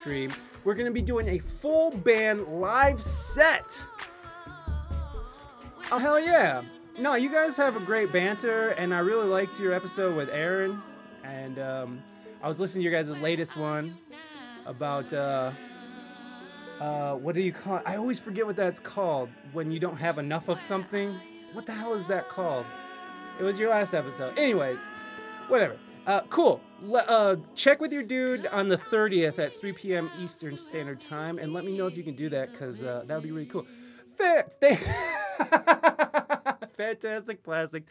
stream, we're going to be doing a full band live set. Oh, hell yeah. No, you guys have a great banter, and I really liked your episode with Aaron. And I was listening to your guys' latest one about, what do you call it? I always forget what that's called when you don't have enough of something. What the hell is that called? It was your last episode. Anyways, whatever. Cool. Check with your dude on the 30th at 3 p.m. Eastern Standard Time, and let me know if you can do that, because that would be really cool. Fantastic Plastic.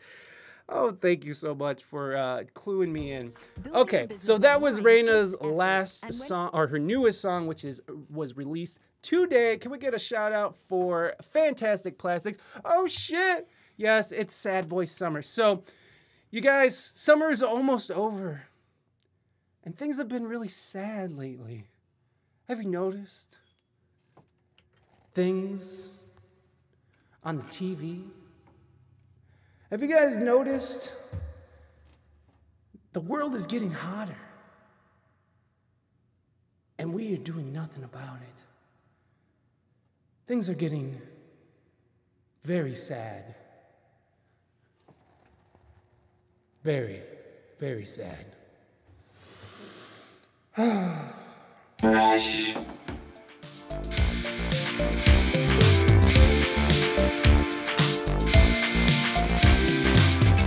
Oh, thank you so much for cluing me in. Okay, so that was Reina's last song, or her newest song, which was released today. Can we get a shout out for Fantastic Plastics? Oh shit! Yes, it's Sad Boy Summer. So, you guys, summer is almost over, and things have been really sad lately. Have you noticed? Things on the TV. Have you guys noticed? The world is getting hotter, and we are doing nothing about it. Things are getting very sad. Very, very sad.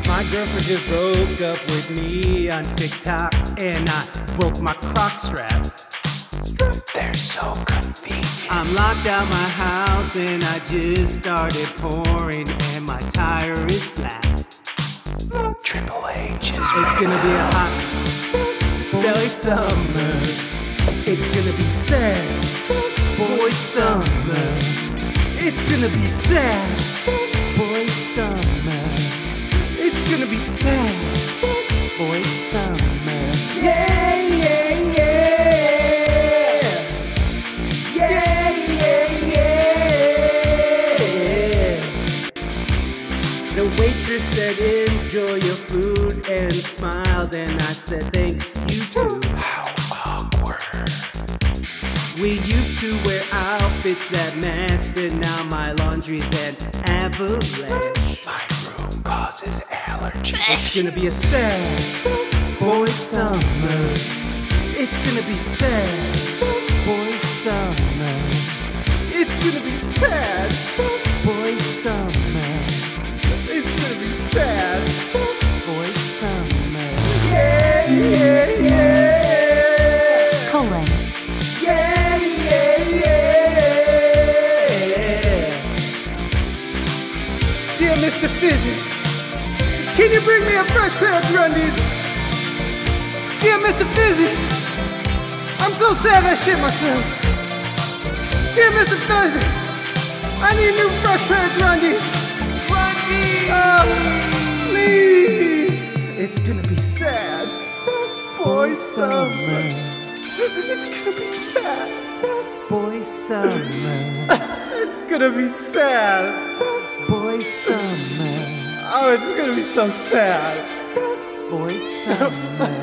My girlfriend just broke up with me on TikTok, and I broke my croc strap. They're so convenient. I'm locked out my house, and I just started pouring, and my tire is flat. Triple H is It's gonna be a hot boy summer. It's gonna be sad boy summer. It's gonna be sad boy summer. It's gonna be sad boy summer. Yeah, yeah, yeah. Yeah, yeah, yeah. The waitress said, enjoy your food, and smiled, and I said, thanks, you too. How awkward. We used to wear outfits that matched, and now my laundry's an avalanche. My room causes allergies. It's gonna be a sad boy summer. It's gonna be sad boy summer. It's gonna be sad boy summer. It's gonna be sad boy summer. Yeah, yeah, yeah. Colon. Yeah, yeah, yeah. Dear Mr. Fizzy, can you bring me a fresh pair of Grundies? Dear Mr. Fizzy, I'm so sad I shit myself. Dear Mr. Fizzy, I need a new fresh pair of Grundies. Grundies! Oh, please. It's gonna be sad. Boy summer. It's gonna be sad. Boy summer. It's gonna be sad. Boy summer. Oh, it's gonna be so sad. Boy summer.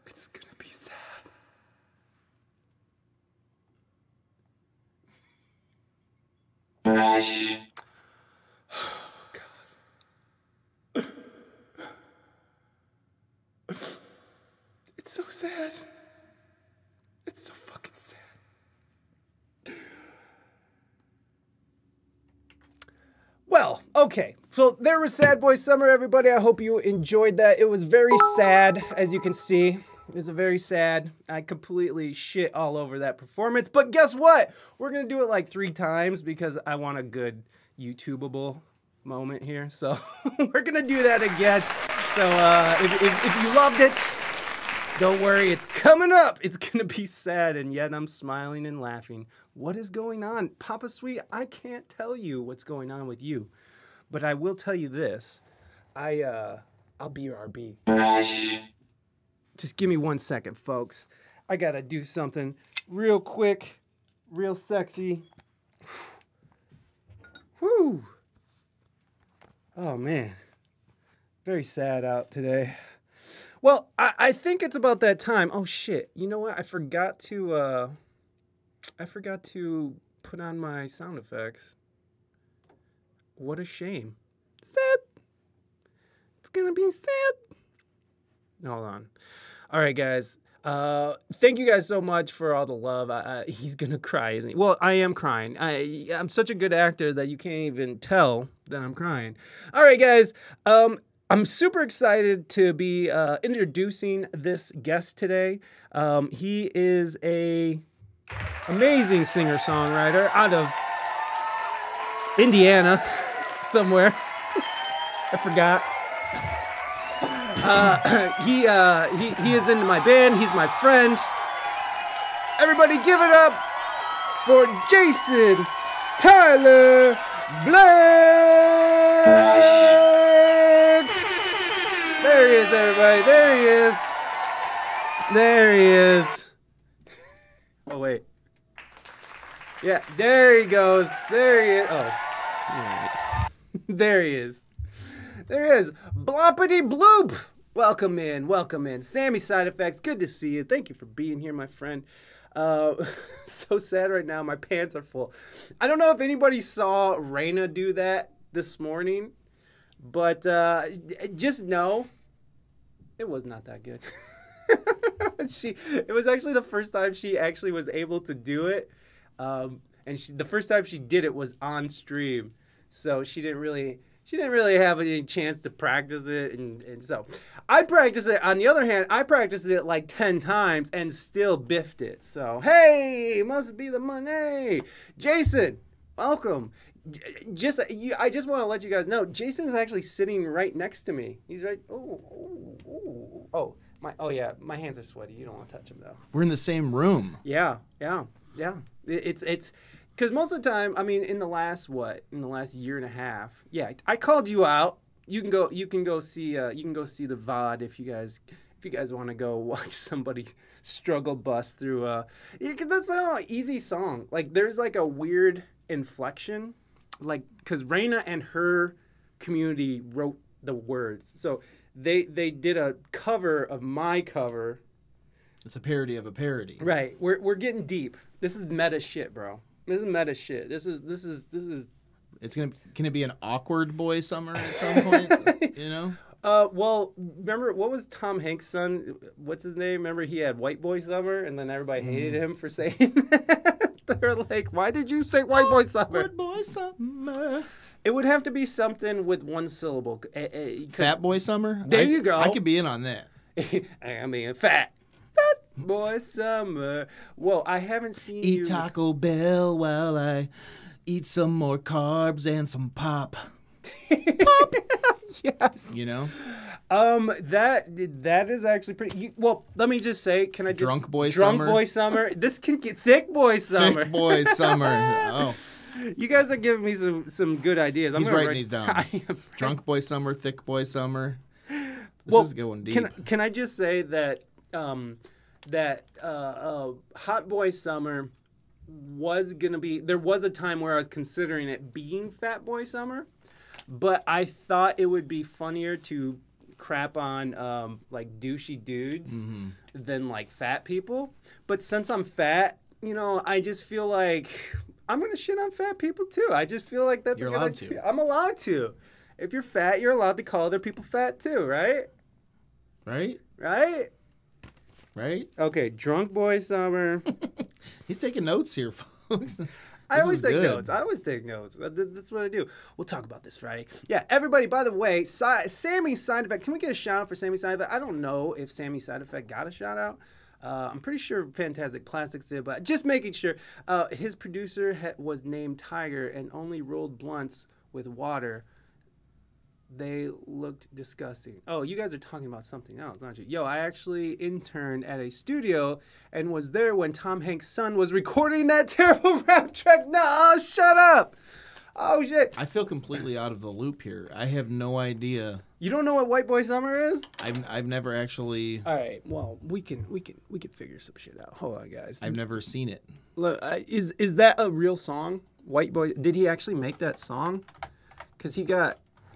It's gonna be sad. It's so sad. It's so fucking sad. Well, okay. So there was Sad Boy Summer, everybody. I hope you enjoyed that. It was very sad, as you can see. It was very sad. I completely shit all over that performance. But guess what? We're going to do it like 3 times because I want a good YouTubeable moment here. So we're going to do that again. So if you loved it, don't worry, it's coming up. It's gonna be sad, and yet I'm smiling and laughing. What is going on? Papa Sweet, I can't tell you what's going on with you, but I will tell you this. I'll be your RB. Just give me 1 second, folks. I gotta do something real quick, real sexy. Whew. Oh man, very sad out today. Well, I think it's about that time. Oh shit! You know what? I forgot to put on my sound effects. What a shame. Sad. It's gonna be sad. Hold on. All right, guys. Thank you guys so much for all the love. He's gonna cry, isn't he? Well, I am crying. I'm such a good actor that you can't even tell that I'm crying. All right, guys. I'm super excited to be introducing this guest today. He is a amazing singer-songwriter out of Indiana, somewhere. I forgot. He is in my band. He's my friend. Everybody give it up for Jason Tyler Blake. There he is, everybody. There he is. There he is. Oh, wait. Yeah, there he goes. There he is. Oh. All right. There he is. There he is. Bloppity bloop. Welcome in. Welcome in. Sammy Side Effects. Good to see you. Thank you for being here, my friend. So sad right now. My pants are full. I don't know if anybody saw Reina do that this morning, but just know it was not that good. It was actually the first time she actually was able to do it. And the first time she did it was on stream. So she didn't really have any chance to practice it, and so I practiced it. On the other hand, I practiced it like 10 times and still biffed it. So hey, must be the money. Jason, welcome. I just want to let you guys know, Jason is actually sitting right next to me. He's right. My hands are sweaty. You don't want to touch him though. We're in the same room. Yeah. It's because most of the time, I mean, in the last year and a half, yeah, I called you out. You can go see the VOD if you guys want to go watch somebody struggle bust through. Because that's not an easy song. Like, there's like a weird inflection, like, because Reina and her community wrote the words, so they did a cover of my cover. It's a parody of a parody. Right. We're getting deep. This is meta shit, bro. This is meta shit. This is. It's can it be an awkward boy summer at some point? You know. Well, remember what was Tom Hanks' son? What's his name? Remember he had White Boy Summer, and then everybody hated him for saying that. They're like, why did you say White Boy Summer? Awkward boy summer. It would have to be something with one syllable. Fat boy summer. There you go. I could be in on that. I mean, fat boy summer. Whoa, I haven't seen you. Eat Taco Bell while I eat some more carbs and some pop. Pop. Yes. You know. That is actually pretty. Well, let me just say, can I just Drunk boy summer? This can get thick boy summer. Thick boy summer. Oh. You guys are giving me some good ideas. He's writing these down. Drunk boy summer, thick boy summer. This is going deep. Can I just say that Hot Boy Summer was gonna be. There was a time where I was considering it being Fat Boy Summer, but I thought it would be funnier to crap on like douchey dudes than like fat people. But since I'm fat, you know, I just feel like I'm gonna shit on fat people too. I just feel like that's You're allowed to. I'm allowed to. If you're fat, you're allowed to call other people fat too, right? Right? Right? Right? Okay, Drunk Boy Summer. He's taking notes here, folks. I always take notes. That's what I do. We'll talk about this Friday. Yeah, everybody, by the way, Sammy Side Effect. Can we get a shout out for Sammy Side Effect? I don't know if Sammy Side Effect got a shout out. I'm pretty sure Fantastic Plastics did, but just making sure. His producer was named Tiger and only rolled blunts with water. They looked disgusting. Oh, you guys are talking about something else, aren't you? Yo, I actually interned at a studio and was there when Tom Hanks' son was recording that terrible rap track. No, shut up. Oh, shit. I feel completely out of the loop here. I have no idea. You don't know what White Boy Summer is? I've never actually. All right. Well, we can figure some shit out. Hold on, guys. I've never seen it. Look, is that a real song? White Boy. Did he actually make that song? Because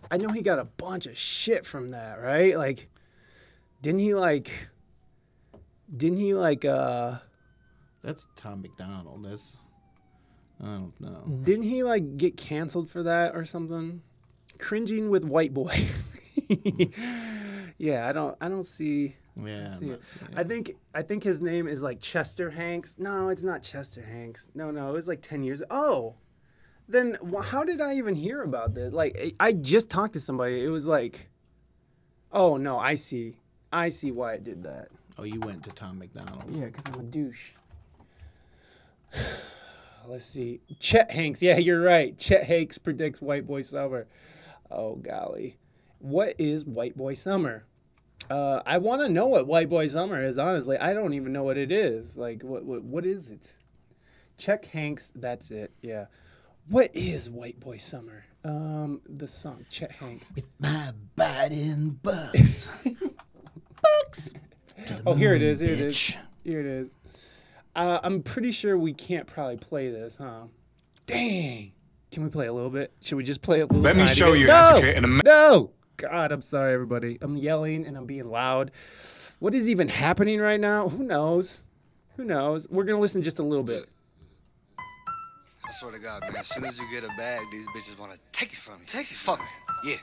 I know he got a bunch of shit from that, right? Like, Didn't he like? That's Tom McDonald. I don't know. Didn't he like get canceled for that or something? Cringing with white boy. Yeah, I don't see. Yeah, I'm not seeing it. I think his name is like Chester Hanks. No, it's not Chester Hanks. No, it was like 10 years. Oh, then how did I even hear about this? Like, I just talked to somebody. It was like, oh no, I see why it did that. Oh, you went to Tom McDonald. Yeah, because I'm a douche. Let's see. Chet Hanks. Yeah, you're right. Chet Hanks predicts White Boy Summer. Oh, golly. What is White Boy Summer? I want to know what White Boy Summer is, honestly. I don't even know what it is. Like, what is it? Chet Hanks, that's it. Yeah. What is White Boy Summer? The song, Chet Hanks. With my biting bucks. Bucks. Oh, here it is. Here it is. I'm pretty sure we can't probably play this, huh? Dang. Can we play a little bit? Should we just play a little bit? Let me show you. No! God, I'm sorry, everybody. I'm yelling and I'm being loud. What is even happening right now? Who knows? Who knows? We're going to listen just a little bit. I swear to God, man, as soon as you get a bag, these bitches want to take it from you. Take it from me. Yeah.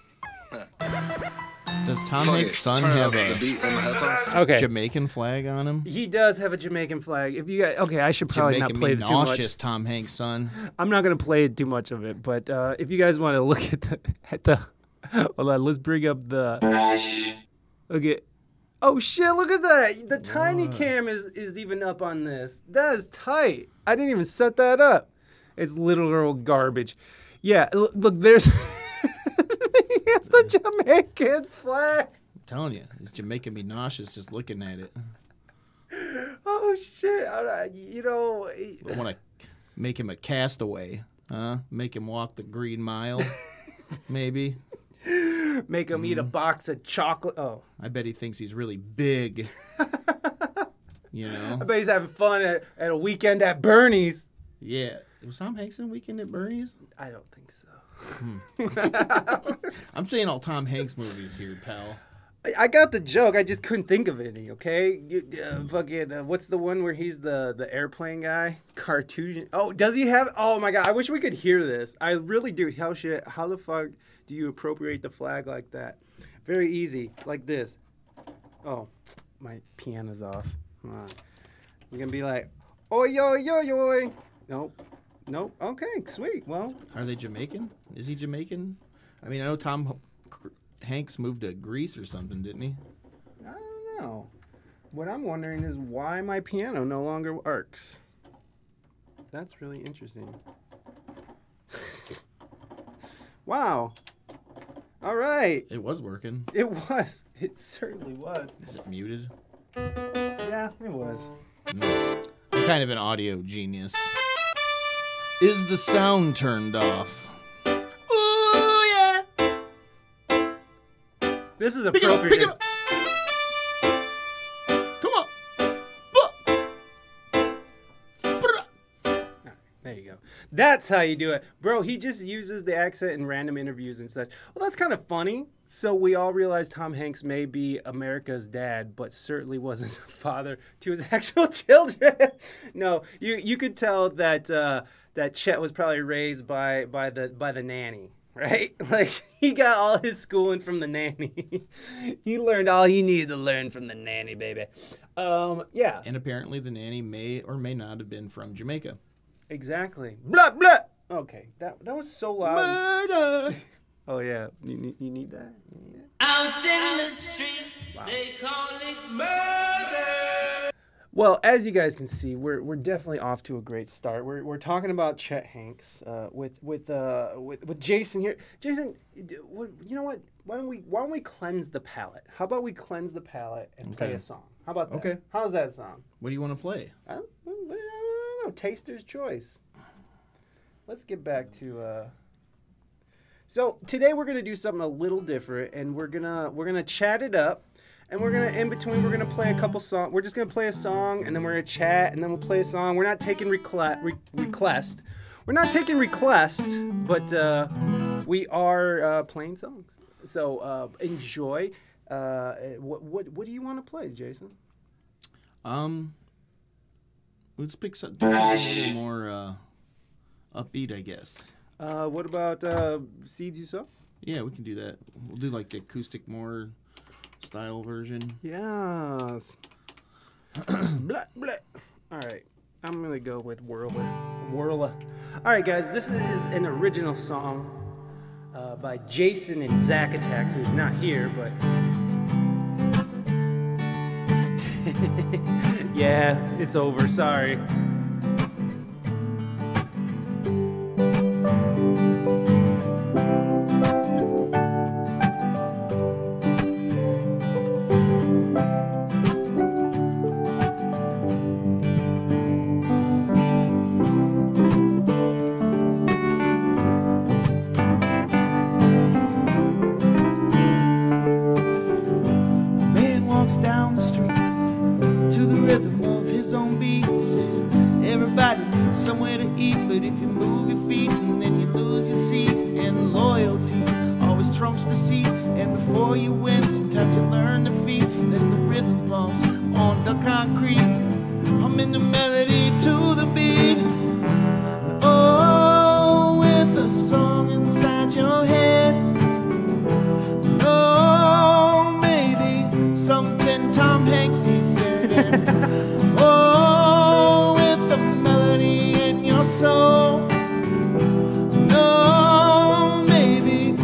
Does Tom Hanks' son have the beat in my headphones? Okay. Jamaican flag on him? He does have a Jamaican flag. If you guys, okay, I should probably not play it too much. Nauseous Tom Hanks' son. I'm not going to play too much of it, but if you guys want to look at the hold on, let's bring up the okay. Oh shit, look at that. The tiny cam is even up on this. That is tight. I didn't even set that up. It's literal garbage. Yeah, look, there's it's the Jamaican flag. I'm telling you, it's making me nauseous just looking at it. Oh shit! You know, I want to make him a castaway, huh? Make him walk the Green Mile, maybe. Make him eat a box of chocolate. Oh, I bet he thinks he's really big. You know. I bet he's having fun at a weekend at Bernie's. Yeah. Was Tom Hanks in Weekend at Bernie's? I don't think so. I'm saying all Tom Hanks movies here, pal. I got the joke. I just couldn't think of any, okay? What's the one where he's the airplane guy? Cartoon. Oh, does he have... Oh, my God. I wish we could hear this. I really do. How the fuck do you appropriate the flag like that? Very easy. Like this. Oh, my piano's off. Come on. We're going to be like, oi, yo, yo, yo. Nope. Okay, sweet. Well. Are they Jamaican? Is he Jamaican? I mean, I know Tom Hanks moved to Greece or something, didn't he? I don't know. What I'm wondering is why my piano no longer works. That's really interesting. Wow. All right. It was working. It was. It certainly was. Is it muted? Yeah, it was. I'm kind of an audio genius. Is the sound turned off? Ooh, yeah. This is appropriate. Pick it up. Come on. There you go. That's how you do it. Bro, he just uses the accent in random interviews and such. Well, that's kind of funny. So we all realize Tom Hanks may be America's dad, but certainly wasn't a father to his actual children. No, you could tell that that Chet was probably raised by the nanny, right? Like, he got all his schooling from the nanny. He learned all he needed to learn from the nanny, baby. Yeah. And apparently the nanny may or may not have been from Jamaica. Exactly. Blah, blah. Okay, that was so loud. Murder! Oh, yeah. You need that? Out in the street, they call it murder. Well, as you guys can see, we're definitely off to a great start. We're talking about Chet Hanks with Jason here. Jason, you know what? Why don't we cleanse the palate? How about we cleanse the palate and play a song? How about that? Okay. How's that sound? What do you want to play? I don't know. Taster's choice. Let's get back to. So today we're gonna do something a little different, and we're gonna chat it up. And we're gonna, in between, we're gonna play a couple songs. We're just gonna play a song, and then we're gonna chat, and then we'll play a song. We're not taking request. We're not taking requests, but we are playing songs. So enjoy. What do you want to play, Jason? Let's pick something a little more upbeat, I guess. What about Seeds You Sow? Yeah, we can do that. We'll do like the acoustic more style version. Yes. Blah, blah. All right. I'm going to go with Whirla. All right, guys. This is an original song by Jason and Zack Attack, who's not here, but... yeah, it's over. Sorry. Down the street to the rhythm of his own beat. He said, everybody needs somewhere to eat, but if you move your feet and then you lose your seat, and loyalty always trumps deceit. And before you win, sometimes you learn to feed. And as the rhythm bumps on the concrete, I'm in the melody to the beat. And oh, with a song inside your head. Oh, maybe something Tom Hanks he said. And oh, with a melody in your soul. No, maybe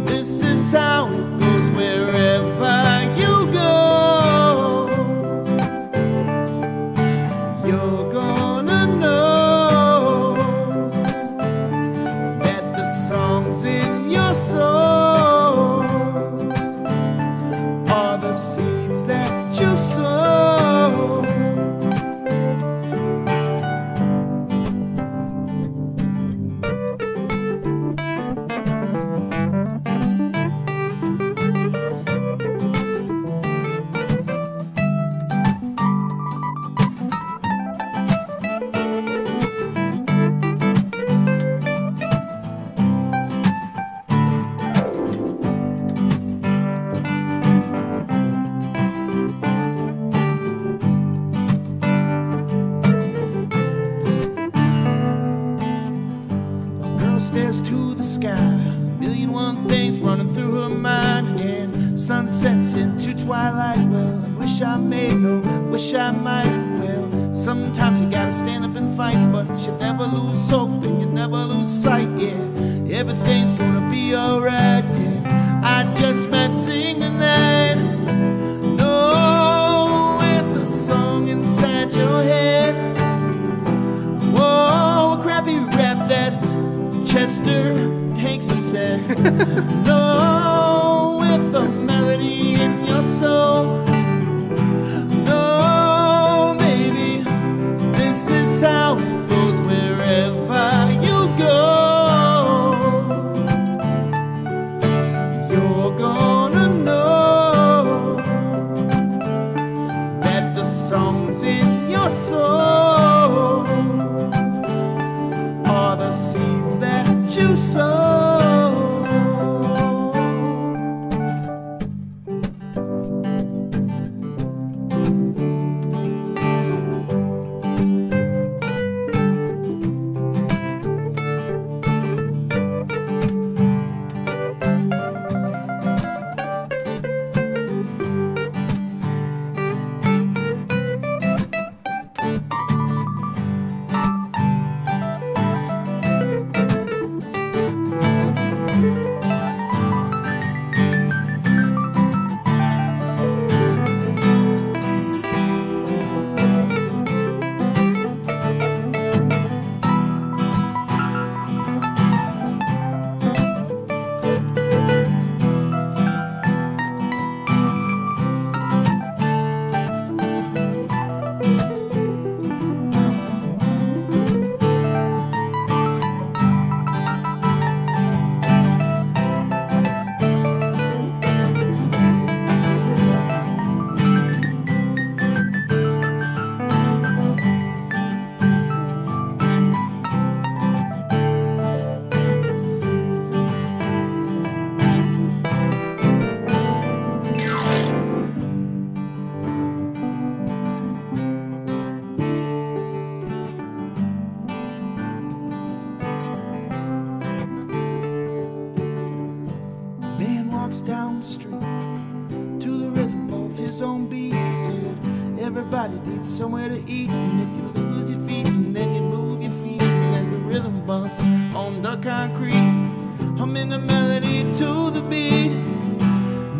this is how it goes wherever you go. You're gonna know that the songs in your soul are the seeds that you sow. Stares to the sky, 1,000,001 things running through her mind, and sunsets into twilight. Well, I wish I made no, wish I might. Well, sometimes you gotta stand up and fight, but you never lose hope and you never lose sight. Yeah, everything's gonna be alright. And I just might sing tonight. No, with a song inside your head. Whoa, a crappy rap that Chester Hanks he said. No, with a melody in your soul. No, baby, this is how it goes wherever you go. You're gonna know that the songs in your soul are the seeds that you sow. feet. Said everybody needs somewhere to eat, and if you lose your feet, and then you move your feet, and as the rhythm bumps on the concrete, humming the melody to the beat.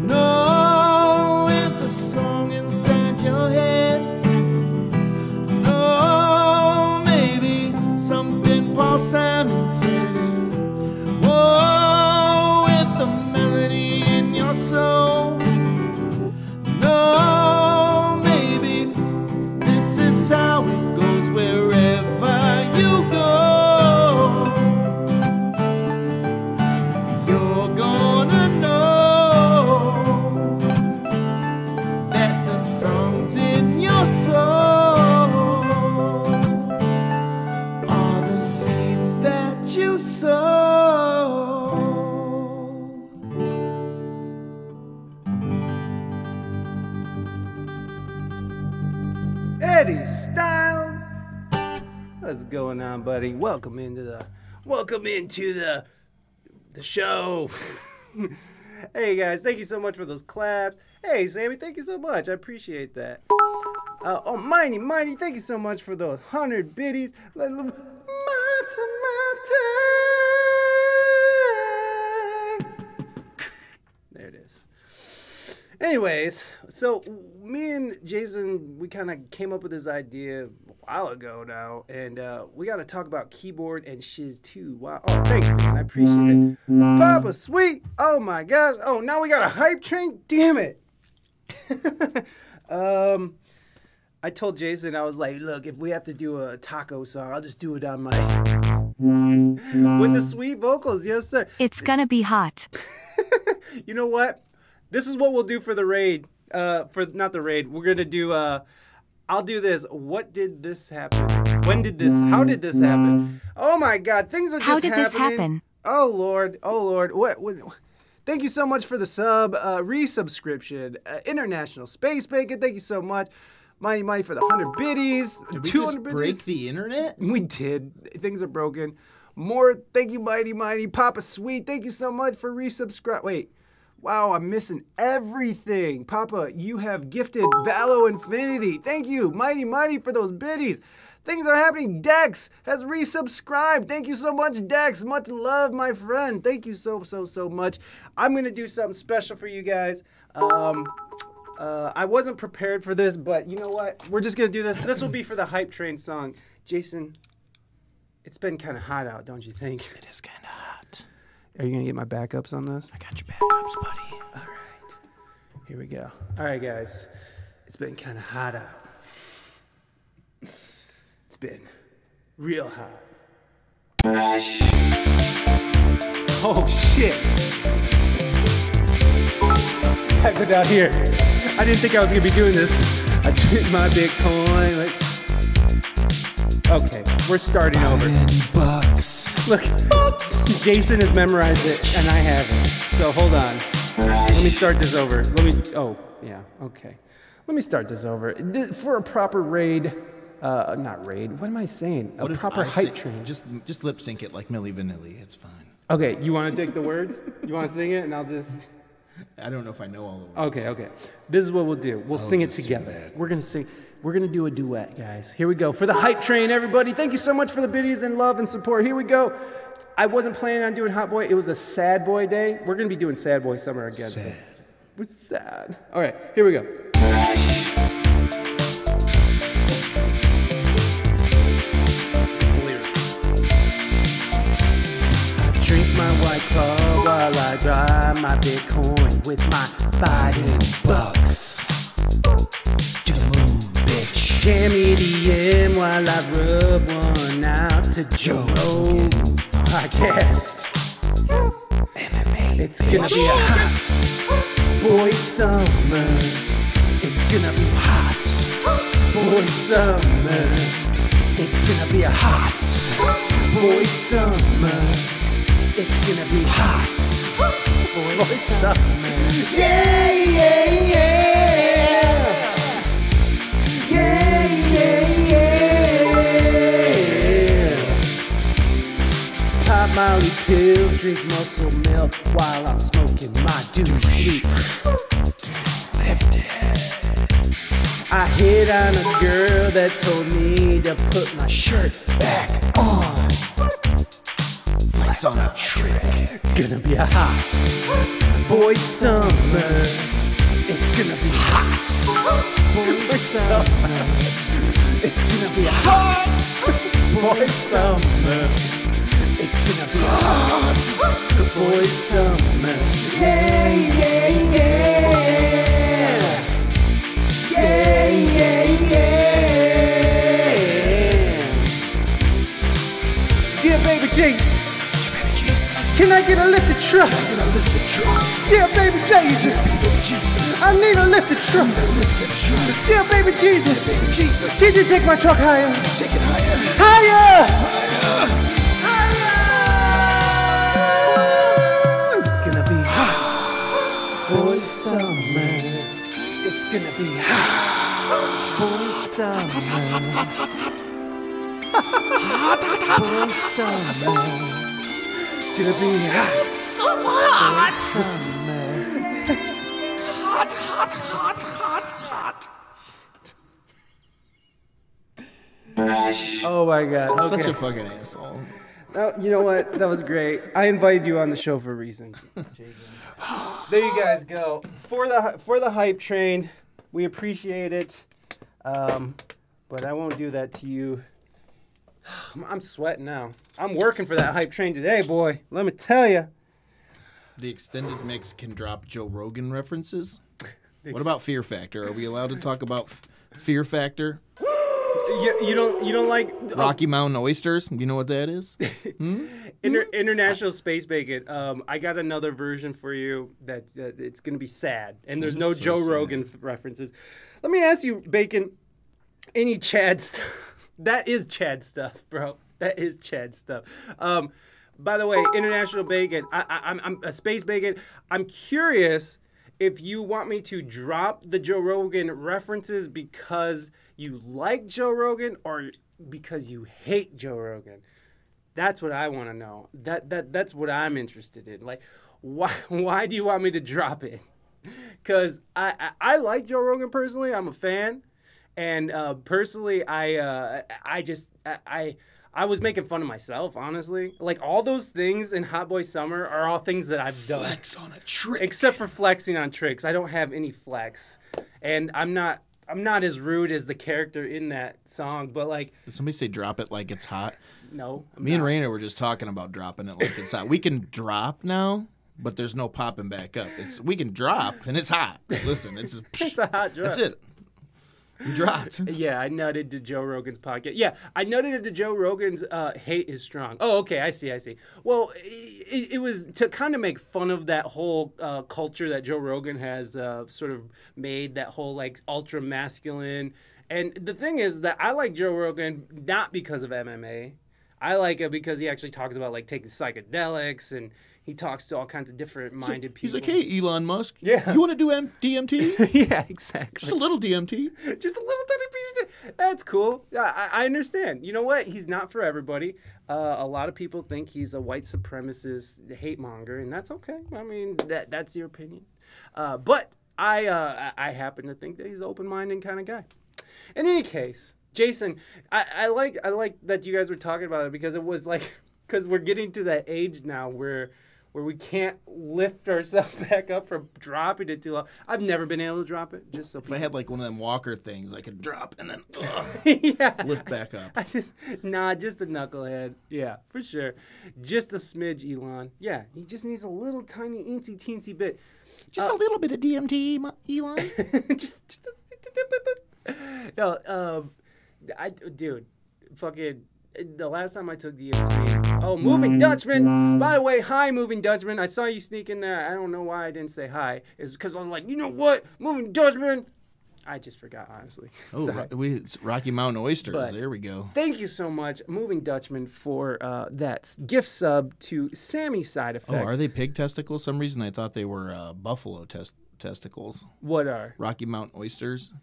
No, with the song inside your head. No, maybe something Paul Simon said. Whoa, with the melody in your soul. No, maybe this is how it goes wherever you go. You're gonna know that the songs in your soul are the seeds that you sow. Eddie Styles, what's going on, buddy? Welcome into the show. Hey guys, thank you so much for those claps. Hey Sammy, thank you so much. I appreciate that. Oh, Mighty, thank you so much for those 100 biddies. There it is. Anyways, so me and Jason, we kind of came up with this idea a while ago now, and we got to talk about keyboard and shiz too. Wow. Oh, thanks, man. I appreciate it. Papa Sweet. Oh, my gosh. Oh, now we got a hype train? Damn it. I told Jason, I was like, look, if we have to do a taco song, I'll just do it on my... with the sweet vocals. Yes, sir. It's gonna be hot. You know what? This is what we'll do for the raid. Not the raid. We're gonna do. I'll do this. What did this happen? When did this? How did this happen? Oh my God! Things are just happening. How did this happen? Oh Lord! Oh Lord! What? Thank you so much for the sub, resubscription, International Space Bacon. Thank you so much, Mighty for the 100 biddies. Did we 200 just break the internet? We did. Things are broken. More. Thank you, Mighty. Papa Sweet. Thank you so much for resubscribe. Wait. Wow, I'm missing everything. Papa, you have gifted Valo Infinity. Thank you, Mighty, for those biddies. Things are happening. Dex has resubscribed. Thank you so much, Dex. Much love, my friend. Thank you so much. I'm going to do something special for you guys. I wasn't prepared for this, but you know what? We're just going to do this. This will be for the Hype Train song. Jason, it's been kind of hot out, don't you think? It is kind of hot. Are you going to get my backups on this? I got your backups, buddy. All right. Here we go. All right, guys. It's been kind of hot out. It's been real hot. Oh, shit. I go down here. I didn't think I was going to be doing this. I took my Bitcoin. Okay, we're starting over. Bucks. Look, Jason has memorized it, and I haven't. So hold on. Let me start this over. Oh, yeah, okay. Let me start this over. For a proper raid, not raid, what am I saying? A proper hype train. Just lip sync it like Milli Vanilli. It's fine. Okay, you want to take the words? You want to sing it, and I'll just... I don't know if I know all the words. Okay. This is what we'll do. We'll sing it together. We're going to sing... We're going to do a duet, guys. Here we go. For the hype train, everybody. Thank you so much for the biddies and love and support. Here we go. I wasn't planning on doing Hot Boy. It was a Sad Boy day. We're going to be doing Sad Boy Summer again. Sad. We're sad. All right, here we go. I drink my White Claw while I drive my Bitcoin with my Biden bucks. Jam EDM while I rub one out to Joe Rogan's podcast. It's gonna be a hot boy summer. It's gonna be hot boy summer. It's gonna be a hot boy summer. It's gonna be hot boy summer. Yeah. Pop Molly pills, drink muscle milk while I'm smoking my douche. Lift it. I hit on a girl that told me to put my shirt back on. Flex on a trick. Gonna be a hot boy summer. It's gonna be hot boy summer. It's gonna be a hot boy summer. It's gonna be a hot boy summer. Yeah, yeah, yeah. Yeah, yeah, yeah. Dear baby Jesus. Can I get a lifted truck? Dear baby Jesus. I need a lifted truck. Dear baby Jesus. Can you take my truck higher? Take it higher. Higher! Higher! It's gonna be hot. Boy summer. It's gonna be hot. Boy summer. Boy summer. It's gonna be hot. So hot. Summer. Hot, hot, hot, hot, hot. Oh my god. Okay. Such a fucking asshole. Oh, you know what? That was great. I invited you on the show for a reason. There you guys go. For the hype train, we appreciate it. But I won't do that to you. I'm sweating now. I'm working for that hype train today, boy. Let me tell you. The extended mix can drop Joe Rogan references. What about Fear Factor? Are we allowed to talk about Fear Factor? You don't like Rocky Mountain Oysters? You know what that is? International Space Bacon. I got another version for you that it's gonna be sad, and there's no Joe Rogan references. Let me ask you, Bacon. Any Chad stuff? That is Chad stuff, bro. That is Chad stuff. By the way, International Bacon. I'm a Space Bacon. I'm curious if you want me to drop the Joe Rogan references because you like Joe Rogan or because you hate Joe Rogan. That's what I want to know. That's what I'm interested in. Like, why do you want me to drop it? Because I like Joe Rogan personally. I'm a fan. And personally, I was making fun of myself, honestly. Like, all those things in Hot Boy Summer are all things that I've done. Flex on a trick. Except for flexing on tricks. I don't have any flex. And I'm not as rude as the character in that song, but like... Did somebody say drop it like it's hot? No. Me and Reina were just talking about dropping it like it's hot. We can drop now, but there's no popping back up. We can drop, and it's hot. Listen, it's a hot drop. That's it. We dropped. Yeah, I nutted to Joe Rogan's podcast. Yeah, I nutted to Joe Rogan's hate is strong. Oh, okay, I see. Well, it was to kind of make fun of that whole culture that Joe Rogan has sort of made, that whole like ultra masculine. And the thing is that I like Joe Rogan not because of MMA. I like it because he actually talks about like taking psychedelics, and he talks to all kinds of different minded people. He's like, hey, Elon Musk. Yeah. You want to do DMT? Yeah, exactly. Just a little DMT. Just a little tiny piece of... That's cool. I understand. You know what? He's not for everybody. A lot of people think he's a white supremacist hate monger, and that's okay. I mean, that's your opinion. But I happen to think that he's an open-minded kind of guy. In any case, Jason, I like that you guys were talking about it because it was like... Because we're getting to that age now where we can't lift ourselves back up from dropping it too long. I've never been able to drop it. Just so if I had like one of them walker things, I could drop and then yeah, lift back up. Just a knucklehead. Yeah, for sure. Just a smidge, Elon. Yeah, he just needs a little tiny teensy bit. Just a little bit of DMT, Elon. just no. Dude, fucking. The last time I took DMT, Moving Dutchman. By the way, hi, Moving Dutchman. I saw you sneak in there. I don't know why I didn't say hi. It's because I'm like, you know what, Moving Dutchman. I just forgot, honestly. Oh, it's Rocky Mountain Oysters. But there we go. Thank you so much, Moving Dutchman, for that gift sub to Sammy Side Effects. Oh, are they pig testicles? Some reason I thought they were buffalo testicles. What are? Rocky Mountain Oysters.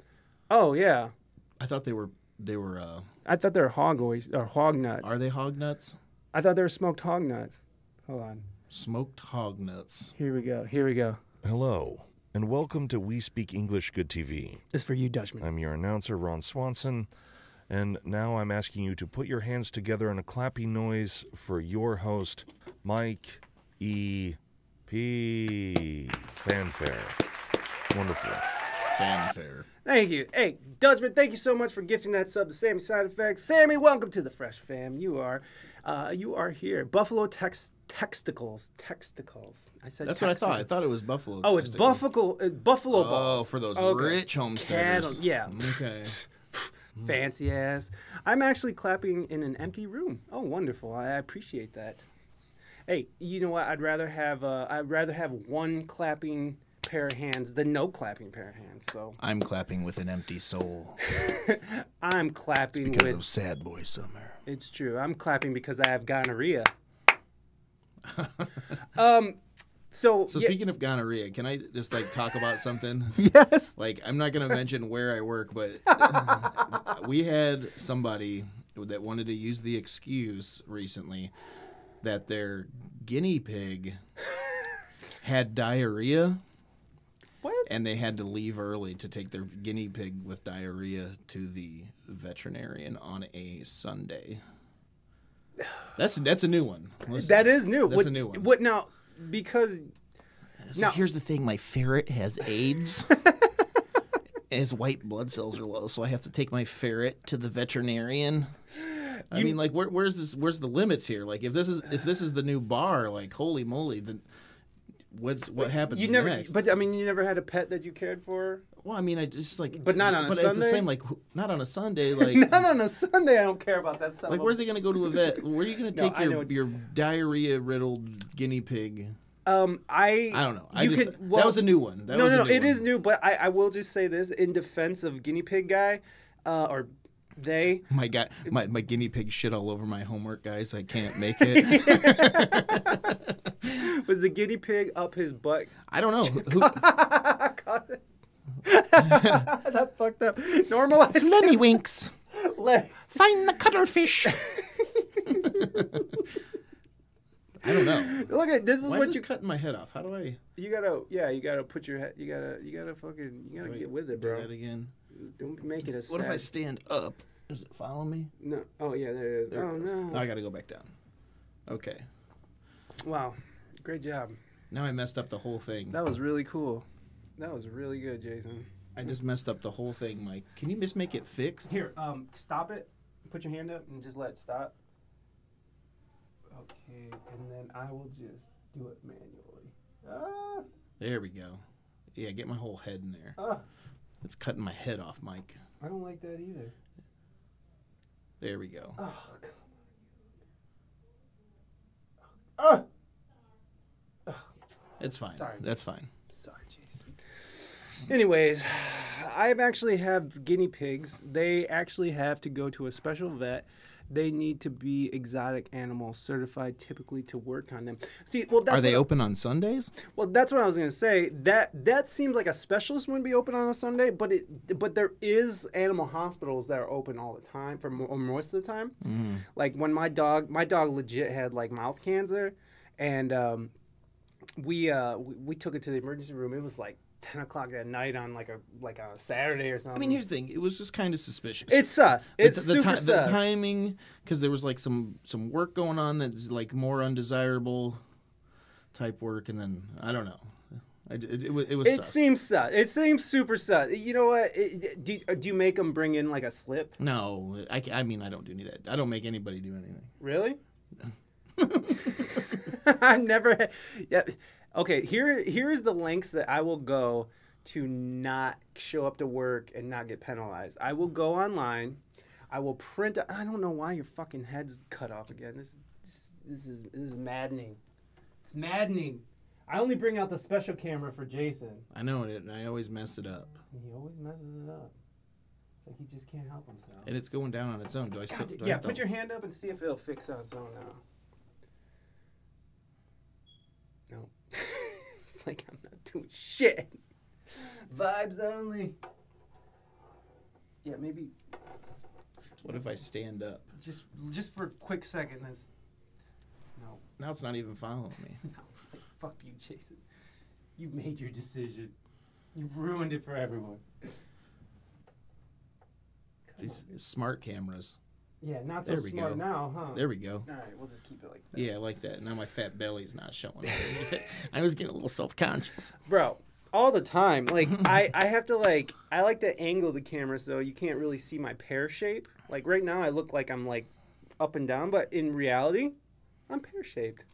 Oh, yeah. I thought they were. I thought they were hog nuts. Are they hog nuts? I thought they were smoked hog nuts. Hold on. Smoked hog nuts. Here we go. Hello. and welcome to We Speak English Good TV. It's for you, Dutchman. I'm your announcer, Ron Swanson, and now I'm asking you to put your hands together in a clappy noise for your host, Mike E. P. Fanfare. Wonderful. Fanfare. Thank you. Hey, Dutchman, thank you so much for gifting that sub to Sammy Side Effects. Sammy, welcome to the Fresh Fam. You are here. Buffalo Texticles. I said That's what I thought. I thought it was Buffalo. Oh, it's Buffalo balls. Oh, for those Okay. rich homesteaders. Cattle, yeah. Okay. Fancy ass. I'm actually clapping in an empty room. Oh, wonderful. I appreciate that. Hey, you know what? I'd rather have one clapping pair of hands than no clapping pair of hands. So I'm clapping with an empty soul. I'm clapping Because with. of Sad Boy Summer. It's true. I'm clapping because I have gonorrhea. So Speaking of gonorrhea, can I just talk about something? yes. I'm not gonna mention where I work, but we had somebody that wanted to use the excuse recently that their guinea pig had diarrhea. What? And they had to leave early to take their guinea pig with diarrhea to the veterinarian on a Sunday. That's a new one. Listen, That is new. That's a new one. What now? Because So now, here's the thing: my ferret has AIDS. And his white blood cells are low, so I have to take my ferret to the veterinarian. I mean, where's the limits here? If this is the new bar, holy moly, then what happens next? But I mean, you never had a pet that you cared for. Well, I mean, I just But not on a Sunday. But it's the same, not on a Sunday. Not on a Sunday. I don't care about that stuff. Where's he gonna go to a vet? Where are you gonna take I your diarrhea riddled guinea pig? I don't know. That was a new one. No, it is new. But I will just say this in defense of guinea pig guy, or they. My guinea pig shit all over my homework, guys. I can't make it. Was the guinea pig up his butt? I don't know. That's fucked up. Normalize. It's Lemmy Winks. Find the cuttlefish. I don't know. Look at this. Is Why what is you this cutting my head off? How do I? You gotta put your head. You gotta get with it, bro. Do that again. Don't make it a. What if I stand up? Does it follow me? No. Oh yeah, there it is. There Oh it goes. no. Now I gotta go back down. Okay. Wow, great job. Now I messed up the whole thing. That was really cool. That was really good, Jason. I just messed up the whole thing, Mike. Can you just make it fixed? Here, stop it. Put your hand up and just let it stop. Okay, and then I will just do it manually. Ah. There we go. Yeah, get my whole head in there. Ah. It's cutting my head off, Mike. I don't like that either. There we go. Oh, come on. Ah. It's fine. Sorry. That's fine. Sorry, Jason. Anyways, I've actually have guinea pigs. They actually have to go to a special vet. They need to be exotic animal certified typically to work on them. See, well, that's Are they open on Sundays? Well, that's what I was gonna say. That seems like a specialist wouldn't be open on a Sunday, but there is animal hospitals that are open all the time for most of the time. Mm-hmm. Like when my dog legit had mouth cancer, and we took it to the emergency room. It was 10 o'clock at night on a Saturday or something. I mean, here's the thing. It was just kind of suspicious. It's sus. It's super sus. The timing, because there was some work going on that's more undesirable type work, and then I don't know. It was. It sus. seems sus. It seems super sus. You know what? Do you make them bring in a slip? No, I mean I don't do any of that. I don't make anybody do anything. Really? I've never. Yeah. Okay, here's the lengths that I will go to not show up to work and not get penalized. I will go online. I will print. I don't know why your fucking head's cut off again. This is maddening. It's maddening. I only bring out the special camera for Jason. I know it. I always mess it up. He always messes it up. It's like he just can't help himself. And it's going down on its own. Do I still? Yeah, put your hand up and see if it'll fix on its own now. No. It's like I'm not doing shit. Vibes only. Yeah, maybe. What if I stand up? Just for a quick second. No. Now it's not even following me. No, it's like fuck you, Jason. You made your decision. You've ruined it for everyone. These smart cameras. Yeah, not so There we smart go. now, huh? There we go. All right, we'll just keep it like that. Yeah, I like that. Now my fat belly's not showing. I was getting a little self-conscious. Bro, all the time. Like, I have to, like, I like to angle the camera so you can't really see my pear shape. Like, right now I look like I'm, like, up and down, but in reality, I'm pear-shaped.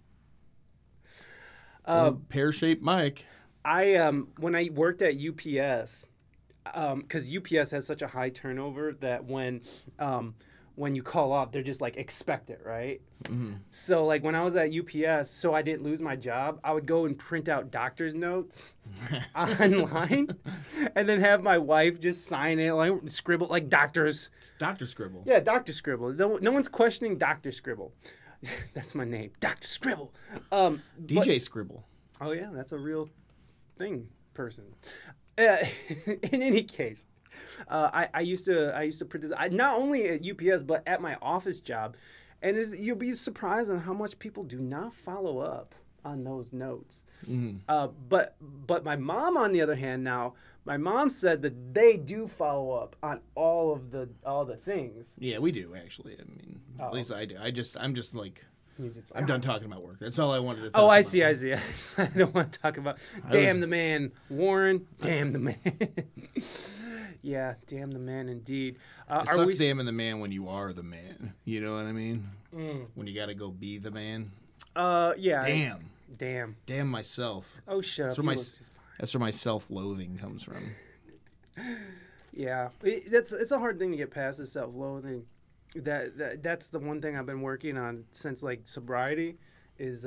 Pear-shaped Mike. When I worked at UPS, because UPS has such a high turnover that when you call off, they're just like expect it, right? Mm-hmm. So like when I was at UPS, so I didn't lose my job, I would go and print out doctor's notes online, and then have my wife just sign it, like scribble like doctors. It's Dr. Scribble. Yeah, Dr. Scribble. No one's questioning Dr. Scribble. That's my name, Dr. Scribble. DJ Scribble. Oh yeah, that's a real thing person. In any case, I used to print this. Not only at UPS but at my office job, and you'll be surprised on how much people do not follow up on those notes. Mm-hmm. But my mom, on the other hand, my mom said that they do follow up on all the things. Yeah, we do actually. I mean, at least I do. I'm just like. I'm done talking about work. That's all I wanted to talk about. Oh, I see. I don't want to talk about damn the man, Warren. Damn the man. Yeah, damn the man indeed. It sucks damning the man when you are the man. You know what I mean? When you got to go be the man. Yeah. Damn myself. Oh, shut up. That's where my self-loathing comes from. Yeah. It's a hard thing to get past, is self-loathing. That's the one thing I've been working on since like sobriety is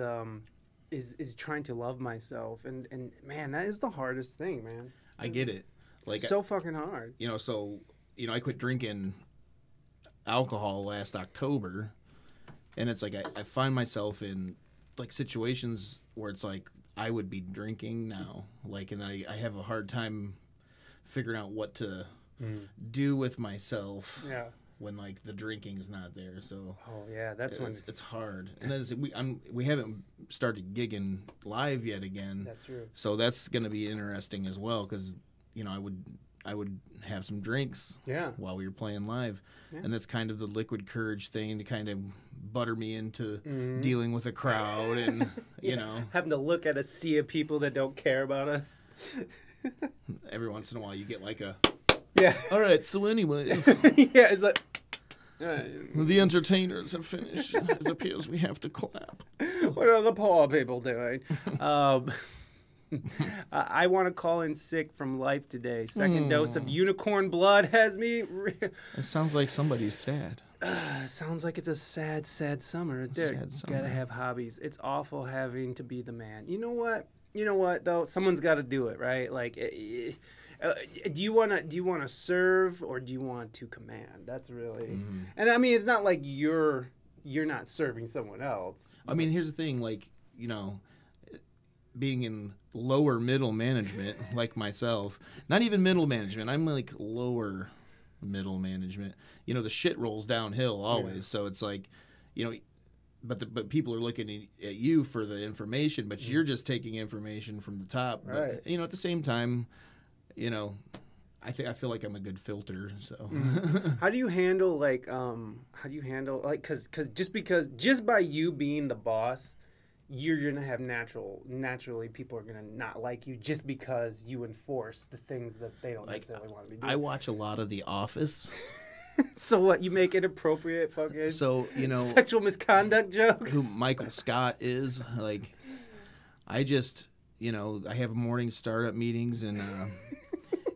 trying to love myself, and man, that is the hardest thing, man. I get it. Like so fucking hard. I quit drinking alcohol last October, and it's like I find myself in like situations where it's like I would be drinking now, like, and I have a hard time figuring out what to do with myself. Yeah. When like the drinking's not there, so that's when it's hard. And then we haven't started gigging live yet again. That's true. So that's gonna be interesting as well, because I would have some drinks while we were playing live, and that's kind of the liquid courage thing to kind of butter me into dealing with a crowd, and you know, having to look at a sea of people that don't care about us. Every once in a while, you get like a. Yeah. All right. So, anyways. Yeah, it's like. The entertainers have finished. It appears we have to clap. What are the poor people doing? I want to call in sick from life today. Second dose of unicorn blood has me. It sounds like somebody's sad. Sounds like it's a sad, sad summer. Sad summer. Gotta have hobbies. It's awful having to be the man. You know what though? Someone's got to do it, right? Like. Do you want to serve, or do you want to command? That's really, and I mean, it's not like you're not serving someone else. I mean, here's the thing, like, being in lower middle management, like myself, not even middle management, I'm like lower middle management. The shit rolls downhill always, so it's like, but people are looking at you for the information, but you're just taking information from the top. Right. But at the same time. I feel like I'm a good filter. So, how do you handle just by you being the boss, you're gonna have naturally people are gonna not like you just because you enforce the things that they don't necessarily want to be doing. I watch a lot of The Office. So what? You make inappropriate fucking sexual misconduct jokes. Who Michael Scott is like? I just I have morning startup meetings and.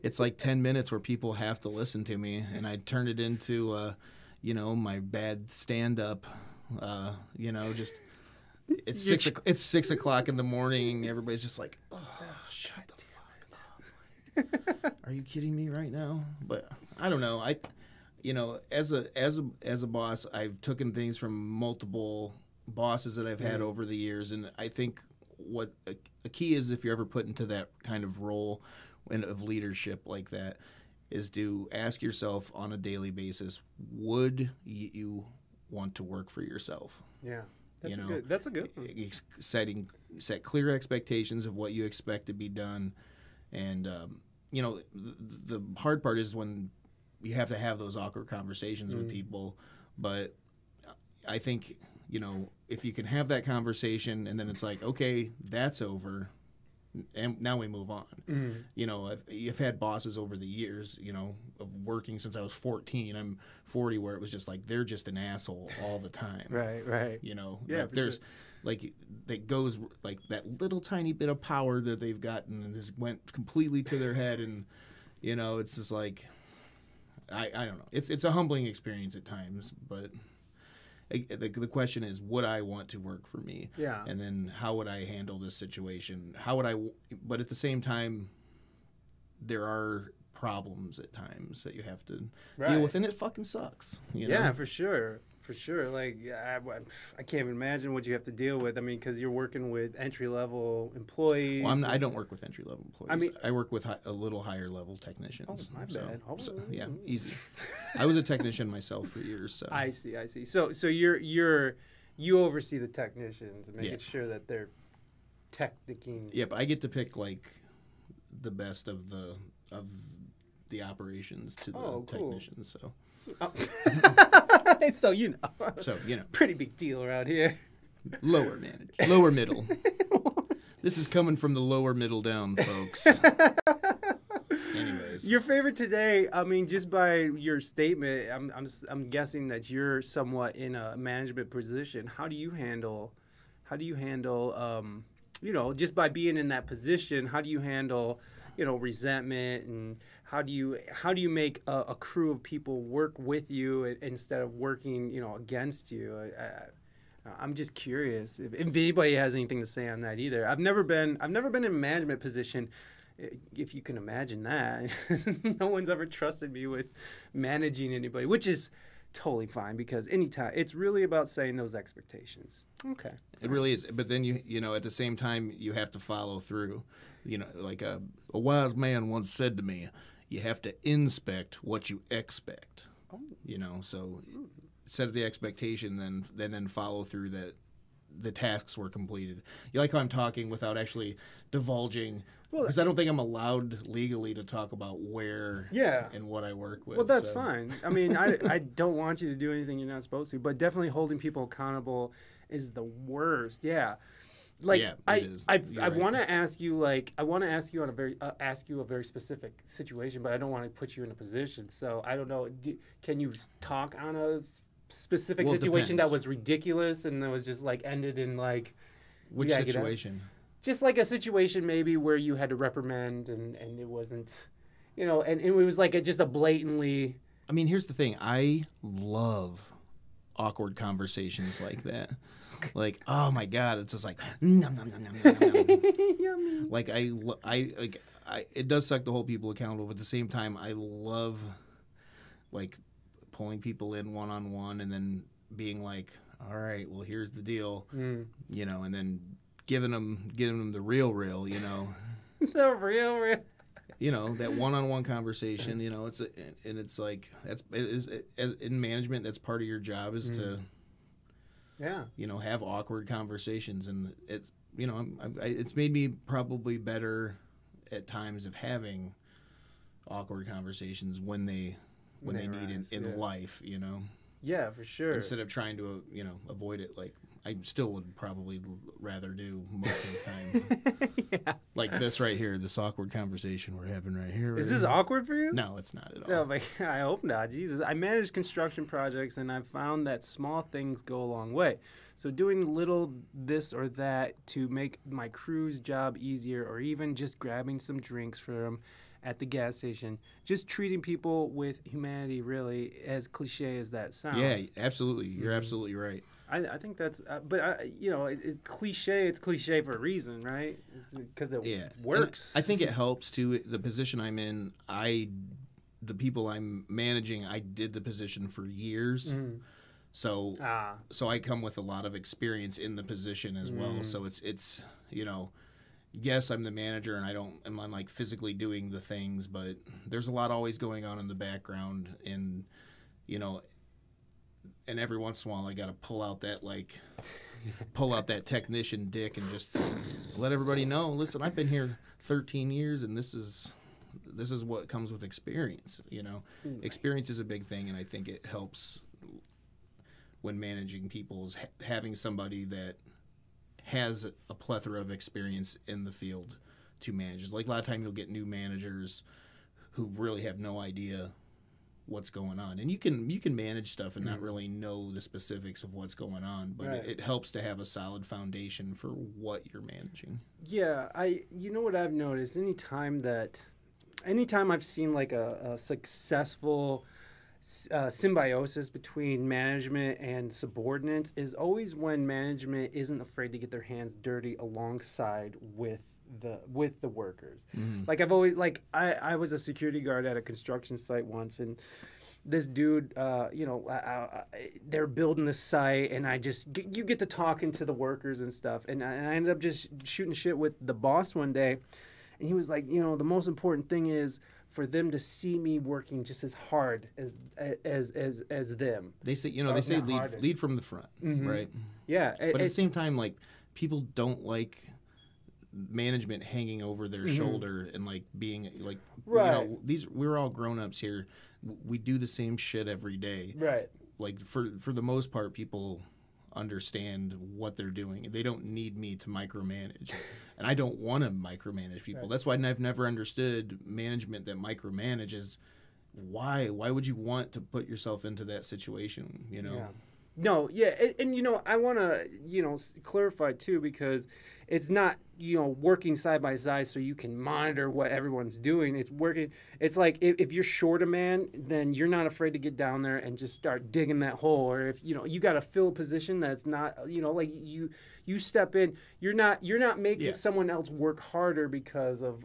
It's like 10 minutes where people have to listen to me, and I turn it into, my bad stand-up. Just it's 6 o'clock in the morning. Everybody's just like, "Oh, shut the fuck up! Are you kidding me right now?" But I don't know. As a boss, I've taken things from multiple bosses that I've had over the years, and I think what a key is if you're ever put into that kind of role. Of leadership like that is to ask yourself on a daily basis, would you want to work for yourself? Yeah, that's a good one. Set clear expectations of what you expect to be done, And you know, the hard part is when you have to have those awkward conversations with people. But I think, you know, if you can have that conversation and then it's like, okay, that's over, and now we move on. You know, I've had bosses over the years, you know, of working since I was 14. I'm 40, where it was just like they're just an asshole all the time. Right. You know, Yeah, like there's like that goes like that little tiny bit of power that they've gotten and just went completely to their head, and you know, it's just like I don't know. It's a humbling experience at times, but. The question is, would I want to work for me? Yeah. And then how would I handle this situation? But at the same time, there are problems at times that you have to deal with, and it fucking sucks. You know? Yeah, for sure. Like, I can't even imagine what you have to deal with. I mean, because you're working with entry-level employees. Well, I don't work with entry-level employees. I mean, I work with a little higher-level technicians. Oh, my bad. So, yeah, easy. I was a technician myself for years. So. I see. So you oversee the technicians and making sure that they're technicking. Yep, I get to pick like the best of the operations to the technicians. So. So you know. Pretty big deal around here. Lower middle. This is coming from the lower middle down, folks. Anyways, your favorite today. I mean, just by your statement, I'm guessing that you're somewhat in a management position. How do you handle, you know, just by being in that position? How do you handle, you know, resentment, and how do you make a crew of people work with you instead of working, you know, against you? I'm just curious if anybody has anything to say on that either. I've never been in a management position, if you can imagine that. No one's ever trusted me with managing anybody, which is totally fine, because anytime it's really about setting those expectations. Okay. It really is. But then you know, at the same time, you have to follow through. You know, like a wise man once said to me, you have to inspect what you expect. Oh. You know, so set the expectation, then follow through that the tasks were completed. You like how I'm talking without actually divulging, because I don't think I'm allowed legally to talk about where and what I work with. Well, that's fine. I mean, I don't want you to do anything you're not supposed to, but definitely holding people accountable is the worst. Yeah. Like, I want to ask you, on a very specific situation, but I don't want to put you in a position. So I don't know. Can you talk on a specific situation that was ridiculous and that was just like ended in like? Which situation? Just like a situation maybe where you had to reprimand and it wasn't, you know, and it was like just a blatantly. I mean, here's the thing. I love awkward conversations like that. Like, oh my God, it's just like, nom, nom, nom, nom, nom, nom. Like, it does suck to hold people accountable, but at the same time, I love, like, pulling people in one-on-one and then being like, all right, well, here's the deal, you know, and then giving them the real, you know. The real. You know, that one-on-one conversation, you know, it's like, in management, that's part of your job is to... Yeah. You know, have awkward conversations, and it's, you know, it's made me probably better at times of having awkward conversations when they need it in life, you know. Yeah, for sure. Instead of trying to, you know, avoid it, like I still would probably rather do most of the time. Yeah. Like this right here, this awkward conversation we're having right here. Is this awkward for you? No, it's not at all. No, but I hope not. Jesus. I manage construction projects, and I've found that small things go a long way. So doing little this or that to make my crew's job easier, or even just grabbing some drinks for them at the gas station, just treating people with humanity, really, as cliche as that sounds. Yeah, absolutely. You're absolutely right. I think that's, you know, it's cliche. It's cliche for a reason, right? Because it works. And I think it helps too. The position I'm in, the people I'm managing, I did the position for years, so I come with a lot of experience in the position as well. So it's you know, yes, I'm the manager and I'm like physically doing the things, but there's a lot always going on in the background, and you know. And every once in a while, I got to pull out that, like, pull out that technician dick and just let everybody know, listen, I've been here 13 years and this is what comes with experience, you know. Experience is a big thing, and I think it helps when managing people is having somebody that has a plethora of experience in the field to manage. Like a lot of time you'll get new managers who really have no idea what's going on, and you can manage stuff and not really know the specifics of what's going on, but Right. it helps to have a solid foundation for what you're managing. Yeah, you know what I've noticed, anytime I've seen like a successful symbiosis between management and subordinates is always when management isn't afraid to get their hands dirty alongside with the workers. Like I've always, like I was a security guard at a construction site once, and this dude, they're building the site, and you get to talking to the workers and stuff, and I ended up just shooting shit with the boss one day, and he was like, the most important thing is for them to see me working just as hard as them. They say, Not they say harder. lead from the front, right? Yeah, But at the same time, like, people don't like management hanging over their shoulder and like being like, Right. we're all grown-ups here. We do the same shit every day. right. Like for the most part, people understand what they're doing. They don't need me to micromanage, and I don't want to micromanage people. Right. That's why I've never understood management that micromanages. Why would you want to put yourself into that situation? Yeah. No, yeah, and I want to, clarify too, because it's not, working side by side so you can monitor what everyone's doing. It's working. It's like if you're short a man, then you're not afraid to get down there and just start digging that hole. Or if you got to fill a position that's not, like you step in, you're not making someone else work harder because of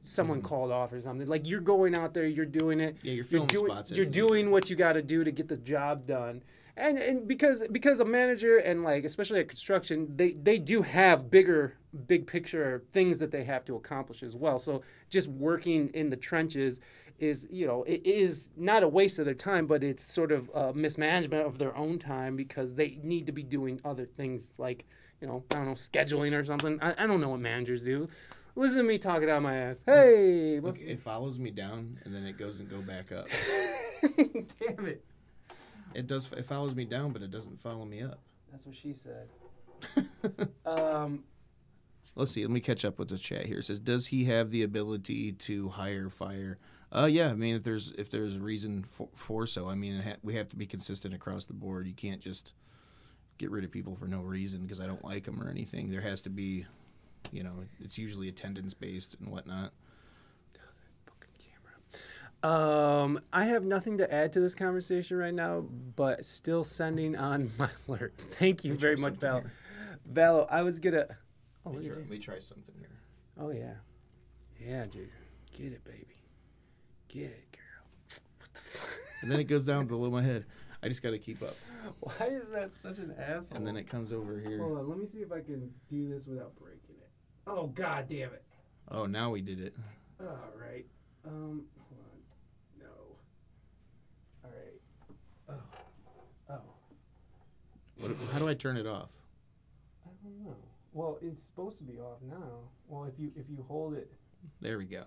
someone called off or something. Like you're going out there, you're doing it. Yeah, you're filling spots. You're doing what you got to do to get the job done. And because a manager and like especially at construction, they do have big picture things that they have to accomplish as well. So just working in the trenches is it is not a waste of their time, but it's sort of mismanagement of their own time because they need to be doing other things like I don't know, scheduling or something. I don't know what managers do. Listen to me talking out my ass. Hey, Look, it follows me down and then it goes and go back up. damn it. It does. It follows me down, but it doesn't follow me up. That's what she said. Let's see. Let me catch up with the chat here. It says, does he have the ability to hire, fire? Yeah. I mean, if there's reason for so, I mean, we have to be consistent across the board. You can't just get rid of people for no reason because I don't like them or anything. There has to be, it's usually attendance based and whatnot. I have nothing to add to this conversation right now, but still sending on my alert. Thank you very much, Val. Val, I was gonna. Oh, Let me try something here. oh yeah, yeah, dude, get it, baby, get it, girl. What the fuck? And then it goes down below my head. I just got to keep up. Why is that such an asshole? And then it comes over here. Hold on, let me see if I can do this without breaking it. Oh god damn it! Oh, now we did it. All right. Hold on. No. All right. Oh. How do I turn it off? I don't know. Well, it's supposed to be off now. Well, if you hold it. There we go.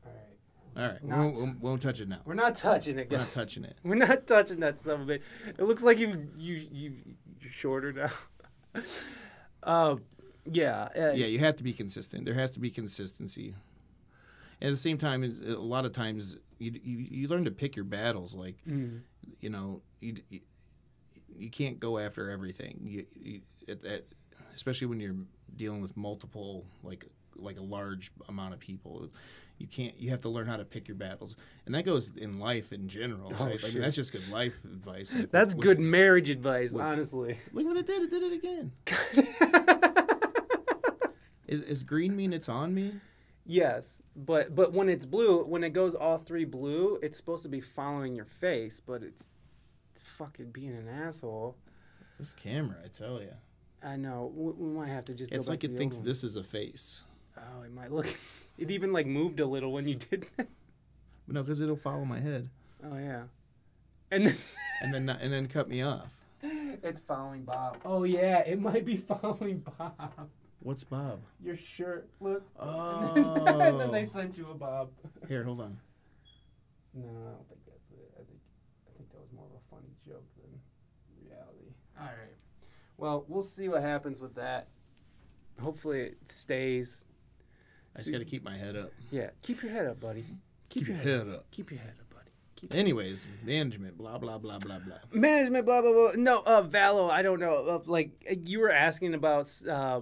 All right. All right. We won't touch it now. We're not touching it, We're guys. not touching it. We're not touching that son of a bitch. It looks like you're shorter now. Yeah. Yeah, you have to be consistent. There has to be consistency. At the same time, a lot of times you learn to pick your battles. Like, you can't go after everything. Especially when you're dealing with multiple, like a large amount of people. You have to learn how to pick your battles, and that goes in life in general. Oh, Right? I mean, that's just good life advice. Like, That's good marriage advice, honestly. Look what it did! It did it again. Is green mean it's on me? Yes, but when it's blue, when it goes all three blue, it's supposed to be following your face, but it's fucking being an asshole. This camera, I tell you. I know. We might have to just. It's go like back to it the thinks old one. this is a face. Oh, it might look. It even like moved a little when you did that. No, because it'll follow my head. Oh yeah, and then and then cut me off. and It's following Bob. Oh yeah, it might be following Bob. What's Bob? Your shirt, look. Oh. And then they sent you a Bob. Here, hold on. No, I don't think that's it. I think that was more of a funny joke than reality. All right. Well, we'll see what happens with that. Hopefully it stays. I just got to keep my head up. Yeah, keep your head up, buddy. Keep your head up. Keep your head up, buddy. Anyways, management, blah, blah, blah, blah, blah. Management, blah, blah, blah. No, Valo, I don't know. Like, you were asking about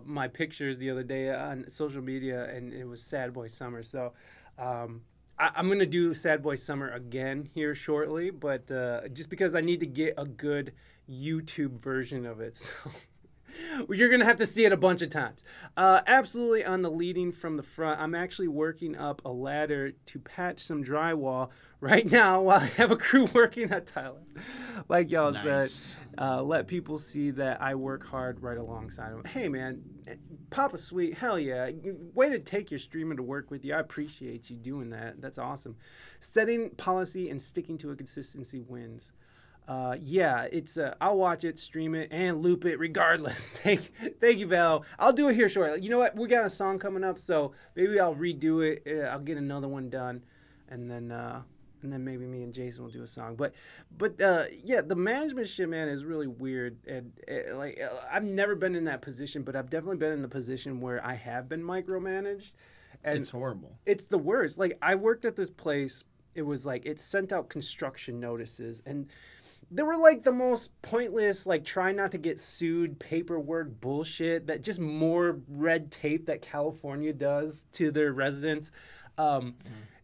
my pictures the other day on social media, and it was Sad Boy Summer. So I'm going to do Sad Boy Summer again here shortly, but just because I need to get a good YouTube version of it. So you're going to have to see it a bunch of times. Absolutely on the leading from the front, I'm actually working up a ladder to patch some drywall right now while I have a crew working on tile. Like y'all said, let people see that I work hard right alongside them. Hey, man, Papa Sweet, hell yeah. Way to take your streamer to work with you. I appreciate you doing that. That's awesome. Setting policy and sticking to a consistency wins. Yeah, it's I'll watch it, stream it, and loop it regardless. Thank you, Val. I'll do it here shortly. You know what? We got a song coming up, so maybe I'll redo it. I'll get another one done, and then maybe me and Jason will do a song. But yeah, the management shit, man, is really weird. And like, I've never been in that position, but I've definitely been in the position where I have been micromanaged. And it's horrible. It's the worst. Like, I worked at this place. It was like, it sent out construction notices, and they were like the most pointless, like, try not to get sued paperwork bullshit, that just more red tape that California does to their residents.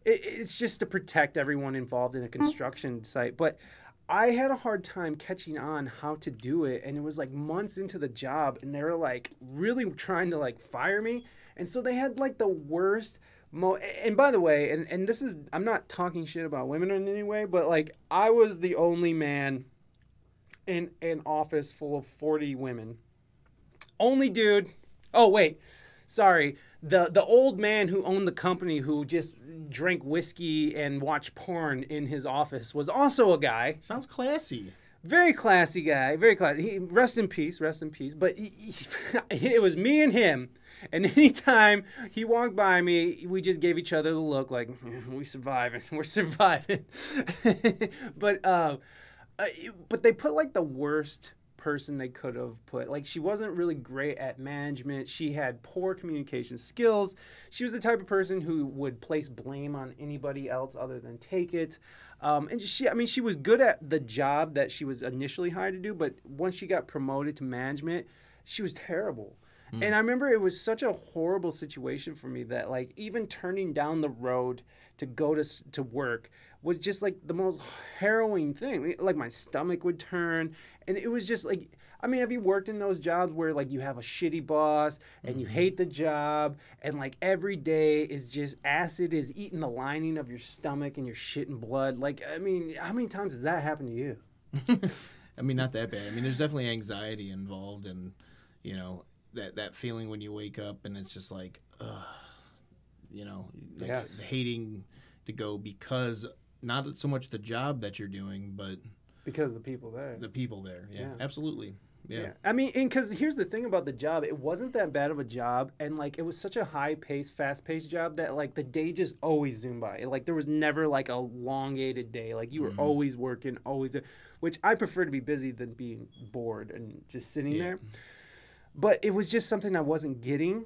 It's just to protect everyone involved in a construction site. But I had a hard time catching on how to do it, and it was like months into the job, and they were like really trying to like fire me. And so they had like the worst and by the way, and this is, I'm not talking shit about women in any way, but like, I was the only man in an office full of 40 women. Only dude. Oh, wait. Sorry. The old man who owned the company, who just drank whiskey and watched porn in his office, was also a guy. Sounds classy. Very classy guy. Very classy. Rest in peace. Rest in peace. But it was me and him. And anytime he walked by me, we just gave each other the look like, we surviving. We're surviving. But they put like the worst person they could have put. Like, she wasn't really great at management. She had poor communication skills. She was the type of person who would place blame on anybody else other than take it. And she was good at the job that she was initially hired to do, but once she got promoted to management, she was terrible. And I remember it was such a horrible situation for me that, like, even turning down the road to go to work was just like the most harrowing thing. Like, my stomach would turn, and it was just like, I mean, have you worked in those jobs where like you have a shitty boss and you hate the job, and like every day is just acid is eating the lining of your stomach and you're shitting blood? Like, I mean, how many times has that happened to you? I mean, not that bad. I mean, there's definitely anxiety involved, and you know, that feeling when you wake up and it's just like, you know, like Yes. hating to go, because not so much the job that you're doing, but Because of the people there. the people there. Yeah, Yeah. absolutely. Yeah. I mean, and because here's the thing about the job, it wasn't that bad of a job, and like it was such a high-paced, fast-paced job that like the day just always zoomed by. Like, there was never like a elongated day. Like, you were always working, always, which I prefer to be busy than being bored and just sitting there. But it was just something I wasn't getting,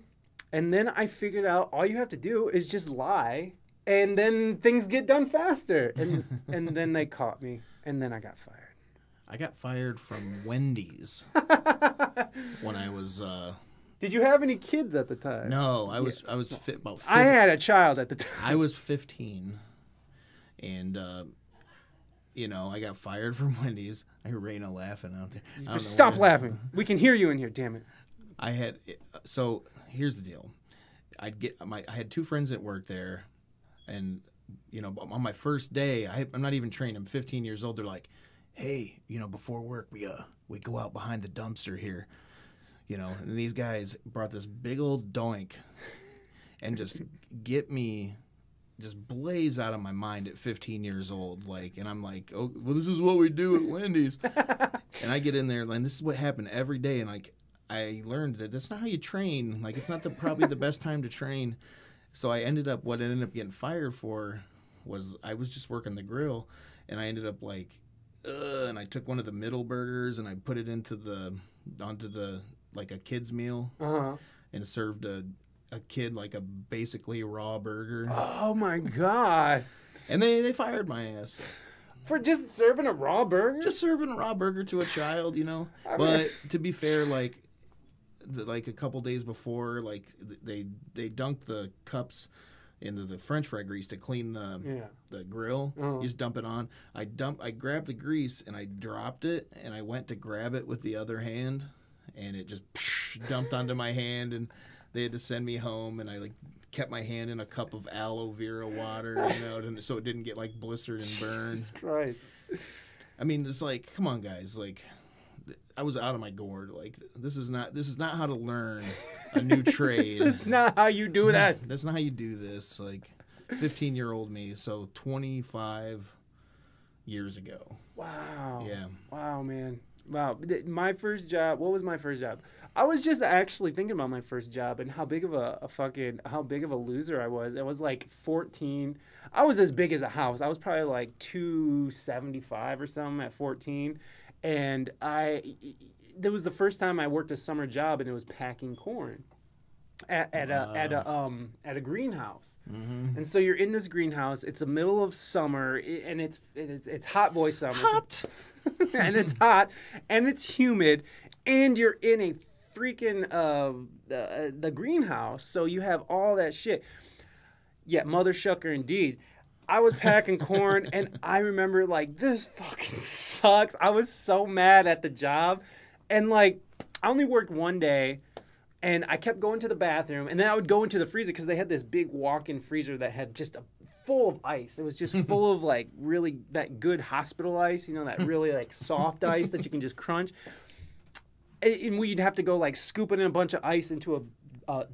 and then I figured out all you have to do is just lie, and then things get done faster. And then they caught me, and then I got fired. I got fired from Wendy's when I was. Did you have any kids at the time? No, I was about. I had a child at the time. I was 15, and you know, I got fired from Wendy's. I hear Reina laughing out there. I don't know Stop why. laughing. We can hear you in here, damn it. So here's the deal. I had two friends that worked there, and you know, on my first day, I'm not even trained. I'm 15 years old. They're like, "Hey, you know, before work, we go out behind the dumpster here, you know." And these guys brought this big old doink, and just get me just blaze out of my mind at 15 years old. Like, and I'm like, oh, well, this is what we do at Wendy's. And I get in there, and this is what happened every day. And like, I learned that that's not how you train. Like, it's not probably the best time to train. So what I ended up getting fired for was I was just working the grill, and I ended up like, and I took one of the middle burgers and I put it onto the like a kid's meal, and served a kid like a basically raw burger. Oh my God. And they fired my ass. For just serving a raw burger? Just serving a raw burger to a child, you know. But to be fair, like a couple days before, like they dunked the cups into the French fry grease to clean the grill. You just dump it on. I grabbed the grease and I dropped it, and I went to grab it with the other hand, and it just dumped onto my hand, and they had to send me home, and I like kept my hand in a cup of aloe vera water, you know, so it didn't get like blistered and burned. Jesus Christ. I mean, it's like, come on, guys, like I was out of my gourd. Like this is not how to learn a new trade. This is not how you do this. That's not how you do this. Like 15-year-old me, so 25 years ago. Wow. Yeah. Wow, man. Wow. My first job, what was my first job? I was just actually thinking about my first job and how big of a loser I was. It was like 14. I was as big as a house. I was probably like 275 or something at 14. And that was the first time I worked a summer job, and it was packing corn at a greenhouse. Mm-hmm. And so you're in this greenhouse. It's the middle of summer, and it's hot boy summer. Hot. And it's hot, and it's humid, and you're in a freaking the greenhouse. So you have all that shit. Yeah, mother shucker indeed. I was packing corn, and I remember, like, this fucking sucks. I was so mad at the job. And, like, I only worked one day, and I kept going to the bathroom, and then I would go into the freezer because they had this big walk-in freezer that had just full of ice. It was just full of, like, really that good hospital ice, you know, that really, like, soft ice that you can just crunch. And we'd have to go, like, scooping in a bunch of ice into a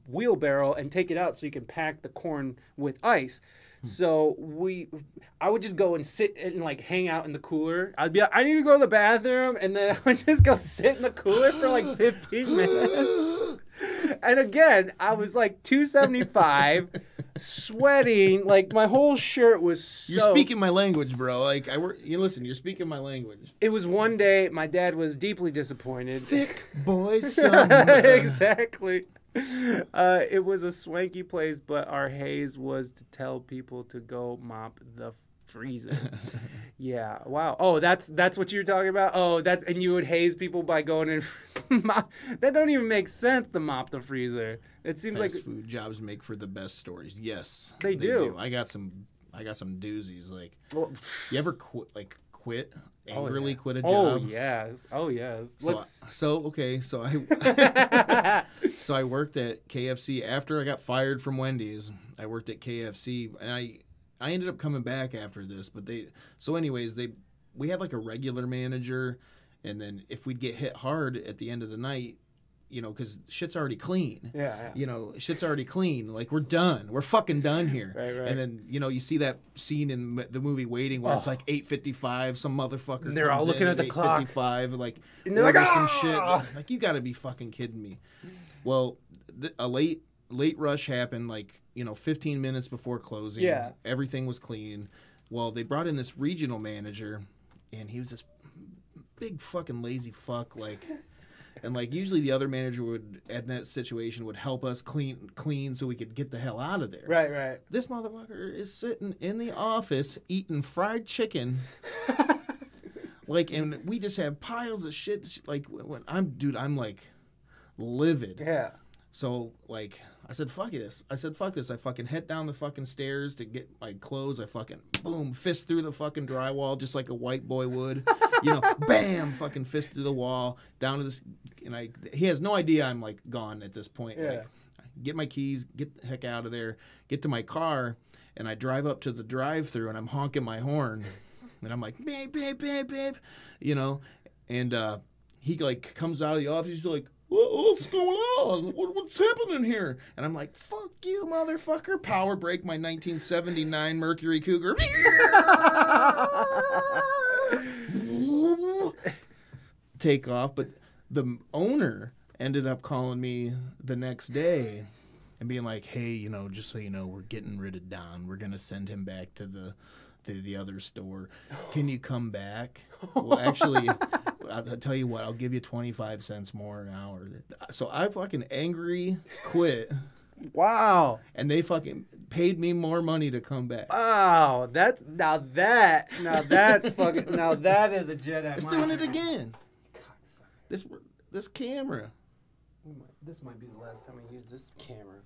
wheelbarrow and take it out so you can pack the corn with ice. So I would just go and sit and like hang out in the cooler. I'd be like, I need to go to the bathroom, and then I would just go sit in the cooler for like 15 minutes. And again, I was like 275, sweating, like my whole shirt was soaked. You're speaking my language, bro. Like listen, you're speaking my language. It was one day, my dad was deeply disappointed. Thick boy summer. Exactly. It was a swanky place, but our haze was to tell people to go mop the freezer. Yeah. Wow. Oh, that's what you're talking about? Oh, and you would haze people by going in mop. That don't even make sense to mop the freezer. It seems Fast like food jobs make for the best stories. Yes. They do. I got some doozies. Like, you ever quit angrily quit a job? Oh yes. So I worked at KFC after I got fired from Wendy's. I worked at KFC, and I ended up coming back after this. But we had like a regular manager, and then if we'd get hit hard at the end of the night, you know, because shit's already clean. Yeah. You know, shit's already clean. Like, we're done. We're fucking done here. Right. And then, you know, you see that scene in the movie Waiting where it's like 8:55. Some motherfucker they're all looking at the clock. 8:55, like, and they're like, some shit. Like, you got to be fucking kidding me. Well, a late rush happened, like, you know, 15 minutes before closing. Yeah. Everything was clean. Well, they brought in this regional manager, and he was this big fucking lazy fuck, like... And, like, usually the other manager would, in that situation, would help us clean so we could get the hell out of there. Right. This motherfucker is sitting in the office eating fried chicken. Like, and we just have piles of shit. Like, when I'm like, livid. Yeah. So, like, I said, fuck this. I fucking head down the fucking stairs to get my clothes. I fucking, boom, fist through the fucking drywall just like a white boy would. You know, bam, fucking fist through the wall, down to this. And he has no idea I'm, like, gone at this point. Yeah. Like, get my keys, get the heck out of there, get to my car, and I drive up to the drive-thru, and I'm honking my horn. And I'm like, babe, you know. And he, like, comes out of the office. He's like, What's going on? What's happening here? And I'm like, fuck you, motherfucker. Power brake my 1979 Mercury Cougar. Take off. But the owner ended up calling me the next day and being like, hey, you know, just so you know, we're getting rid of Don. We're going to send him back to the other store. Can you come back? Well, actually, I'll tell you what, I'll give you 25 cents more an hour. So I fucking angry quit. Wow. And they fucking paid me more money to come back. Wow. Now that is a Jedi. It's doing it again. This camera. This might be the last time I use this camera.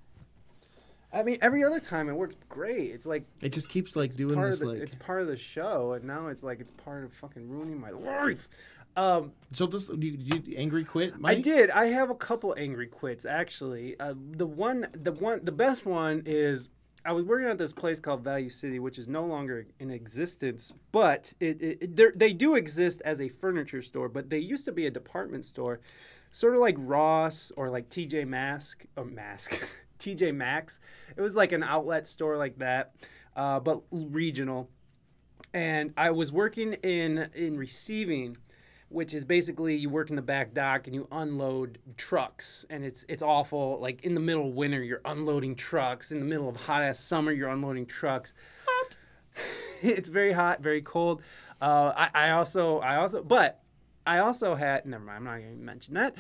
I mean, every other time it works great. It's like it just keeps like doing this. It's part of the show, and now it's like it's part of fucking ruining my life. So did you angry quit, Mike? I did. I have a couple angry quits actually. The best one is I was working at this place called Value City, which is no longer in existence, but they do exist as a furniture store. But they used to be a department store, sort of like Ross or like TJ Maxx. TJ Maxx. It was like an outlet store like that, but regional. And I was working in receiving, which is basically you work in the back dock and you unload trucks, and it's awful. Like in the middle of winter, you're unloading trucks. In the middle of hot ass summer, you're unloading trucks. Hot. It's very hot, very cold. I also had, never mind, I'm not going to mention that.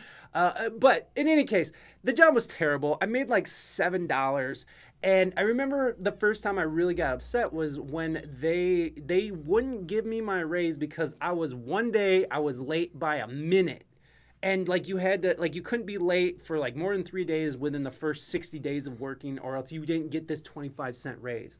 But in any case, the job was terrible. I made like $7. And I remember the first time I really got upset was when they wouldn't give me my raise because one day I was late by a minute. And like you couldn't be late for like more than 3 days within the first 60 days of working, or else you didn't get this 25-cent raise.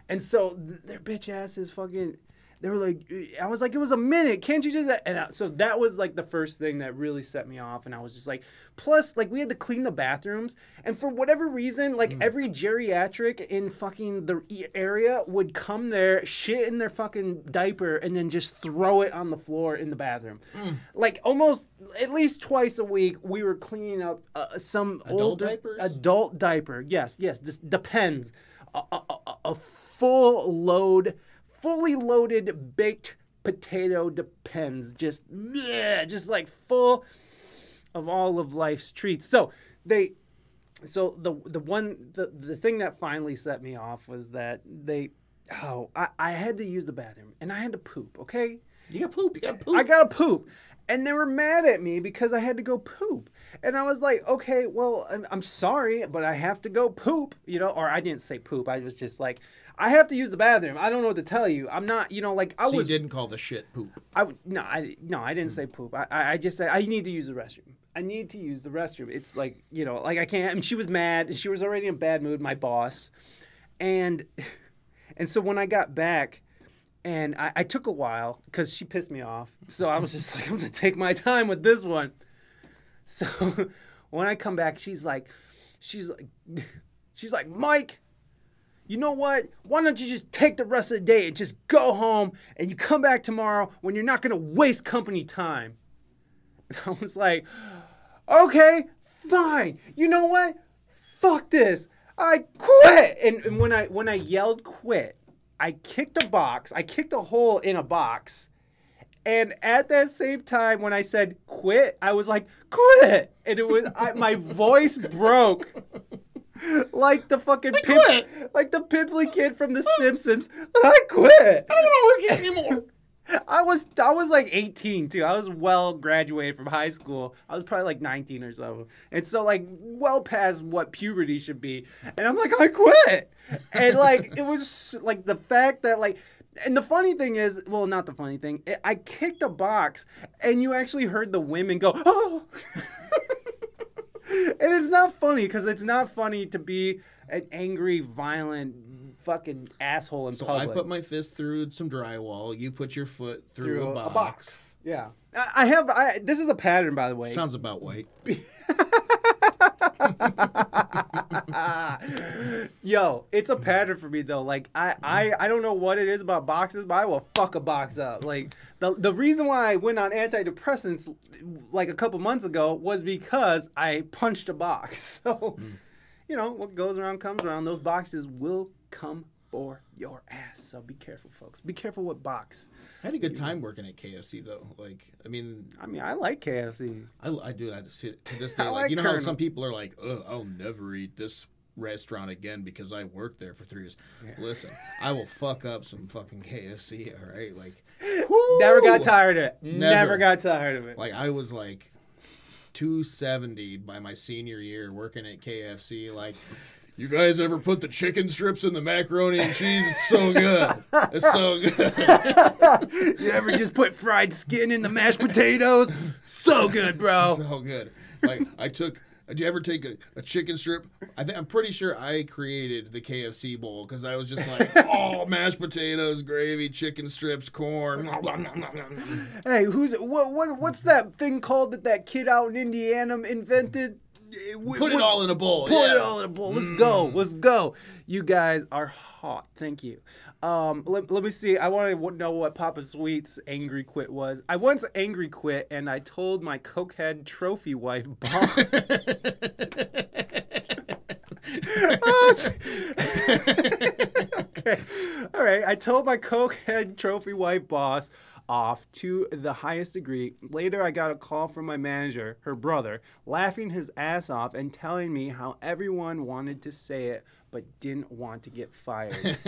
And so their bitch asses fucking... They were like, I was like, it was a minute. Can't you just... And so that was like the first thing that really set me off. And I was just like, plus, like, we had to clean the bathrooms. And for whatever reason, like, every geriatric in fucking the area would come there, shit in their fucking diaper, and then just throw it on the floor in the bathroom. Like, almost at least twice a week, we were cleaning up some adult diapers? Adult diaper. Yes. This depends. A full load... Fully loaded baked potato Depends, just like full of all of life's treats. So the thing that finally set me off was that I had to use the bathroom and I had to poop. Okay, you got poop. You got to poop. I gotta poop. And they were mad at me because I had to go poop. And I was like, okay, well, I'm sorry, but I have to go poop, you know, or I didn't say poop. I was just like, I have to use the bathroom. I don't know what to tell you. I'm not, you know, like I was. You didn't call the shit poop. No, I didn't say poop. I just said, I need to use the restroom. I need to use the restroom. It's like, you know, like I can't. I mean, she was mad. She was already in a bad mood, my boss. And so when I got back, and I took a while because she pissed me off. So I was just like, I'm going to take my time with this one. So when I come back, she's like, Mike, you know what? Why don't you just take the rest of the day and just go home and you come back tomorrow when you're not going to waste company time? And I was like, okay, fine. You know what? Fuck this. I quit. And when I yelled quit, I kicked a box. I kicked a hole in a box. And at that same time, when I said quit, I was like, quit. And it was, my voice broke. Like the fucking like the pimply kid from The Simpsons. I quit. I don't want to work here anymore. I was like 18 too. I was well graduated from high school. I was probably like 19 or so. And so like well past what puberty should be. And I'm like, I quit. And like, it was like the fact that like, and the funny thing is, well, not the funny thing, I kicked a box and you actually heard the women go, oh. And it's not funny because it's not funny to be an angry, violent fucking asshole in public. So I put my fist through some drywall. You put your foot through a box. Yeah. This is a pattern, by the way. Sounds about white. Yo, it's a pattern for me though. Like I don't know what it is about boxes, but I will fuck a box up. Like the reason why I went on antidepressants like a couple months ago was because I punched a box. So, you know, what goes around comes around. Those boxes will come for your ass. So be careful, folks. Be careful what box. I had a good time working at KFC though. Like, I mean, I like KFC. I do. I just to this day, I like, like you know how Colonel. some people are like, "Oh, I'll never eat this restaurant again because I worked there for 3 years." Listen, I will fuck up some fucking KFC. All right, like, Never got tired of it. Never. Never got tired of it. like I was like 270 by my senior year working at KFC. Like, you guys ever put the chicken strips in the macaroni and cheese? It's so good. It's so good. You ever just put fried skin in the mashed potatoes? So good, bro. So good. Like, did you ever take a chicken strip? I'm pretty sure I created the KFC bowl because I was just like, oh, mashed potatoes, gravy, chicken strips, corn. Hey, what's that thing called that kid out in Indiana invented? Put it all in a bowl. Put it all in a bowl. Let's go. Let's go. You guys are hot. Thank you. Let me see. I want to know what Papa Sweet's angry quit was. I once angry quit, and I told my cokehead trophy wife, boss. Okay. All right. I told my cokehead trophy wife boss off to the highest degree. Later, I got a call from my manager, her brother, laughing his ass off and telling me how everyone wanted to say it but didn't want to get fired.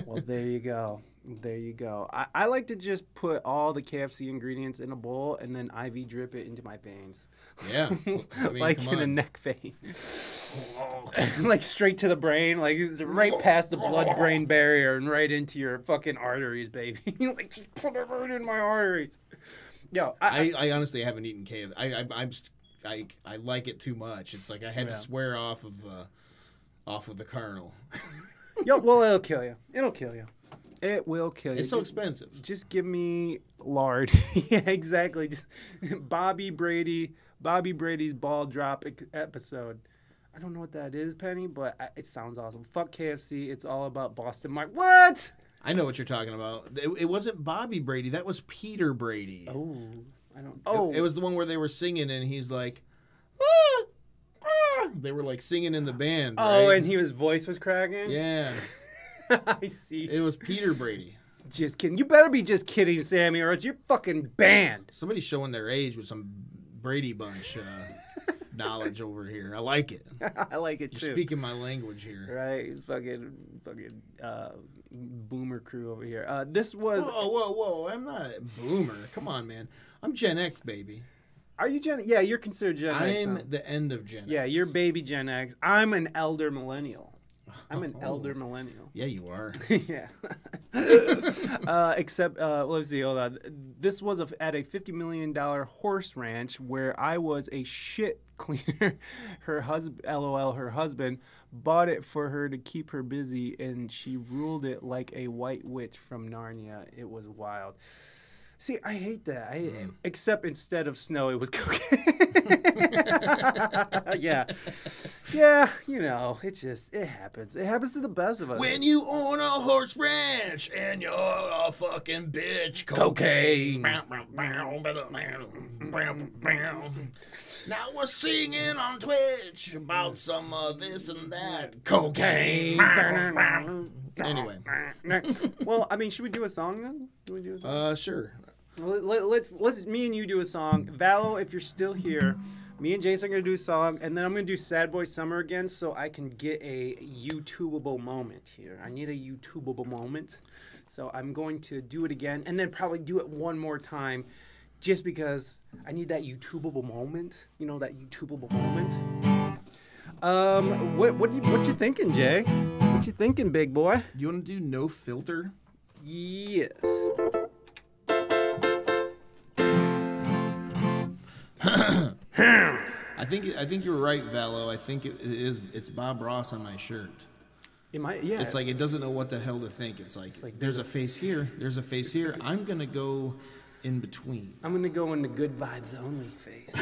Well, there you go. There you go. I like to just put all the KFC ingredients in a bowl and then IV drip it into my veins. Yeah. I mean, Like in a neck vein. Like straight to the brain, like right past the blood-brain barrier and right into your fucking arteries, baby. Like just put it right in my arteries. Yo, I honestly haven't eaten KFC. I like it too much. It's like I had to swear off of the Colonel. Yo, well, it'll kill you. It'll kill you. It will kill you. It's so expensive. Just give me lard. Yeah, exactly. Just Bobby Brady's ball drop episode. I don't know what that is, Penny, but it sounds awesome. Fuck KFC. It's all about Boston Mark. What? I know what you're talking about. It wasn't Bobby Brady. That was Peter Brady. Oh, I don't. Oh, It was the one where they were singing and he's like, ah, ah. They were like singing in the band. Oh, right? and his voice was cracking. Yeah. I see. It was Peter Brady. Just kidding. You better be just kidding, Sammy, or it's your fucking banned. Somebody's showing their age with some Brady Bunch knowledge over here. I like it. I like it too. You're speaking my language here. Right, fucking boomer crew over here. This was. Whoa! I'm not a boomer. Come on, man. I'm Gen X, baby. Are you Gen? Yeah, you're considered Gen X. I'm huh? the end of Gen X. Yeah, you're baby Gen X. I'm an elder millennial. I'm an elder millennial. Yeah, you are. Yeah. Except, let's see, hold on. This was at a $50 million horse ranch where I was a shit cleaner. Her husband, LOL, her husband, bought it for her to keep her busy, and she ruled it like a white witch from Narnia. It was wild. See, I hate that. Except instead of snow, it was cocaine. Yeah. Yeah, you know, it happens. It happens to the best of us. When you own a horse ranch and you're a fucking bitch, Cocaine. Now we're singing on Twitch about some of this and that. Cocaine. Anyway. Well, I mean, should we do a song then? Should we do a song? Sure. Let's me and you do a song. Valo, if you're still here, me and Jason are gonna do a song, and then I'm gonna do Sad Boy Summer again, so I can get a YouTubeable moment here. I need a YouTubeable moment, so I'm going to do it again, and then probably do it one more time, just because I need that YouTubeable moment. You know, that YouTubeable moment. What you thinking, Jay? What you thinking, big boy? Do you want to do no filter? Yes. I think you're right, Valo. I think it's Bob Ross on my shirt. It might, yeah. It's like it doesn't know what the hell to think. It's like there's a face here, there's a face here. I'm gonna go in between. I'm gonna go in the good vibes only phase.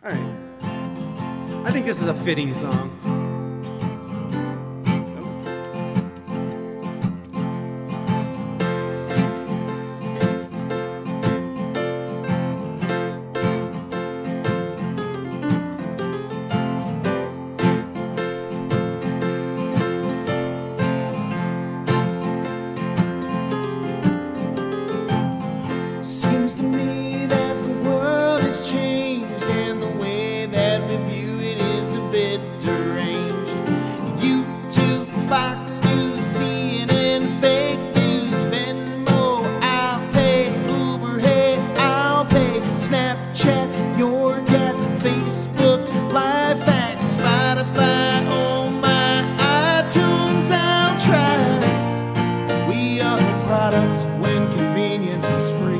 All right. I think this is a fitting song. Seems to me that the world has changed, and the way that we view it is a bit deranged. YouTube, Fox News, CNN, fake news, Venmo, I'll pay, Uber, hey, I'll pay, Snapchat, your cat, Facebook, Life Hacks, Spotify, oh my, iTunes, I'll try. We are a product when convenience is free.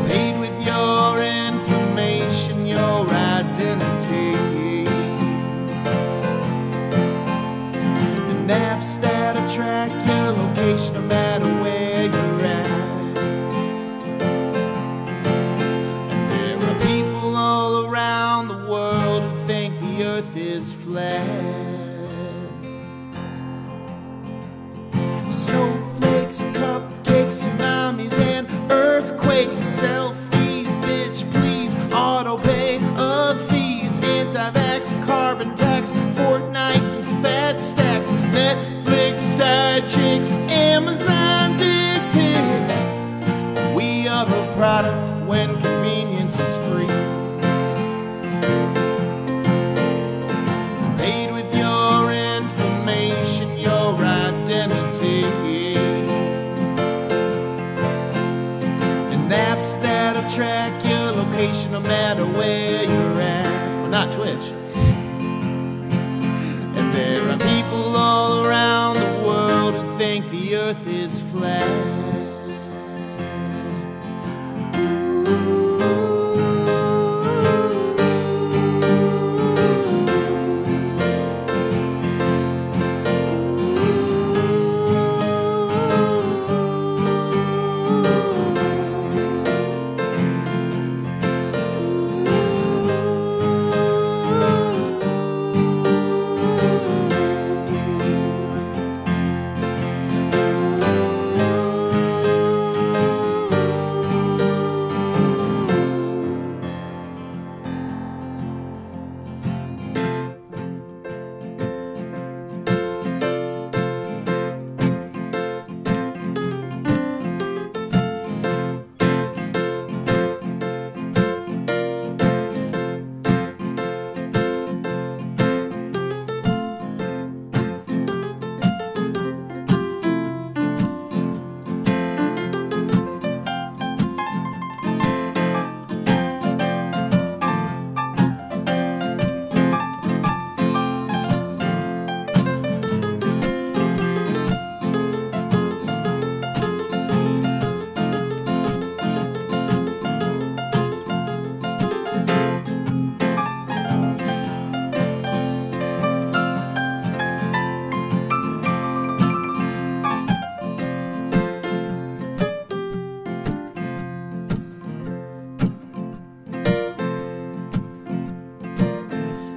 Paid with your information, your identity. The apps that'll track your location no matter where you're at. And there are people all around the world who think the earth is flat. Snowflakes, cupcakes, tsunamis, and earthquakes. Selfies, bitch, please. Auto pay of fees. Anti-vax, carbon tax. Fortnite and fat stacks. Netflix, side chicks. Amazon, dick pics. We are a product when convenience is free. Paid with your information, your identity. And apps that'll track your location no matter where you're at. Well, not Twitch. And there are people all around the world who think the earth is flat.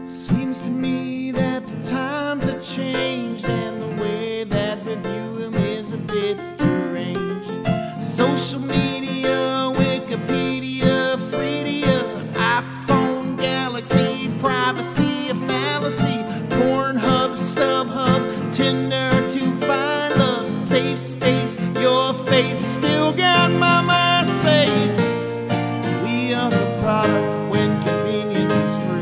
Seems to me that the times have changed, and the way that we view them is a bit deranged. Social media, Wikipedia, Freedia, iPhone, Galaxy, privacy, a fallacy, Pornhub, StubHub, Tinder to find love, safe space, your face, still got my MySpace. We are the product when convenience is free.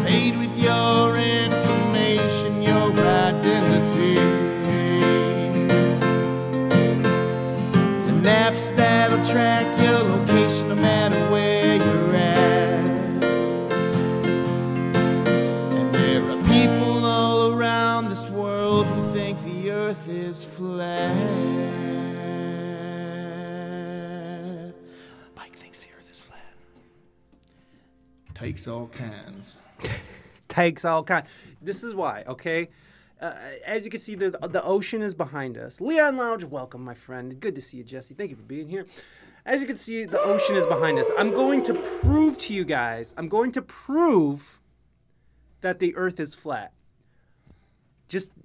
Paid with your information, your identity. And apps that'll track your location no matter where you're at. And there are people all around this world who think the earth is flat. Mike thinks the earth is flat. Takes all kinds. Takes all kind. This is why, okay? as you can see, the ocean is behind us. Leon Lounge, welcome, my friend. Good to see you, Jesse. Thank you for being here. As you can see, the ocean is behind us. I'm going to prove to you guys, that the Earth is flat.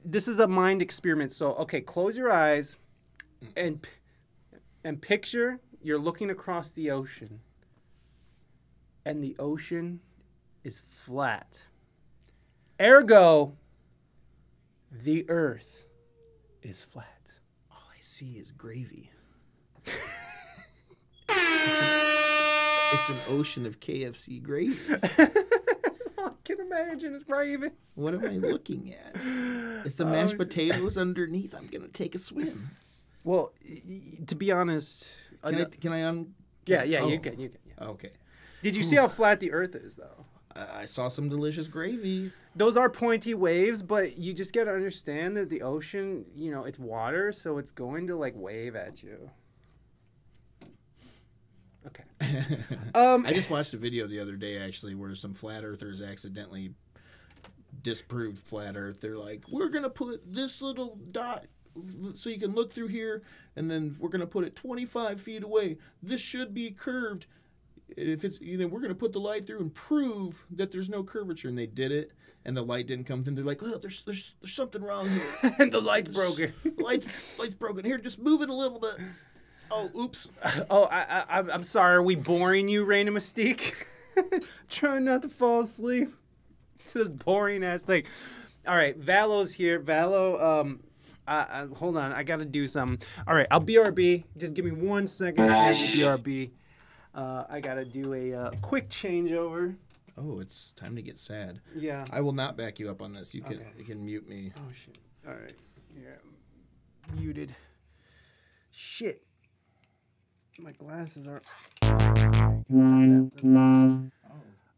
This is a mind experiment. So, okay, close your eyes and picture you're looking across the ocean, and the ocean is flat. Ergo, the Earth is flat. All I see is gravy. It's an ocean of KFC gravy. I can imagine it's gravy. What am I looking at? It's the mashed potatoes underneath. I'm gonna take a swim. Well, to be honest, Can I yeah, oh. you can. Yeah. Okay. Did you see how flat the Earth is, though? I saw some delicious gravy. Those are pointy waves, but you just gotta understand that the ocean, it's water, so it's going to like wave at you. Okay. I just watched a video the other day, actually, where some flat earthers accidentally disproved flat Earth. They're like, we're going to put this little dot so you can look through here, and then we're going to put it 25 feet away. This should be curved. If it's, we're going to put the light through and prove that there's no curvature. And they did it, and the light didn't come through. They're like, oh, there's something wrong here. And the light's broken. Light's broken. Here, just move it a little bit. Oh, oops. Oh, I'm sorry. Are we boring you, Reina Mystique? Trying not to fall asleep. It's this boring ass thing. All right, Valo's here. Valo, hold on. I got to do something. All right, I'll BRB. Just give me 1 second. I'll BRB. I got to do a quick changeover. Oh, it's time to get sad. Yeah. I will not back you up on this. You can mute me. Oh, shit. All right. Yeah. Muted. Shit. My glasses are...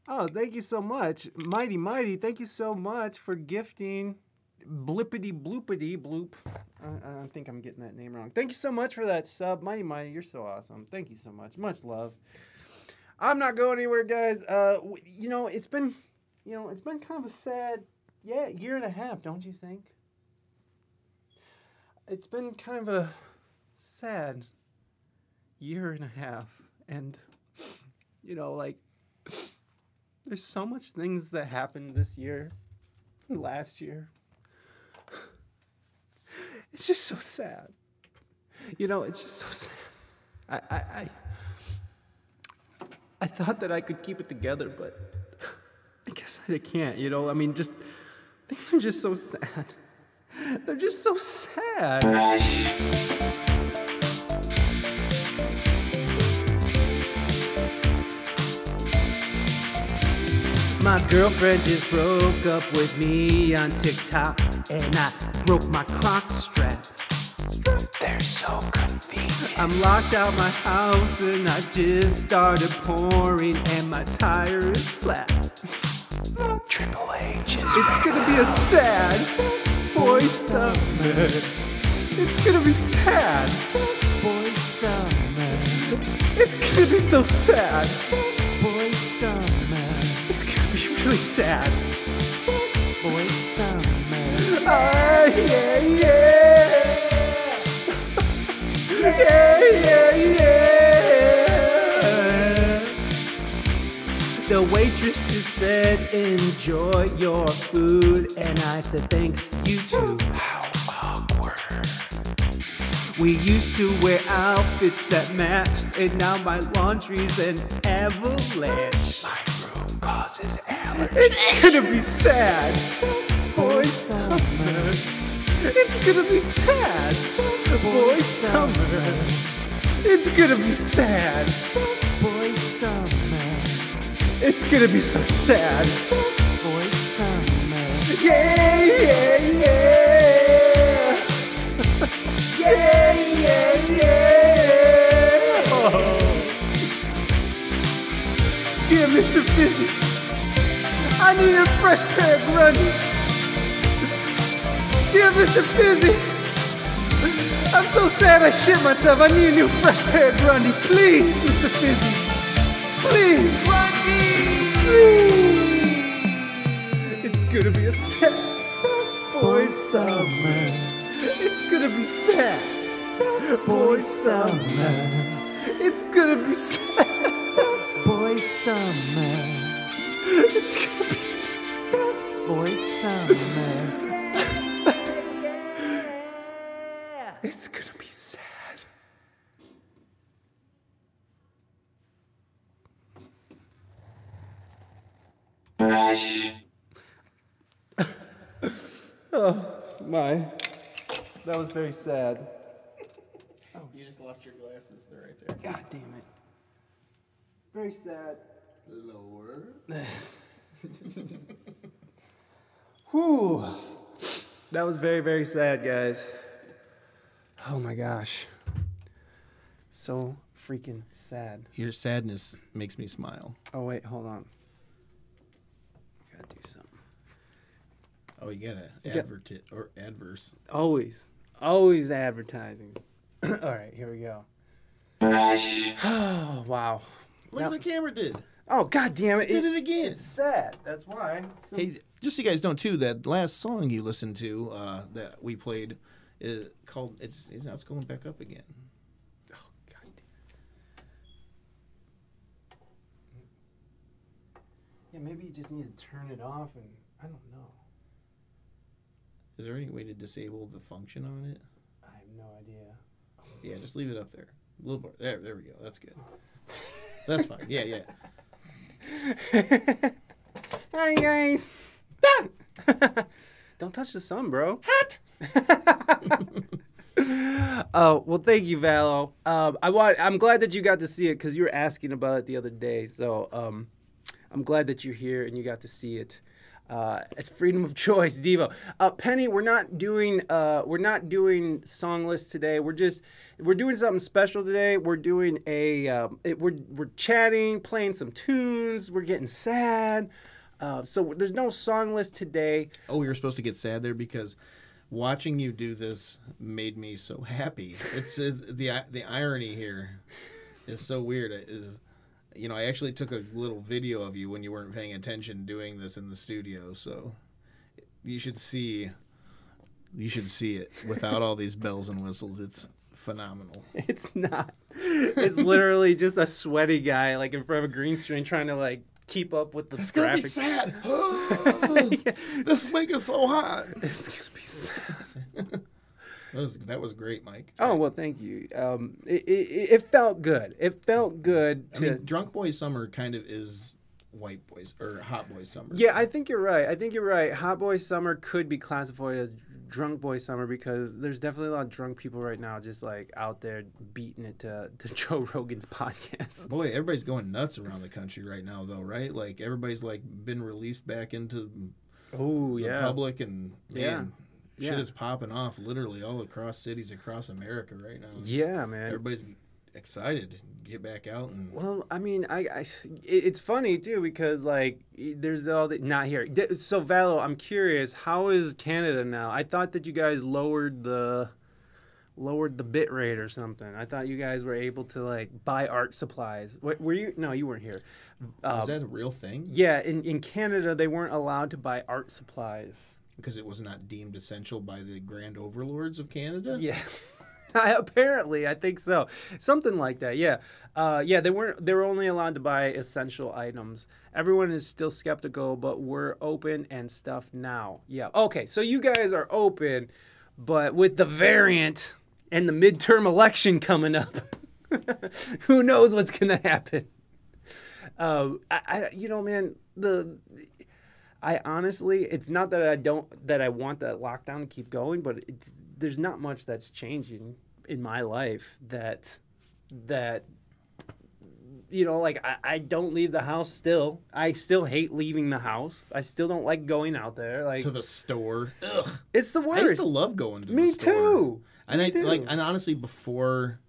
Oh, thank you so much. Mighty, thank you so much for gifting Blippity Bloopity Bloop. I think I'm getting that name wrong. Thank you so much for that sub. Mighty, you're so awesome. Thank you so much. Much love. I'm not going anywhere, guys. It's been kind of a sad, year and a half, don't you think? It's been kind of a sad year and a half, and there's so much things that happened this year, last year. It's just so sad. It's just so sad. I thought that I could keep it together, but I guess I can't. Just things are just so sad. They're just so sad. My girlfriend just broke up with me on TikTok, and I broke my croc strap. They're so convenient. I'm locked out my house, and I just started pouring, and my tire is flat. Triple H is It's gonna be a sad boy summer. It's gonna be sad boy summer. It's gonna be so sad boy summer. Really sad. Boy summer. Ah, yeah. The waitress just said, enjoy your food. And I said, thanks, you too. how awkward. We used to wear outfits that matched, and now my laundry's an avalanche. My room causes allergies. It's gonna be sad, boy summer. It's gonna be sad, boy summer. It's gonna be sad, boy summer. It's gonna be so sad, boy summer. Yeah. Oh. Dear Mr. Fizzy, I need a fresh pair of Grundies. Dear Mr. Fizzy, I'm so sad I shit myself. I need a new fresh pair of Grundies. Please, Mr. Fizzy. Please. Grundies. It's gonna be a sad boy summer. It's gonna be sad. Boy summer. It's gonna be sad. Boy summer. It's gonna be sad. Boy summer. It's gonna be sad. Oh my. That was very sad. You just lost your glasses. They're right there. God damn it. Very sad. Lower. Whew. That was very, very sad, guys. Oh my gosh. So freaking sad. Your sadness makes me smile. Oh wait, hold on. Gotta do something. Oh, you gotta adverse. Always. Always advertising. All right, here we go. Oh, wow. Look what the camera did. Oh, god damn it. Did it again. It's sad. That's why. Hey, just so you guys know too, that last song you listened to that we played is called it's going back up again. Oh, god damn it. Yeah, maybe you just need to turn it off and I don't know. Is there any way to disable the function on it? I have no idea. Yeah, just leave it up there. A little more. There we go. That's good. That's fine. Yeah. Hi guys. Don't touch the sun, bro. Hot. Oh well, thank you, Valo. I'm glad that you got to see it because you were asking about it the other day. So I'm glad that you're here and you got to see it. It's freedom of choice, Devo. Penny, we're not doing song lists today. We're doing something special today. We're doing we're chatting, playing some tunes. We're getting sad. So there's no song list today. Oh, we were supposed to get sad there because watching you do this made me so happy. It's the irony here is so weird. I actually took a little video of you when you weren't paying attention doing this in the studio, so you should see it without all these bells and whistles. It's phenomenal. It's not. It's literally just a sweaty guy like in front of a green screen trying to like keep up with the It's gonna be graphics. sad. This mic is so hot. It's gonna be sad. That was great, Mike. Oh well, thank you. It felt good. It felt good I to. mean, Drunk Boy Summer kind of is White Boys or Hot Boy Summer. Yeah, I think you're right. Hot Boy Summer could be classified as Drunk Boy Summer because there's definitely a lot of drunk people right now just like out there beating it to Joe Rogan's podcast. Boy, everybody's going nuts around the country right now, though, right? Like everybody's like been released back into the public, and man, shit is popping off literally all across cities across America right now. Yeah, man. Everybody's excited to get back out and. Well, I mean, it's funny too because like there's all the not here. So Valo, I'm curious, how is Canada now? I thought that you guys lowered the bit rate or something. I thought you guys were able to like buy art supplies. Were you? No, you weren't here. Is that a real thing? Yeah, in Canada they weren't allowed to buy art supplies. Because it was not deemed essential by the grand overlords of Canada? Yeah. Apparently, I think so. Something like that. Yeah. They were only allowed to buy essential items. Everyone is still skeptical, but we're open and stuff now. Yeah. Okay, so you guys are open, but with the variant and the midterm election coming up, who knows what's going to happen? Man, I honestly, it's not that I want that lockdown to keep going, but there's not much that's changing in my life that I don't leave the house still. I still hate leaving the house. I still don't like going out there. Like to the store. Ugh. It's the worst. I used to love going to the Me store. too. And honestly before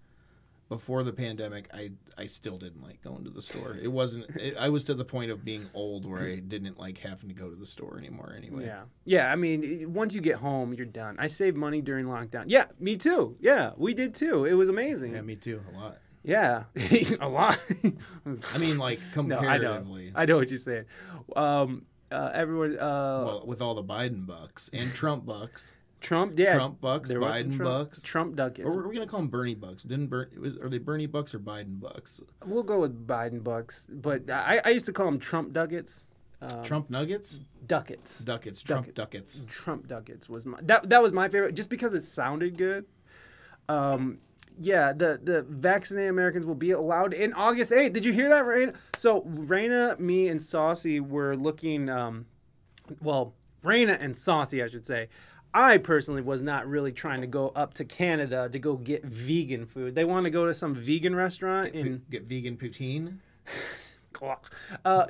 the pandemic, I still didn't like going to the store. I was to the point of being old where I didn't like having to go to the store anymore anyway. Yeah, I mean, once you get home, you're done. I saved money during lockdown. Yeah, me too. Yeah, we did too. It was amazing. Yeah, me too. A lot. Yeah, a lot. I mean, like, comparatively. No, I know what you're saying. Everyone... well, with all the Biden bucks and Trump bucks. Trump, yeah. Trump bucks, There was some Biden bucks. Trump ducats. Or we're gonna call them Bernie bucks. Are they Bernie bucks or Biden bucks? We'll go with Biden bucks, but I used to call them Trump ducats. Trump nuggets? Ducats. Trump ducats. Trump ducats was that was my favorite, just because it sounded good. Yeah, the vaccinated Americans will be allowed in August 8th. Did you hear that, Reina? So Reina, me, and Saucy were looking. Well, Reina and Saucy, I should say. I personally was not really trying to go up to Canada to go get vegan food. They want to go to some vegan restaurant and Get vegan poutine.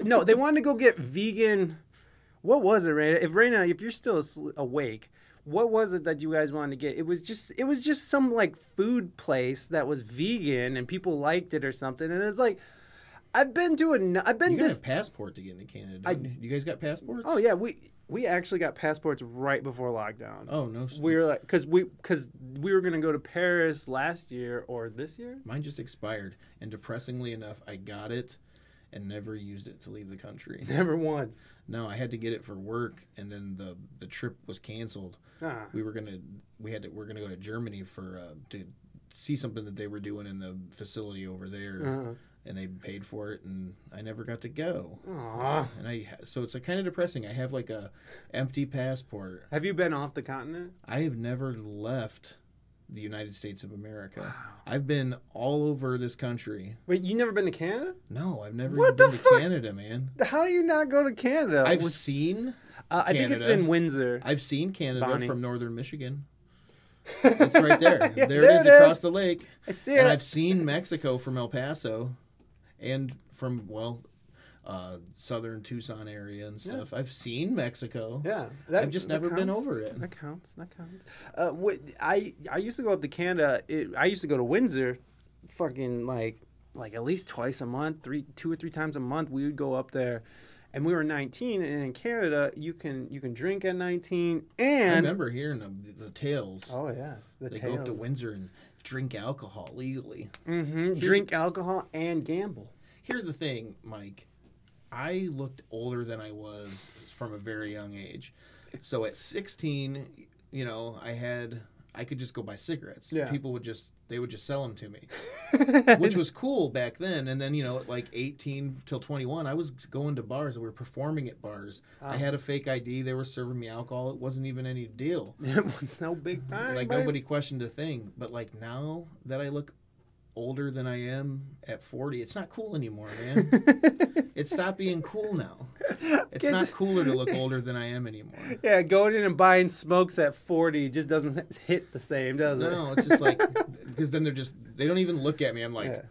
no, they wanted to go get vegan. What was it, Reina? If you're still awake, what was it that you guys wanted to get? It was just some like food place that was vegan and people liked it or something. And it's like, You got a passport to get into Canada. Don't you? You guys got passports? Oh yeah, we actually got passports right before lockdown. Oh no. We were like, because we were gonna go to Paris last year or this year. Mine just expired, and depressingly enough, I got it and never used it to leave the country. Never once. No, I had to get it for work, and then the trip was canceled. Ah. We're gonna go to Germany for to see something that they were doing in the facility over there, and they paid for it, and I never got to go. Aww. So it's kind of depressing. I have like a empty passport. Have you been off the continent? I have never left the United States of America. Wow. I've been all over this country. Wait, you never been to Canada? No, I've never What even the been fuck? to Canada, man. How do you not go to Canada? I've seen I think it's in Windsor. I've seen Canada Bonnie. from northern Michigan. It's right there. Yeah, there it is across the lake. I see And it. I've seen Mexico from El Paso and from, southern Tucson area and stuff. Yeah. I've seen Mexico. Yeah. I've just never been over it. That counts. I used to go up to Canada. I used to go to Windsor fucking like at least twice a month, 2 or 3 times a month. We would go up there. And we were 19, and in Canada, you can drink at 19, and I remember hearing the tales. Oh yes, they go up to Windsor and drink alcohol legally. Mm-hmm. Drink alcohol and gamble. Here's the thing, Mike. I looked older than I was from a very young age. So at 16, I could just go buy cigarettes. Yeah. People would just sell them to me, which was cool back then. And then, at like 18 till 21, I was going to bars. We were performing at bars. I had a fake ID. They were serving me alcohol. It wasn't even any deal. It was no big time. Like, nobody questioned a thing. But like now that I look older than I am at 40, it's not cool anymore, man. It stopped being cool now. It's not cooler to look older than I am anymore. Yeah, going in and buying smokes at 40 just doesn't hit the same, does it? No, it's just like, because then they don't even look at me. I'm like,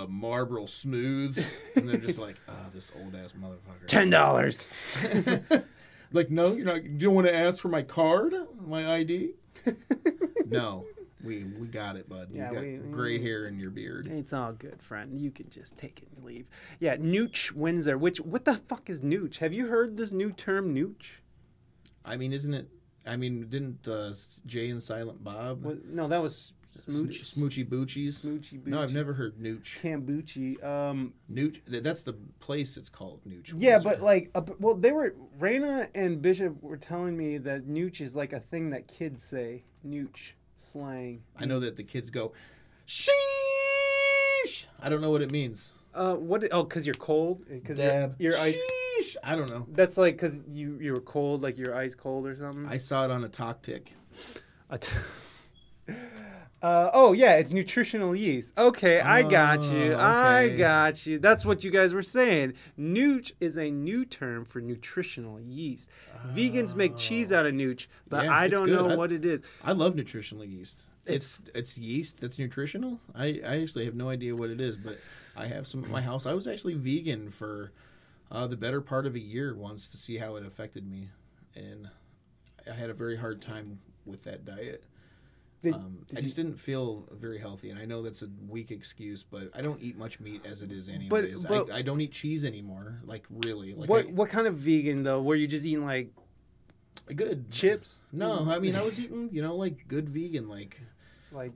Marlboro Smooths. And they're just like, oh, this old ass motherfucker. $10. Like, no, you don't want to ask for my card, my ID? No. We got it, bud. Yeah, you got gray hair in your beard. It's all good, friend. You can just take it and leave. Yeah, Nooch Windsor. What the fuck is Nooch? Have you heard this new term, Nooch? I mean, didn't Jay and Silent Bob? No, that was Smooch. Smoochy Boochies. Smoochy Boochies. No, I've never heard Nooch. Cambucci. Nooch. That's the place. It's called Nooch. Yeah, Windsor. but Reina and Bishop were telling me that Nooch is like a thing that kids say. Nooch. Slang. I know that the kids go, sheesh. I don't know what it means. Because you're cold. Because your ice. Sheesh. I don't know. That's like because you were cold, like your ice cold or something. I saw it on a talk tick. Yeah, it's nutritional yeast. Okay, I got you. Okay. I got you. That's what you guys were saying. Nooch is a new term for nutritional yeast. Vegans make cheese out of nooch, but Yeah, I it's don't good. know what it is. I love nutritional yeast. It's yeast that's nutritional. I actually have no idea what it is, but I have some at my house. I was actually vegan for the better part of a year once to see how it affected me, and I had a very hard time with that diet. I just didn't feel very healthy, and I know that's a weak excuse, but I don't eat much meat as it is anyways. But I don't eat cheese anymore, like really. Like what kind of vegan though? Were you just eating like good chips? No, I mean I was eating like good vegan, like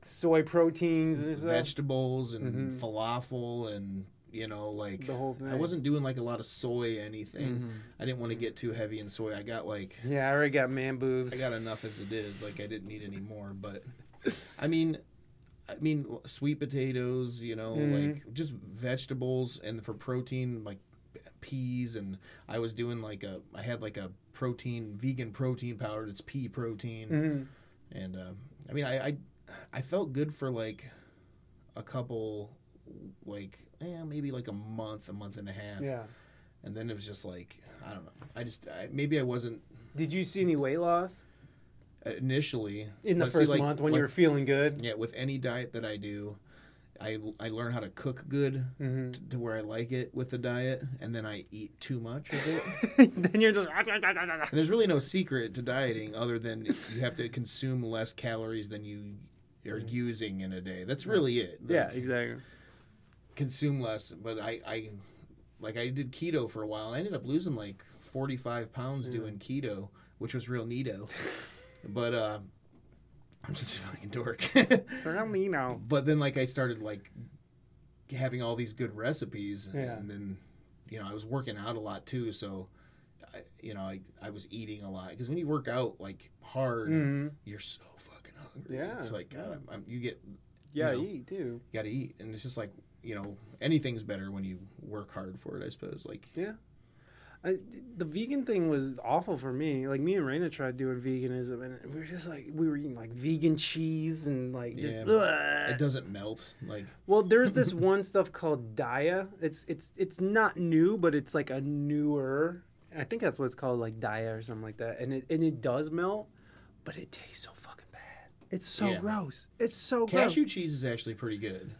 soy proteins and stuff? vegetables and falafel and You know, like The whole thing. I wasn't doing like a lot of soy anything. I didn't want to get too heavy in soy. I got like Yeah, I already got man boobs. I got enough as it is. Like I didn't need any more. But I mean, sweet potatoes. You know, like just vegetables, and for protein, like peas. And I was doing like I had like a vegan protein powder. That's pea protein. And I mean, I felt good for like a couple, like maybe like a month and a half. Yeah. And then it was just like, I don't know. Maybe I wasn't Did you see any weight loss initially in the but first see, like, month when you were feeling good? Yeah, with any diet that I do, I learn how to cook good to where I like it with the diet, and then I eat too much of it. Then you're just. And there's really no secret to dieting other than you have to consume less calories than you are using in a day. That's really it. Like, Yeah, exactly. consume less. But I did keto for a while, and I ended up losing like 45 pounds doing keto, which was real neato. But I'm just a fucking dork. But then like I started like having all these good recipes, and then I was working out a lot too, so I was eating a lot, because when you work out like hard, you're so fucking hungry. Yeah, it's like you get eat too. You gotta eat, and it's just like anything's better when you work hard for it, I suppose. Like the vegan thing was awful for me. Like, me and Reina tried doing veganism, and we were just like, we were eating like vegan cheese and like just. It doesn't melt. Like, well, there's this one stuff called Daya. It's not new, but it's like a newer. I think that's what it's called, like Daya or something like that. And it does melt, but it tastes so fucking bad. It's so gross. It's so gross. Cashew cheese is actually pretty good.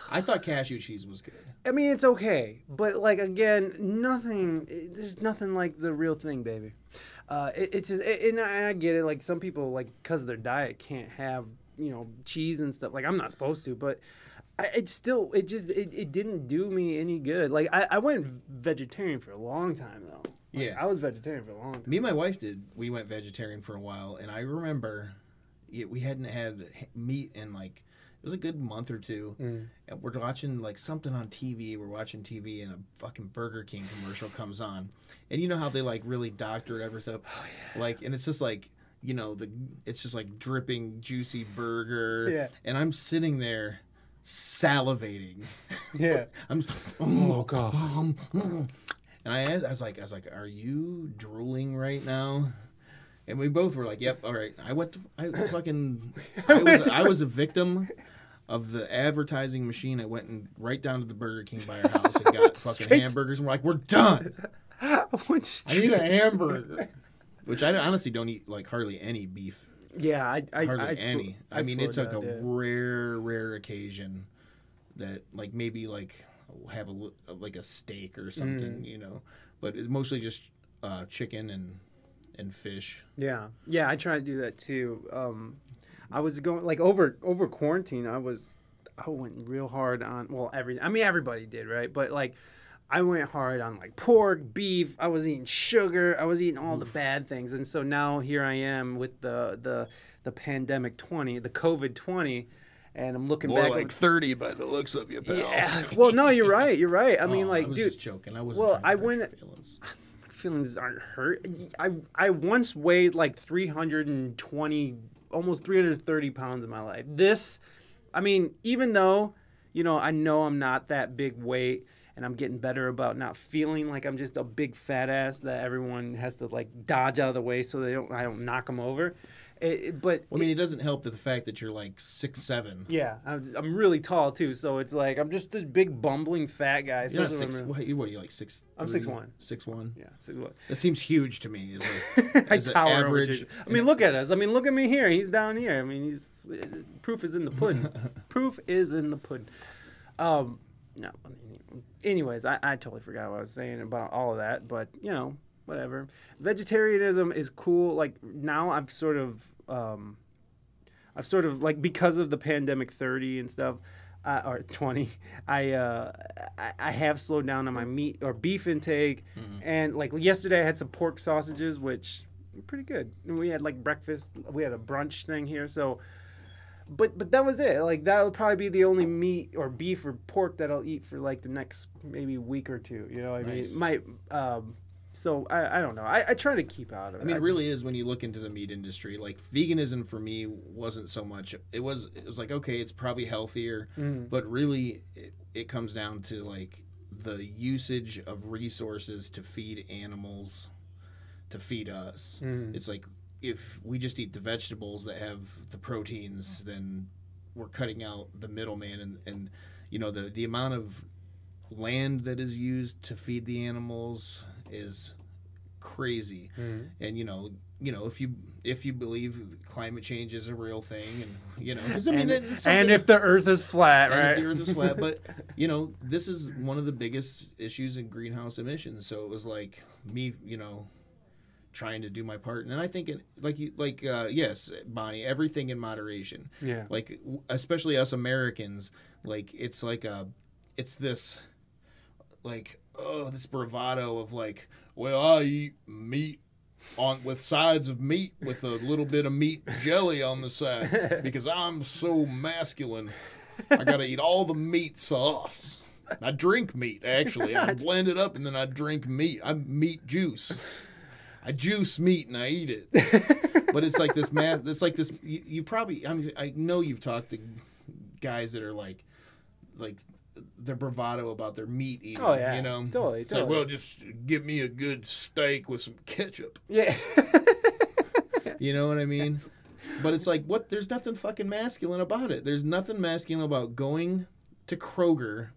I thought cashew cheese was good. I mean, it's okay, but like, again, there's nothing like the real thing, baby. It's just, and I get it. Like, some people, like, because of their diet, can't have cheese and stuff. Like, I'm not supposed to, but it didn't do me any good. Like, I went vegetarian for a long time though. Like, I was vegetarian for a long time. Me and my wife did. We went vegetarian for a while, and I remember we hadn't had meat in like. It was a good month or two, and we're watching like something on TV. We're watching TV, and a fucking Burger King commercial comes on, and you know how they like really doctor everything, like, and it's just like it's just like dripping juicy burger, and I'm sitting there salivating, I'm oh god, and I was like, are you drooling right now? And we both were like, yep, all right. I was a victim of the advertising machine. I went right down to the Burger King by our house and got fucking hamburgers, and we're like, we're done. I need a hamburger. Which I honestly don't eat like hardly any beef. Yeah, hardly any. I mean, it's like a rare occasion that like maybe like have a steak or something, but it's mostly just chicken and fish. Yeah, I try to do that too. I was going like over quarantine. I went real hard on everybody did, right? But like I went hard on like pork, beef. I was eating sugar. I was eating all the bad things, and so now here I am with the pandemic 20, the COVID 20. And I'm looking more back. More like 30 by the looks of you, pal. Yeah. Well, no, you're right. I mean, like, I was dude. Just joking. I wasn't. Well, feelings aren't hurt. I once weighed like 320, almost 330 pounds in my life. Even though, I know I'm not that big weight, and I'm getting better about not feeling like I'm just a big fat ass that everyone has to like dodge out of the way so I don't knock them over. But I mean, it doesn't help that the fact that you're like 6'7". Yeah, I'm really tall too, so it's like I'm just this big bumbling fat guy. You're not what are you like 6'3"? I'm 6'1". 6'1". Yeah, 6'1". That seems huge to me. I tower average. I mean, look at us. I mean, look at me here. He's down here. I mean, proof is in the pudding. Proof is in the pudding. No. Anyways, I totally forgot what I was saying about all of that, but whatever. Vegetarianism is cool. Like now, I've sort of like, because of the pandemic 30 and stuff, or 20, I have slowed down on my meat or beef intake, and like yesterday I had some pork sausages, which were pretty good. And we had like breakfast. We had a brunch thing here, so. but that was it. Like that would probably be the only meat or beef or pork that I'll eat for like the next maybe week or two. You know, what I mean, might. So I don't know. I try to keep out of it. I mean, it really is when you look into the meat industry. Like veganism for me wasn't so much. It was like, okay, it's probably healthier, but really it comes down to like the usage of resources to feed animals, to feed us. It's like if we just eat the vegetables that have the proteins, then we're cutting out the middleman and you know the amount of land that is used to feed the animals is crazy. And you know if you believe climate change is a real thing, and you know, 'cause, I mean, and if the Earth is flat, right? If the Earth is flat, but you know, this is one of the biggest issues in greenhouse emissions. So it was like me, you know, trying to do my part, and I think yes, Bonnie, everything in moderation. Yeah. Like especially us Americans, like it's this like, oh, this bravado of like, well, I eat meat with sides of meat with a little bit of meat jelly on the side because I'm so masculine. I gotta eat all the meat sauce. I drink meat, actually. I blend it up and then I drink meat. I'm meat juice. I juice meat and I eat it. But it's like this it's like this. You probably, I know you've talked to guys that are like their bravado about their meat eating. Oh yeah, you know, totally. Like, well, just give me a good steak with some ketchup. Yeah. You know what I mean? Yes. But it's like, what? There's nothing fucking masculine about it. There's nothing masculine about going to Kroger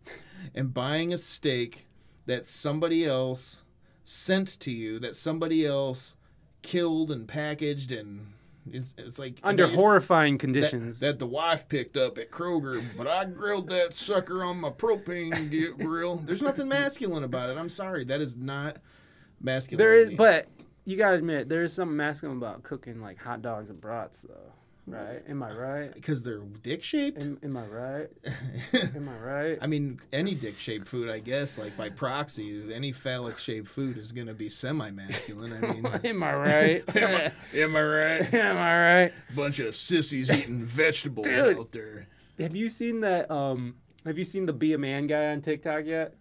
and buying a steak that somebody else sent to you, that somebody else killed and packaged, and it's like under horrifying conditions that the wife picked up at Kroger, but I grilled that sucker on my propane grill. There's nothing masculine about it. I'm sorry, that is not masculine. There is, but you gotta admit there is something masculine about cooking like hot dogs and brats, though. Right? Am I right? Because they're dick shaped. Am I right? Am I right? I mean, any dick shaped food, I guess, like by proxy, any phallic shaped food is gonna be semi masculine. I mean, am I right? am I right? Am I right? Bunch of sissies eating vegetables out there. Have you seen that? Have you seen the Be a Man guy on TikTok yet?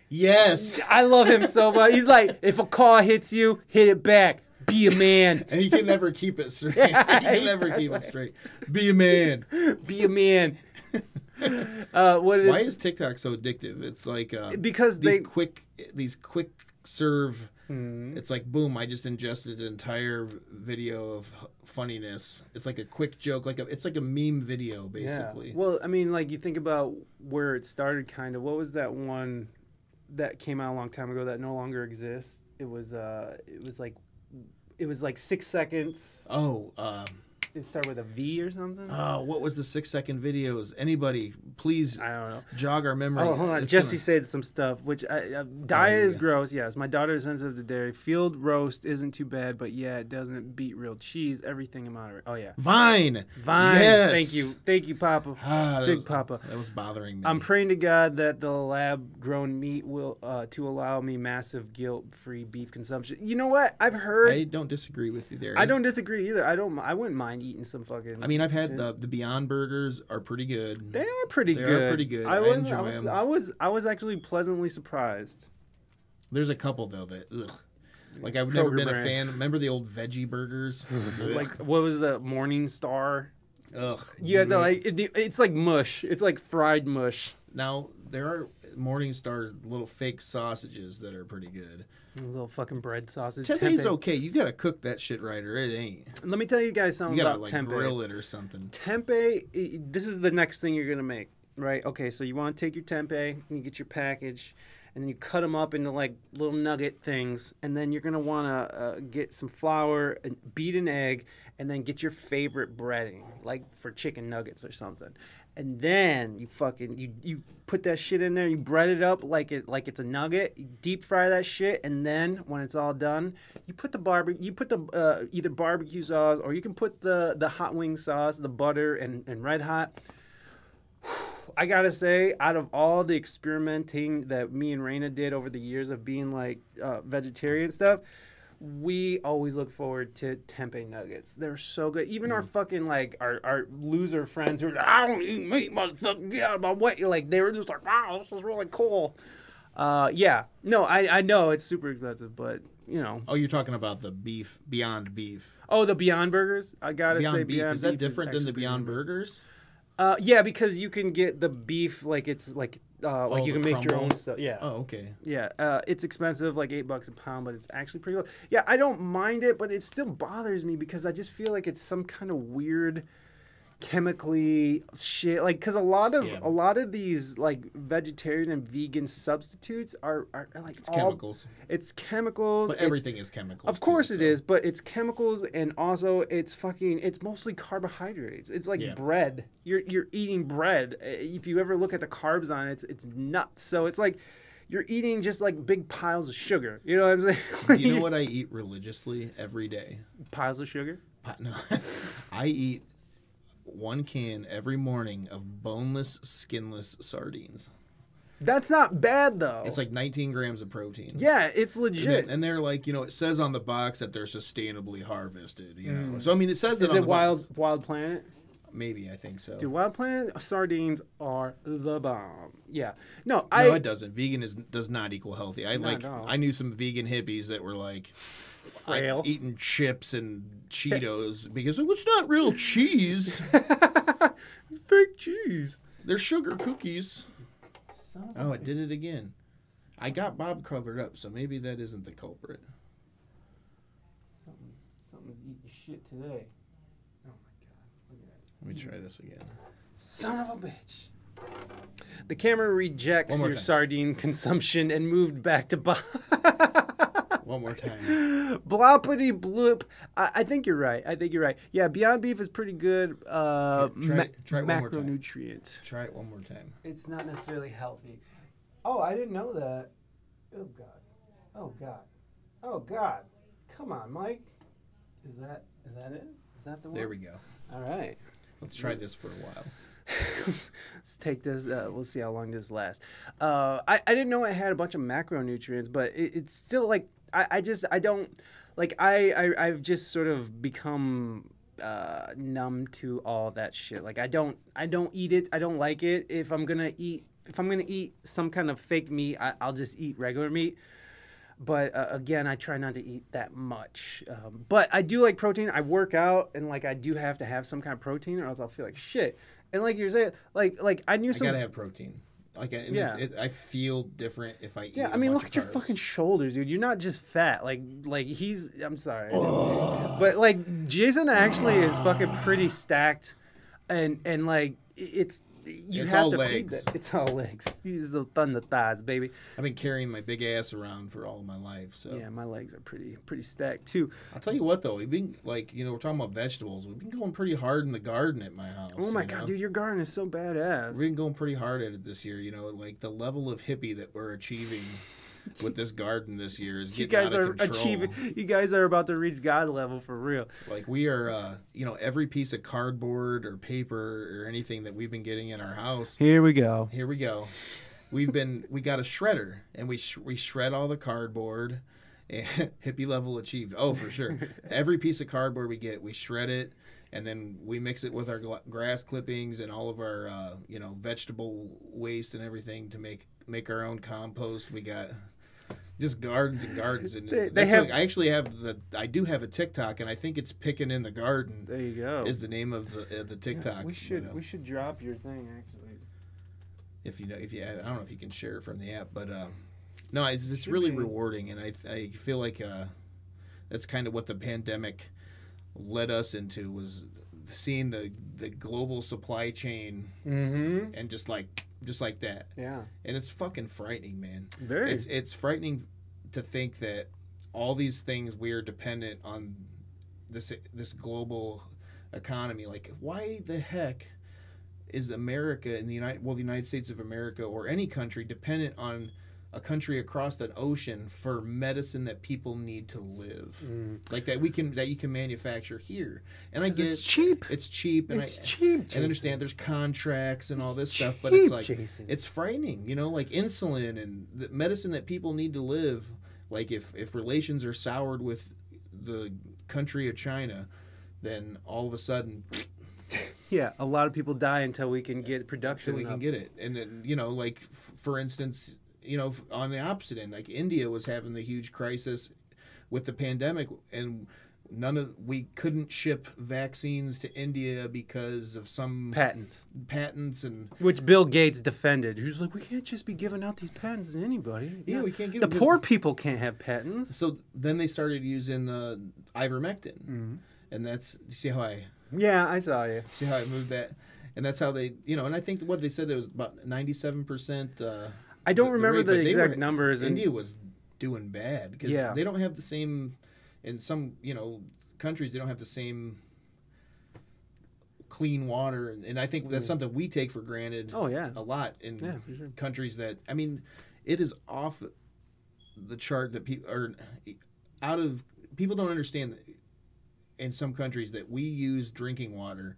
Yes. I love him so much. He's like, if a car hits you, hit it back. Be a man. And he can never keep it straight. He can never keep it straight. Be a man. Be a man. Why is TikTok so addictive? It's like because these quick serve. It's like boom! I just ingested an entire video of funniness. It's like a quick joke, it's like a meme video basically. Yeah. Well, I mean, like you think about where it started. Kind of. What was that one that came out a long time ago that no longer exists? It was like 6 seconds. Oh, it started with a V or something. Oh, what was the 6 second videos? Anybody, please. I don't know. Jog our memory. Oh, hold on. Jesse said some stuff, which diet is gross. Yes, my daughter is sensitive to dairy. Field roast isn't too bad, but yeah, it doesn't beat real cheese. Everything in moderate. Oh yeah. Vine. Yes. Thank you, Papa. Big Papa. That was bothering me. I'm praying to God that the lab grown meat will to allow me massive guilt-free beef consumption. You know what? I've heard. I don't disagree with you there. I don't disagree either. I wouldn't mind eating some fucking. I mean, I've had the Beyond Burgers are pretty good. They are pretty good. They are pretty good. I enjoy them. I was actually pleasantly surprised. There's a couple though that like I've never been a fan. Remember the old veggie burgers? Like what was the Morning Star? Ugh. You had to it's like mush. It's like fried mush. Now there are Morningstar little fake sausages that are pretty good. A little fucking bread sausage. Tempeh's okay. You gotta cook that shit right, or it ain't. Let me tell you guys something about tempeh. You gotta grill it or something. Tempeh. This is the next thing you're gonna make, right? Okay, so you want to take your tempeh, and you get your package, and then you cut them up into like little nugget things, and then you're gonna want to get some flour and beat an egg, and then get your favorite breading, like for chicken nuggets or something. And then you put that shit in there, you bread it up like it's a nugget, you deep fry that shit, and then when it's all done, you put the either barbecue sauce, or you can put the hot wing sauce, the butter and red hot. I gotta say, out of all the experimenting that me and Reina did over the years of being like vegetarian stuff, we always look forward to tempeh nuggets. They're so good. Even our fucking like our loser friends who are like, I don't eat meat, motherfucker, get out of my way. Like they were just like, wow, this is really cool. Yeah, no, I know it's super expensive, but you know. Oh, you're talking about the beef, Beyond Beef. Oh, the Beyond Burgers. I gotta say, Beef. Beyond Is that Beef different than the actually Beyond pretty good. Burgers? Yeah, because you can get the beef like it's like you the can make your own crumble? stuff. Yeah. Oh, okay. Yeah, it's expensive, like $8 a pound, but it's actually pretty good. Yeah, I don't mind it, but it still bothers me because I just feel like it's some kind of weird chemically shit. Like, because a lot of these like vegetarian and vegan substitutes are like It's chemicals. It's chemicals. But everything is chemicals. Of course too, it so. is, but it's chemicals and also it's mostly carbohydrates. It's like bread. You're eating bread. If you ever look at the carbs on it, it's nuts. So it's like you're eating just like big piles of sugar. You know what I'm saying? Do you know what I eat religiously every day? Piles of sugar? No. I eat 1 can every morning of boneless, skinless sardines. That's not bad though. It's like 19 grams of protein. Yeah, it's legit. And they're like, it says on the box that they're sustainably harvested, you know. So I mean, it says it Is on it the box. Wild Planet? Maybe, I think so. Dude, Wild Planet sardines are the bomb. Yeah. No, No, it doesn't. Vegan does not equal healthy. I knew some vegan hippies that were like Frail. eating chips and Cheetos because it's not real cheese. It's fake cheese. They're sugar cookies. Oh, it did it again. I got Bob covered up, so maybe that isn't the culprit. Something's eating shit today. Oh my god. Look at that. Let me try this again. Son of a bitch. The camera rejects One more your time. sardine consumption and moved back to One more time. bloppity bloop. I think you're right. Yeah, Beyond Beef is pretty good. Try it one more time. Macronutrients. Try it one more time. It's not necessarily healthy. Oh, I didn't know that. Oh god. Oh god. Oh god. Come on, Mike. Is that it? Is that the one? There we go. All right. Let's try this for a while. Let's take this. We'll see how long this lasts. I didn't know it had a bunch of macronutrients, but it's still like I've just sort of become numb to all that shit. Like I don't eat it. I don't like it. If I'm gonna eat some kind of fake meat, I'll just eat regular meat. But again, I try not to eat that much. But I do like protein. I work out, and like I do have to have some kind of protein, or else I'll feel like shit. And like you're saying, like I knew some. I gotta have protein. Like, I feel different if I eat. Yeah, I mean, look at your fucking shoulders, dude. You're not just fat. Like he's. I'm sorry, but like Jason actually is fucking pretty stacked, and like it's. It's all legs. It's all legs. He's the thunder thighs, baby. I've been carrying my big ass around for all of my life, so yeah, my legs are pretty stacked too. I'll tell you what though, we've been like, we're talking about vegetables. We've been going pretty hard in the garden at my house. Oh my god, dude, your garden is so badass. We've been going pretty hard at it this year. Like the level of hippie that we're achieving with this garden this year is getting out of control. You guys are about to reach God level for real. Like we are, every piece of cardboard or paper or anything that we've been getting in our house. Here we go. We got a shredder and we shred all the cardboard. And hippie level achieved. Oh, for sure. Every piece of cardboard we get, we shred it. And then we mix it with our grass clippings and all of our, vegetable waste and everything to make our own compost. We got just gardens and gardens. And I do have a TikTok, and I think it's Picking in the Garden. There you go. Is the name of the TikTok. Yeah, we should drop your thing actually. If I don't know if you can share it from the app, but no, it's really rewarding, and I feel like that's kind of what the pandemic led us into, was seeing the global supply chain and just like that. Yeah. And it's fucking frightening, man. Very. It's frightening to think that all these things we are dependent on this global economy. Like, why the heck is America in the United States of America or any country dependent on a country across the ocean for medicine that people need to live, like that you can manufacture here? And I get it's cheap. It's cheap, and it's cheap. And I understand there's contracts and all this stuff, but cheap, it's like Jason. It's frightening, like insulin and the medicine that people need to live. Like if relations are soured with the country of China, then all of a sudden, Yeah, a lot of people die until we can get production. we can get it. And then, like for instance, on the opposite end, like India was having the huge crisis with the pandemic, and we couldn't ship vaccines to India because of some patents and which Bill Gates defended. He was like, we can't just be giving out these patents to anybody. Yeah, we can't give the them poor people can't have patents. So then they started using ivermectin, and that's see how I saw you. See how I moved that, and that's how they and I think what they said there was about 97%. I don't remember the rate, the exact numbers. India was doing bad because they don't have the same. In some, countries, they don't have the same clean water, and I think that's something we take for granted. Oh yeah, a lot in for sure. countries that it is off the chart that people are out of. People don't understand that in some countries that we use drinking water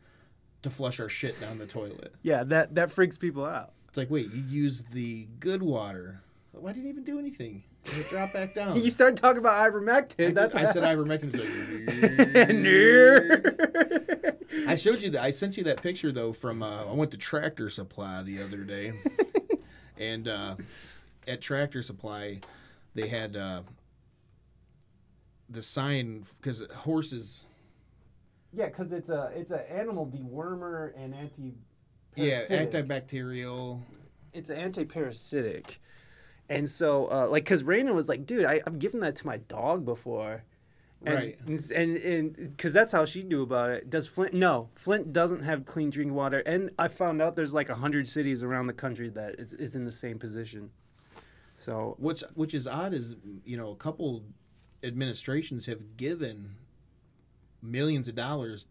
to flush our shit down the toilet. Yeah, that freaks people out. It's like, wait, you use the good water. Why didn't it even do anything? It dropped back down. You started talking about ivermectin. I said ivermectin. I showed you that. I sent you that picture though from. I went to Tractor Supply the other day, and at Tractor Supply, they had the sign because horses. Yeah, because it's an animal dewormer and anti. Yeah, antibacterial. It's anti-parasitic. And so, because Reina was like, dude, I've given that to my dog before. And, right. And because that's how she knew about it. Does Flint? No. Flint doesn't have clean drinking water. And I found out there's like 100 cities around the country that is in the same position. So which is odd is, a couple administrations have given millions of dollars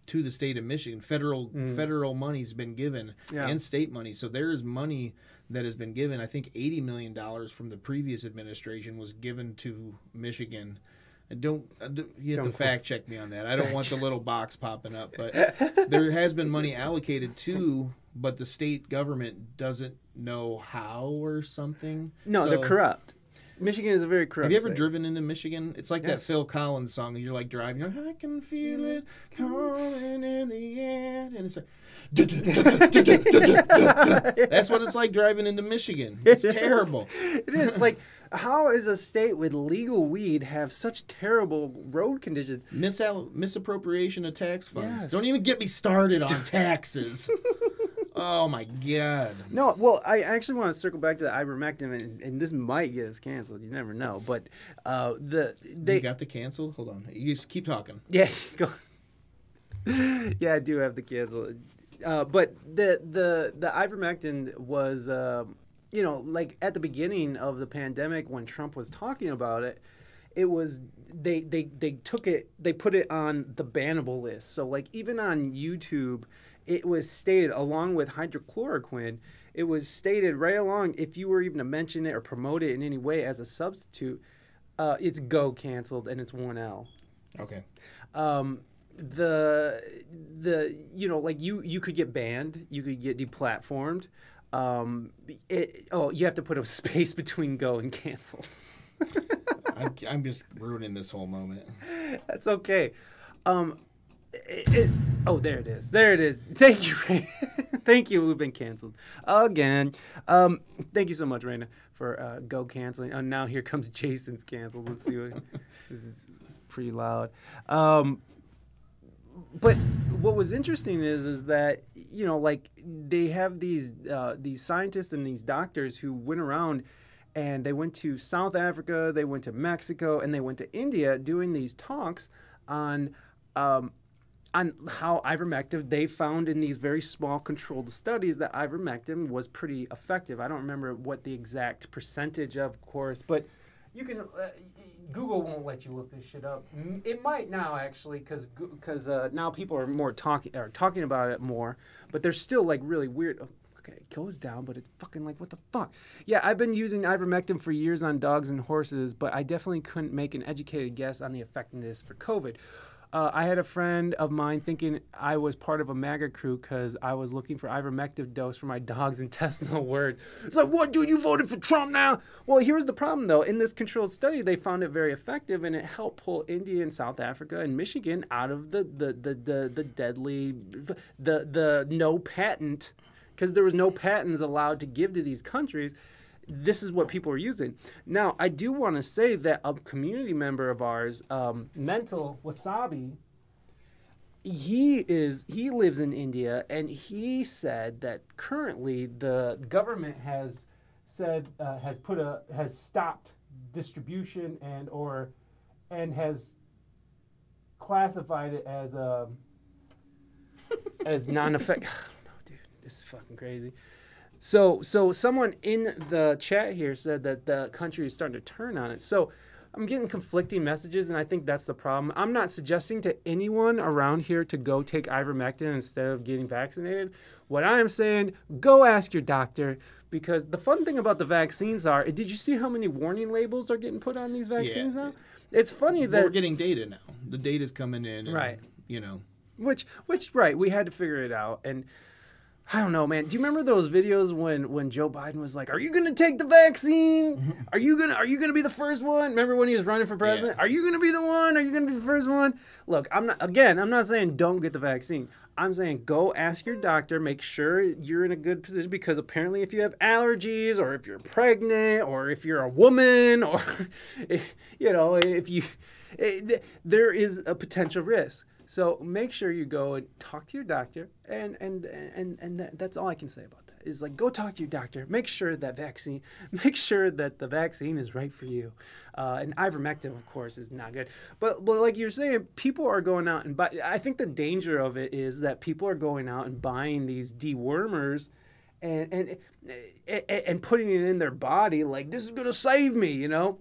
to the state of Michigan. Federal money's been given and state money. So there is money that has been given. I think $80 million from the previous administration was given to Michigan. You have to fact check me on that. I don't want the little box popping up, but there has been money allocated to, but the state government doesn't know how or something. No, they're corrupt. Michigan is a very corrupt Have you ever state. driven into Michigan? It's like that Phil Collins song. You're like driving. You're like, I can feel it coming in the air. And it's like, that's what it's like driving into Michigan. It's terrible. It is. Like, how is a state with legal weed have such terrible road conditions? Misappropriation of tax funds. Yes. Don't even get me started on taxes. Oh, my God. No, well, I actually want to circle back to the ivermectin, and this might get us canceled. You never know. But You got the cancel? Hold on. You just keep talking. Yeah, go. Yeah, I do have the cancel. But the ivermectin was, like at the beginning of the pandemic when Trump was talking about it, it was they took it, they put it on the bannable list. So like even on YouTube, it was stated along with hydrochloroquine, it was stated right along if you were even to mention it or promote it in any way as a substitute, it's go canceled and it's 1L. Okay. Like you could get banned, you could get deplatformed. You have to put a space between go and cancel. I'm just ruining this whole moment. That's okay. There it is. There it is. Thank you, Reina. Thank you. We've been canceled again. Thank you so much, Reina, for go canceling. Oh, now here comes Jason's canceled. Let's see what this is pretty loud. But what was interesting is that like they have these scientists and these doctors who went around and they went to South Africa, they went to Mexico, and they went to India doing these talks on how ivermectin, they found in these very small controlled studies that ivermectin was pretty effective. I don't remember what the exact percentage of course, but you can Google won't let you look this shit up. It might now actually, because now people are talking about it more, but they're still like really weird. Okay, it goes down, but it's fucking like, what the fuck? Yeah, I've been using ivermectin for years on dogs and horses, but I definitely couldn't make an educated guess on the effectiveness for COVID. I had a friend of mine thinking I was part of a MAGA crew because I was looking for ivermectin dose for my dog's intestinal ward. It's like, what, dude, you voted for Trump now? Well, here's the problem, though. In this controlled study, they found it very effective, and it helped pull India and South Africa and Michigan out of the deadly, the no patent, because there was no patents allowed to give to these countries. This is what people are using. Now, I do want to say that a community member of ours, Mental Wasabi, he lives in India, and he said that currently the government has stopped distribution and has classified it as non-effective. I don't know, dude. This is fucking crazy. So someone in the chat here said that the country is starting to turn on it. So I'm getting conflicting messages, and I think that's the problem. I'm not suggesting to anyone around here to go take ivermectin instead of getting vaccinated. What I am saying, go ask your doctor, because the fun thing about the vaccines are, did you see how many warning labels are getting put on these vaccines now? It's funny that... We're getting data now. The data's coming in. And, right. You know. Which, right, we had to figure it out. And... I don't know, man. Do you remember those videos when Joe Biden was like, "Are you gonna take the vaccine? Are you gonna be the first one?" Remember when he was running for president? Yeah. Are you gonna be the one? Are you gonna be the first one? Look, I'm not saying don't get the vaccine. I'm saying go ask your doctor, make sure you're in a good position, because apparently if you have allergies, or if you're pregnant, or if you're a woman, or there is a potential risk. So make sure you go and talk to your doctor, and that's all I can say about that. Is like, go talk to your doctor. Make sure that the vaccine is right for you. And ivermectin, of course, is not good. But like you're saying, people are going out and buy. I think the danger of it is that people are going out and buying these dewormers, and putting it in their body like, this is gonna save me, you know.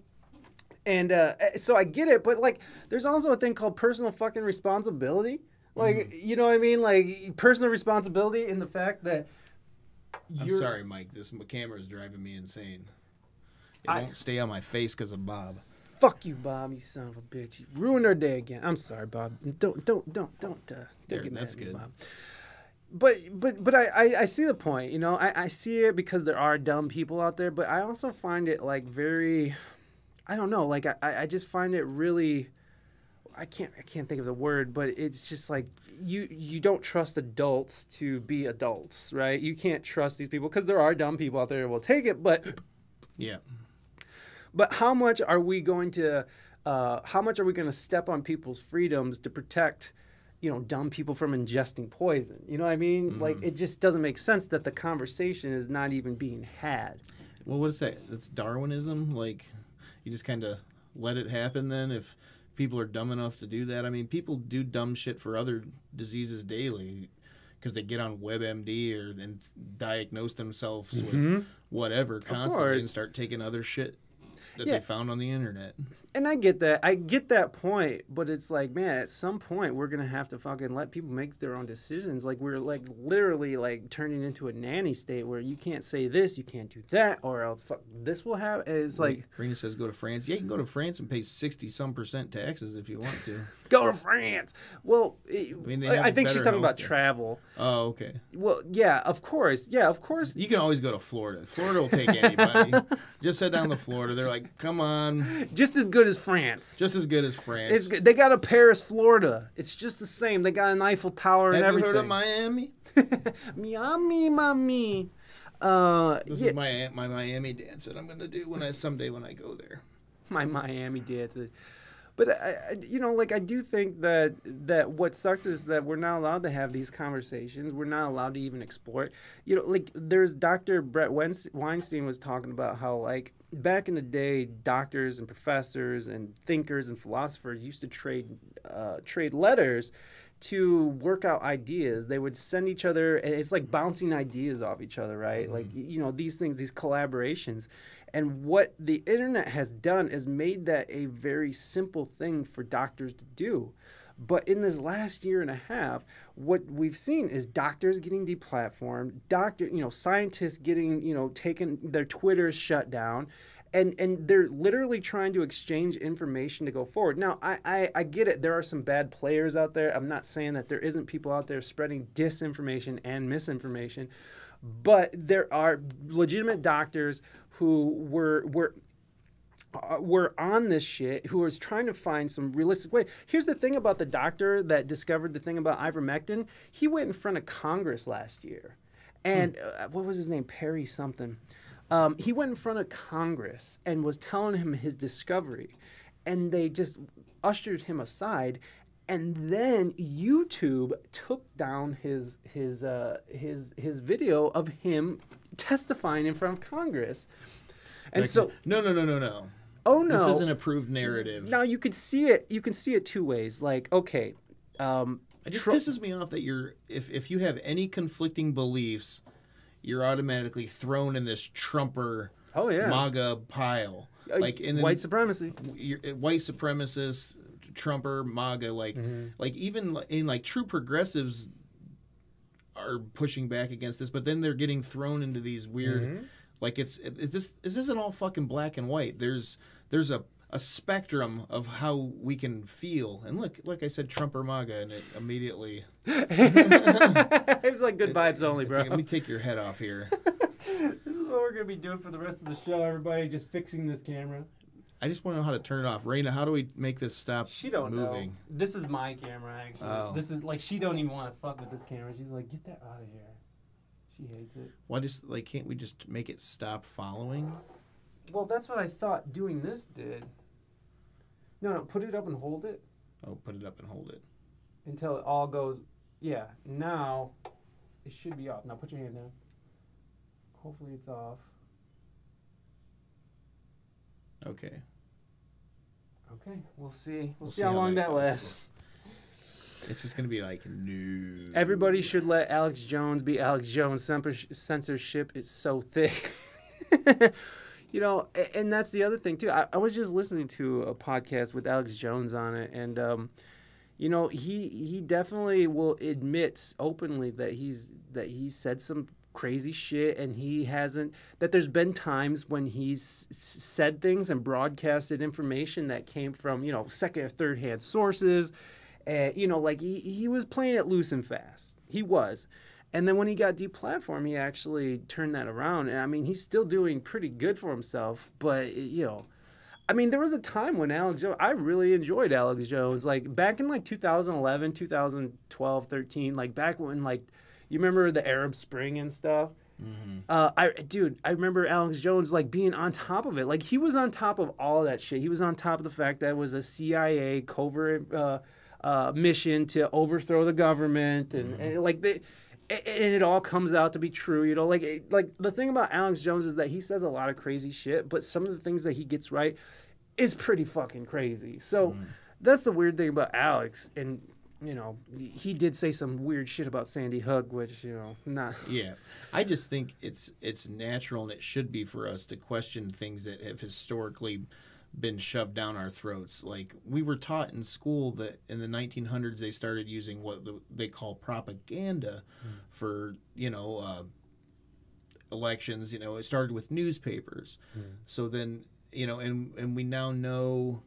And so I get it, but like, there's also a thing called personal fucking responsibility. Like, you know what I mean? Like, personal responsibility in the fact that I'm sorry, Mike. This camera is driving me insane. It won't stay on my face because of Bob. Fuck you, Bob. You son of a bitch. You ruined our day again. I'm sorry, Bob. Don't get mad at me, Bob. But I see the point. You know, I see it because there are dumb people out there. But I also find it like very. I don't know, like I just find it really, I can't think of the word, but it's just like you don't trust adults to be adults, right? You can't trust these people because there are dumb people out there who will take it, but yeah. But how much are we going to step on people's freedoms to protect, you know, dumb people from ingesting poison? You know what I mean? Mm-hmm. Like, it just doesn't make sense that the conversation is not even being had. Well, what is that? It's Darwinism, like. You just kind of let it happen then if people are dumb enough to do that. I mean, people do dumb shit for other diseases daily because they get on WebMD and diagnose themselves with whatever constantly and start taking other shit that they found on the internet. And I get that. I get that point, but it's like, man, at some point we're going to have to fucking let people make their own decisions. Like, we're like literally like turning into a nanny state where you can't say this, you can't do that, or else this will have. It's like Reina says go to France. Yeah, you can go to France and pay 60-some% taxes if you want to. Go to France. Well, I think she's talking about travel. Oh, okay. Well, yeah, of course. Yeah, of course. You can always go to Florida. Florida will take anybody. Just head down to Florida. They're like, come on. Just as good as France. Just as good as France. It's good. They got a Paris, Florida. It's just the same. They got an Eiffel Tower and everything. Have you heard of Miami? Miami, mommy. This is my Miami dance that I'm going to do someday when I go there. My Miami dance. But I do think that what sucks is that we're not allowed to have these conversations. We're not allowed to even explore it. You know, like there's Dr. Brett Weinstein was talking about how, like, back in the day, doctors and professors and thinkers and philosophers used to trade letters to work out ideas. They would send each other, and it's like bouncing ideas off each other, right? Mm-hmm. Like, you know, these things, these collaborations. And what the internet has done is made that a very simple thing for doctors to do. But in this last year and a half, what we've seen is doctors getting deplatformed, scientists getting, taken, their Twitters shut down. And they're literally trying to exchange information to go forward. Now, I get it. There are some bad players out there. I'm not saying that there isn't people out there spreading disinformation and misinformation, but there are legitimate doctors who were on this shit, who was trying to find some realistic way. Here's the thing about the doctor that discovered the thing about ivermectin. He went in front of Congress last year. And what was his name? Perry something. He went in front of Congress and was telling him his discovery. And they just ushered him aside. And then YouTube took down his video of him testifying in front of Congress. And so no. Oh no! This is an approved narrative. Now you could see it. You can see it two ways. Like, okay, it just pisses me off that if you have any conflicting beliefs, you're automatically thrown in this Trumper MAGA pile. Like in white supremacy, white supremacists, Trumper MAGA. Like even in like true progressives are pushing back against this, but then they're getting thrown into these weird. Like this isn't all fucking black and white. There's a spectrum of how we can feel. And look, like I said, Trump or MAGA, and it immediately it's like good vibes only, bro. Like, let me take your head off here. This is what we're gonna be doing for the rest of the show, everybody. Just fixing this camera. I just want to know how to turn it off. Reina, how do we make this stop she don't moving? Know. This is my camera, actually. Oh. This is like, she don't even want to fuck with this camera. She's like, get that out of here. She hates it. Why can't we just make it stop following? Well, that's what I thought doing this did. No, put it up and hold it. Oh, put it up and hold it. Until it all goes, yeah. Now, it should be off. Now put your hand down. Hopefully it's off. Okay. Okay, we'll see. We'll see how long that lasts. It's just going to be like, no. Everybody should let Alex Jones be Alex Jones. Censorship is so thick. You know, and that's the other thing, too. I was just listening to a podcast with Alex Jones on it, and, you know, he definitely will admit openly that he's said some crazy shit, and that there's been times when he's said things and broadcasted information that came from, you know, second or third hand sources. You know, like he was playing it loose and fast. He was. And then when he got deplatformed, he actually turned that around. And I mean, he's still doing pretty good for himself. But, you know, I mean, there was a time when I really enjoyed Alex Jones. Like back in like 2011, 2012, 13, like back when like, you remember the Arab Spring and stuff? Mm-hmm. I remember Alex Jones like being on top of it. Like he was on top of all of that shit. He was on top of the fact that it was a CIA covert mission to overthrow the government, and like and it all comes out to be true, you know. Like the thing about Alex Jones is that he says a lot of crazy shit, but some of the things that he gets right is pretty fucking crazy. So that's the weird thing about Alex. And you know, he did say some weird shit about Sandy Hook, which, you know, not. Yeah, I just think it's natural, and it should be for us to question things that have historically been shoved down our throats. Like we were taught in school that in the 1900s they started using what they call propaganda for, you know, elections. You know, it started with newspapers. So then, you know, and we now know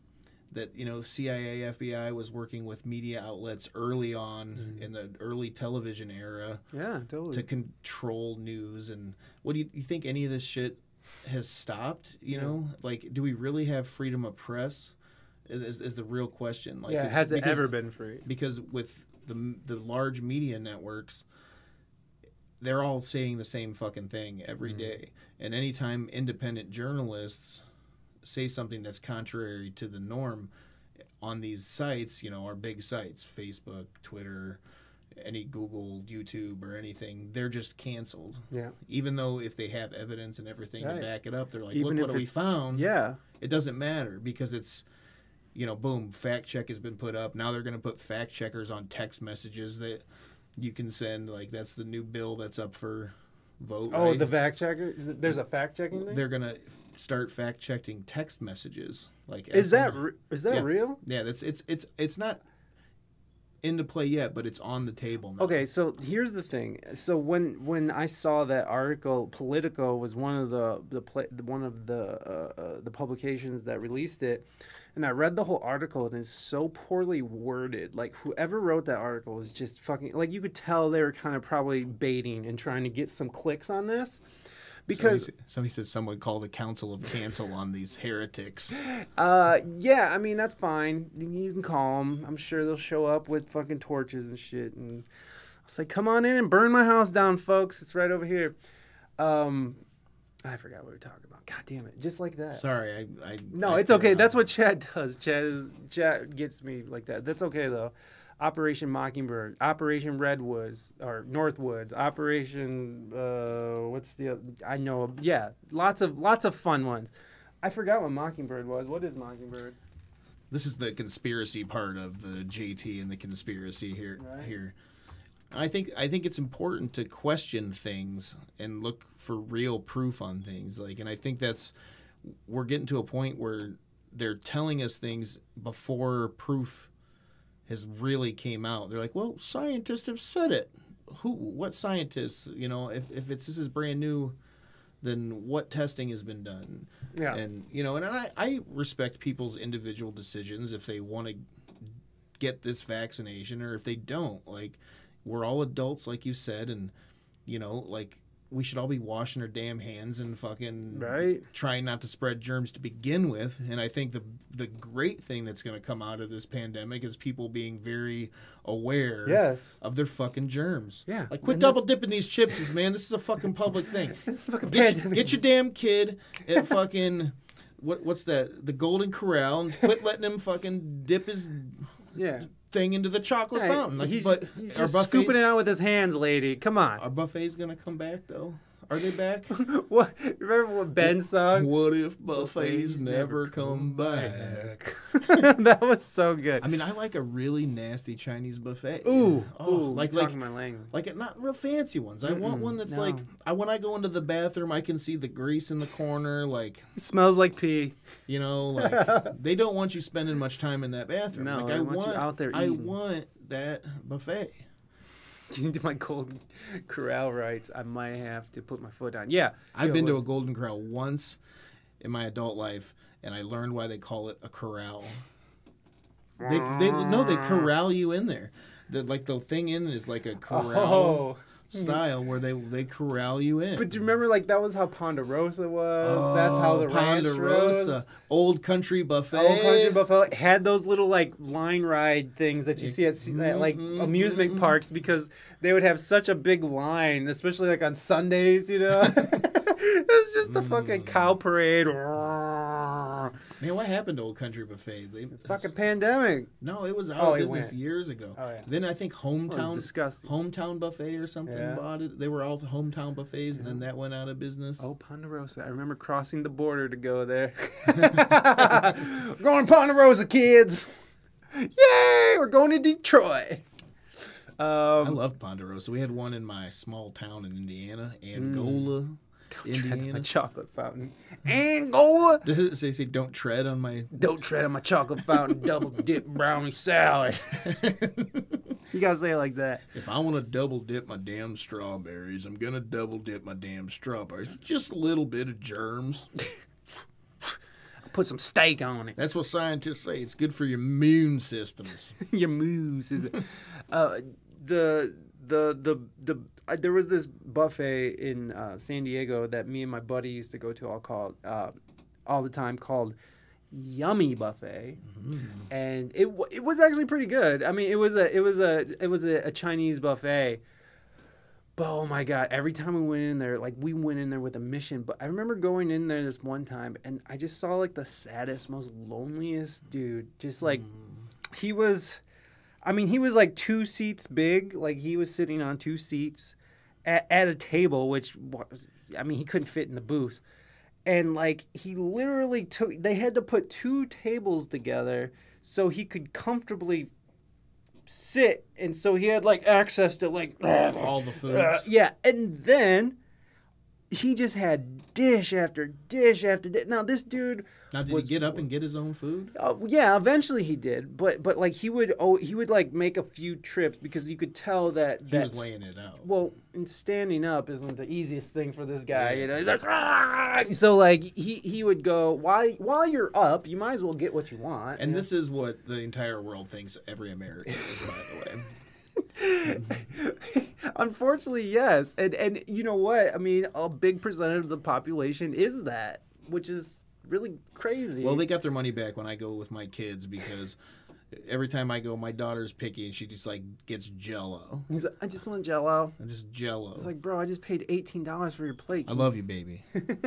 that, you know, CIA, FBI was working with media outlets early on in the early television era. Yeah, totally. To control news. And what do you think any of this shit has stopped? You know, like, do we really have freedom of press? Is the real question. Like, has it ever been free? Because with the large media networks, they're all saying the same fucking thing every day. And anytime independent journalists say something that's contrary to the norm on these sites, you know, our big sites, Facebook, Twitter, any Google, YouTube, or anything, they're just canceled. Yeah. Even though if they have evidence and everything to back it up, they're like, look what we found. Yeah. It doesn't matter because it's, you know, boom, fact check has been put up. Now they're going to put fact checkers on text messages that you can send. Like, that's the new bill that's up for vote. Oh, right? The fact checker? There's a fact checking thing? They're going to start fact checking text messages. Like, is that real? Yeah, it's not. into play yet, but it's on the table now. Okay, so here's the thing. So when I saw that article, Politico was one of the publications that released it, and I read the whole article, and it's so poorly worded. Like, whoever wrote that article was just fucking, like, you could tell they were kind of probably baiting and trying to get some clicks on this. Because somebody said someone call the Council of Cancel on these heretics. yeah, I mean, that's fine. You can call them. I'm sure they'll show up with fucking torches and shit. And I'll say, come on in and burn my house down, folks. It's right over here. I forgot what we were talking about. God damn it. Just like that. Sorry. No, it's okay. That's what Chad does. Chad gets me like that. That's okay, though. Operation Mockingbird, Operation Redwoods, or Northwoods, Operation, what's the, I know, yeah, lots of fun ones. I forgot what Mockingbird was. What is Mockingbird? This is the conspiracy part of the JT and the conspiracy here. Right. Here, I think it's important to question things and look for real proof on things. Like, and I think we're getting to a point where they're telling us things before proof has really came out. They're like, well, scientists have said it. What scientists? You know, if this is brand new, then what testing has been done? Yeah. And, you know, and I respect people's individual decisions if they want to get this vaccination or if they don't. Like, we're all adults, like you said, and, you know, like, we should all be washing our damn hands and fucking trying not to spread germs to begin with. And I think the great thing that's going to come out of this pandemic is people being very aware of their fucking germs. Yeah. Like, quit double dipping these chips, man. This is a fucking public thing. It's fucking get your damn kid at fucking what's that? The Golden Corral, and quit letting him fucking dip his thing into the chocolate fountain. Like, he's but just scooping it out with his hands, lady. Come on. Our buffets gonna come back though? Are they back? What? Remember what Ben's song? What if buffets never come back? That was so good. I mean, I like a really nasty Chinese buffet. Ooh, like my language. Like not real fancy ones. I want one that's like, when I go into the bathroom, I can see the grease in the corner. Like, it smells like pee. You know, like they don't want you spending much time in that bathroom. No, like, I want you out there eating. I want that buffet. You do my Golden Corral rights, I might have to put my foot down. Yeah. I've been to a Golden Corral once in my adult life, and I learned why they call it a corral. They corral you in there. The thing in is like a corral style where they corral you in. But do you remember, like, that was how Ponderosa was? That's how the ranch Ponderosa. Old Country Buffet. Old Country Buffet had those little, like, line ride things that you see at like amusement parks, because they would have such a big line, especially like on Sundays, you know. It was just a fucking cow parade. Man, what happened to Old Country Buffet? Fucking pandemic. No, it was out of business years ago. Oh, yeah. Then I think Hometown Buffet or something bought it. They were all hometown buffets, and then that went out of business. Oh, Ponderosa. I remember crossing the border to go there. Going to Ponderosa, kids. Yay, we're going to Detroit. I love Ponderosa. We had one in my small town in Indiana, Angola, Indiana. A chocolate fountain. Angola. Does it say don't tread on my... Don't tread on my chocolate fountain double dip brownie salad. You gotta say it like that. If I want to double dip my damn strawberries, I'm gonna double dip my damn strawberries. Just a little bit of germs. Put some steak on it. That's what scientists say. It's good for your immune systems. Your moves, is it? There was this buffet in San Diego that me and my buddy used to go to all the time called Yummy Buffet, and it was actually pretty good. I mean, it was a Chinese buffet. But oh my God, every time we went in there, like, we went in there with a mission. But I remember going in there this one time, and I just saw, like, the saddest, most loneliest dude. Just like, he was like 2 seats big. Like, he was sitting on 2 seats at a table, which was, I mean, he couldn't fit in the booth. And, like, he literally they had to put 2 tables together so he could comfortably sit, and so he had, like, access to, like, all the foods. Yeah, and then he just had dish after dish after dish. Now this dude. Now, did he get up and get his own food? Yeah, eventually he did, but like he would like make a few trips because you could tell that He was laying it out. Well, and standing up isn't the easiest thing for this guy, you know. He's like, "Ah!" So like he would go while you're up, you might as well get what you want. And this is what the entire world thinks every American is, by the way. Unfortunately, yes, and you know what? I mean, a big percentage of the population is that, which is really crazy. Well, they got their money back when I go with my kids because every time I go, my daughter's picky and she just like gets Jello. He's like, I just want Jello. And just Jello. It's like, bro, I just paid $18 for your plate. I love you, baby.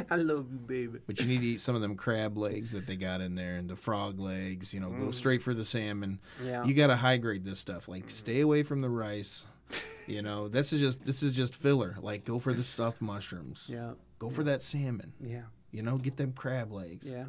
I love you, baby. But you need to eat some of them crab legs that they got in there and the frog legs. You know, go straight for the salmon. Yeah. You got to high grade this stuff. Like, stay away from the rice. You know, this is just filler. Like, go for the stuffed mushrooms. Yeah. Go for that salmon. Yeah. You know, get them crab legs. Yeah.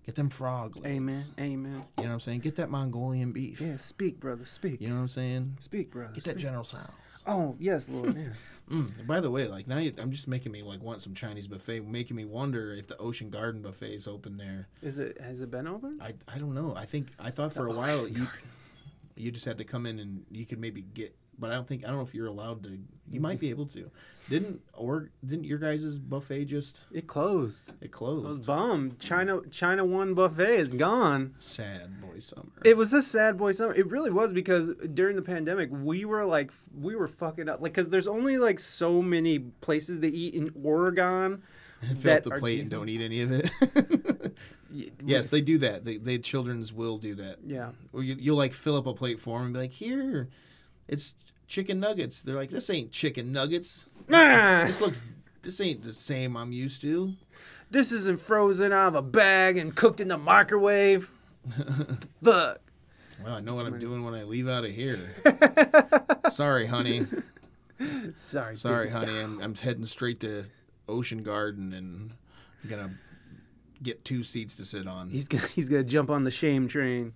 Get them frog legs. Amen. Amen. You know what I'm saying? Get that Mongolian beef. Yeah, speak, brother, speak. You know what I'm saying? Speak, brother. Get that General Tso's. Oh, yes, Lord. Yeah. By the way, like now I'm just making me like want some Chinese buffet, making me wonder if the Ocean Garden buffet is open there. Has it been open? I don't know. I thought for a while you just had to come in and you could maybe get, but I don't know if you're allowed to. You might be able to. Didn't your guys' buffet just? It closed. It closed. I was bummed. China One buffet is gone. Sad boy summer. It was a sad boy summer. It really was because during the pandemic we were fucking up. Like, because there's only like so many places to eat in Oregon. Fill up the plate and don't eat any of it. Yes, they do that. They children's will do that. Yeah. Or you'll like fill up a plate for them and be like, here, it's chicken nuggets. They're like, this ain't chicken nuggets. This ain't the same I'm used to. This isn't frozen out of a bag and cooked in the microwave. Fuck. Well, I know what I'm doing when I leave out of here. Sorry, honey. Sorry, honey. I'm heading straight to Ocean Garden and I'm gonna get 2 seats to sit on. He's gonna jump on the shame train.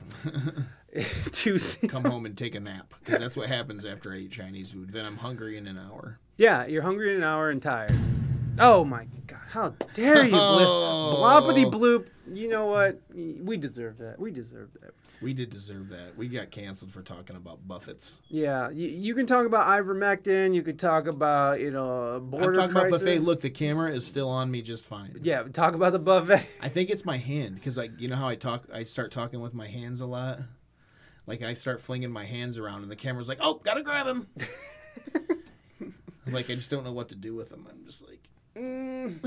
2 seats. Come home and take a nap because that's what happens after I eat Chinese food. Then I'm hungry in an hour. Yeah, you're hungry in an hour and tired. Oh my God! How dare you, bloppity bloop? You know what? We deserve that. We deserve that. We did deserve that. We got canceled for talking about buffets. Yeah, you can talk about ivermectin. You could talk about border I'm talking crisis. about buffet. Look, the camera is still on me just fine. Yeah, talk about the buffet. I think it's my hand because you know how I start talking with my hands a lot. Like I start flinging my hands around and the camera's like, oh, gotta grab him. Like I just don't know what to do with them. I'm just like. I'm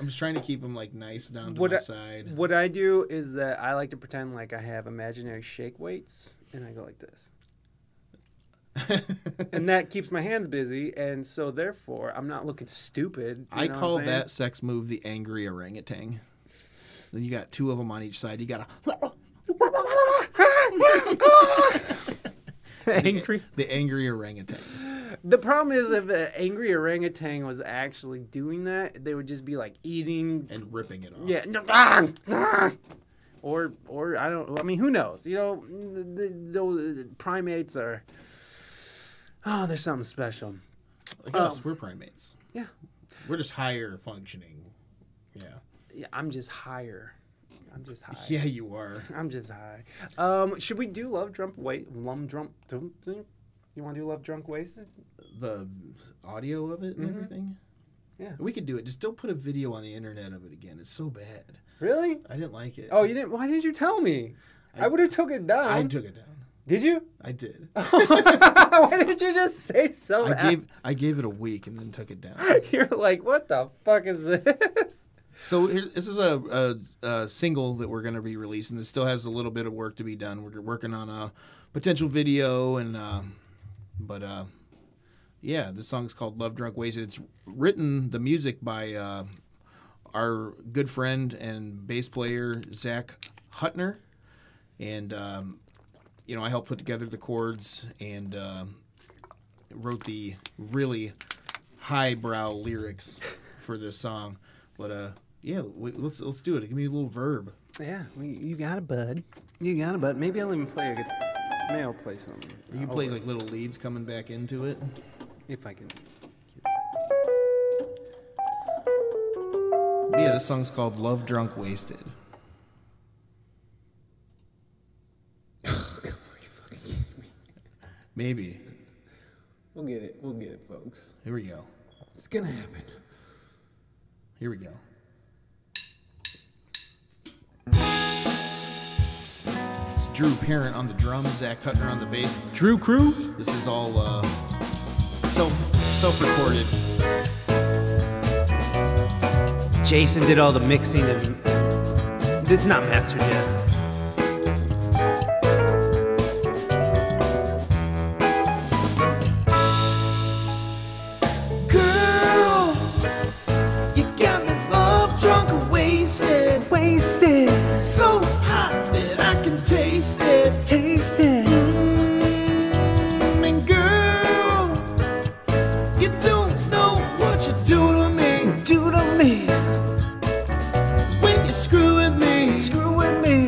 just trying to keep them like nice down to my side. What I do is that I like to pretend like I have imaginary shake weights, and I go like this. And that keeps my hands busy, and so therefore I'm not looking stupid. I call that sex move the angry orangutan. Then you got 2 of them on each side. You got the angry orangutan. The problem is if an angry orangutan was actually doing that, they would just be like eating and ripping it off. Yeah. Or I mean, who knows? You know, those primates are. Oh, there's something special. Like us, we're primates. Yeah. We're just higher functioning. Yeah. Yeah, I'm just higher. Yeah, you are. I'm just high. Should we do Love Drunk Wasted? You want to do Love Drunk Wasted? The audio of it and everything? Yeah. We could do it. Just don't put a video on the internet of it again. It's so bad. Really? I didn't like it. Oh, you didn't? Why didn't you tell me? I would have took it down. I took it down. Did you? I did. Why didn't you just say so? I gave it a week and then took it down. You're like, what the fuck is this? So this is a single that we're going to be releasing. This still has a little bit of work to be done. We're working on a potential video, and yeah, this song is called "Love Drunk Wasted." It's written, the music by our good friend and bass player Zach Hutner, and I helped put together the chords and wrote the really highbrow lyrics for this song, but. Yeah, let's do it. Give me a little verb. Yeah, you got it, bud. You got it, bud. Maybe I'll even play maybe I'll play something. You can play like little leads coming back into it. If I can. Yeah, this song's called Love Drunk Wasted. Maybe. We'll get it. We'll get it, folks. Here we go. It's gonna happen. Here we go. It's Drew Parent on the drums, Zach Hutner on the bass. Drew Crew? This is all self-recorded. Jason did all the mixing and it's not mastered yet. Girl, you got me love drunk and wasted. Wasted. So hot that I can taste it. Taste it. And girl, you don't know what you do to me. Do to me. When you screw with me. Screw with me.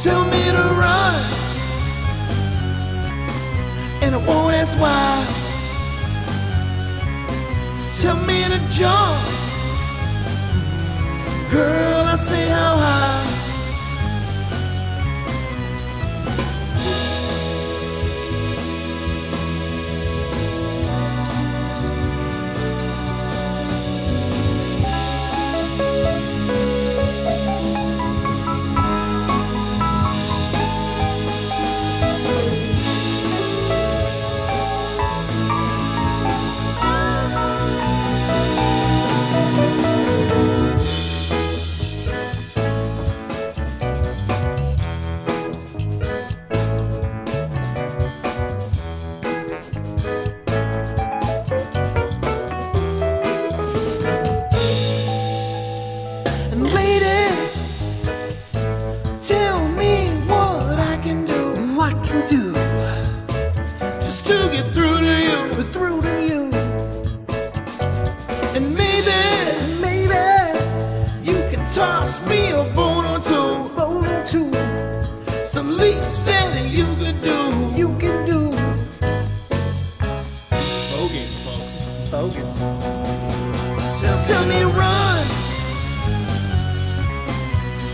Tell me to run, and I won't ask why. Tell me to jump, girl, I say how high. And lady, tell me what I can do. What can do? Just to get through to you. Through to you. And maybe you can toss me a bone or two. Bone or two. It's the least that you could do. You can do. Bogan, folks. Bogan. Tell me to run,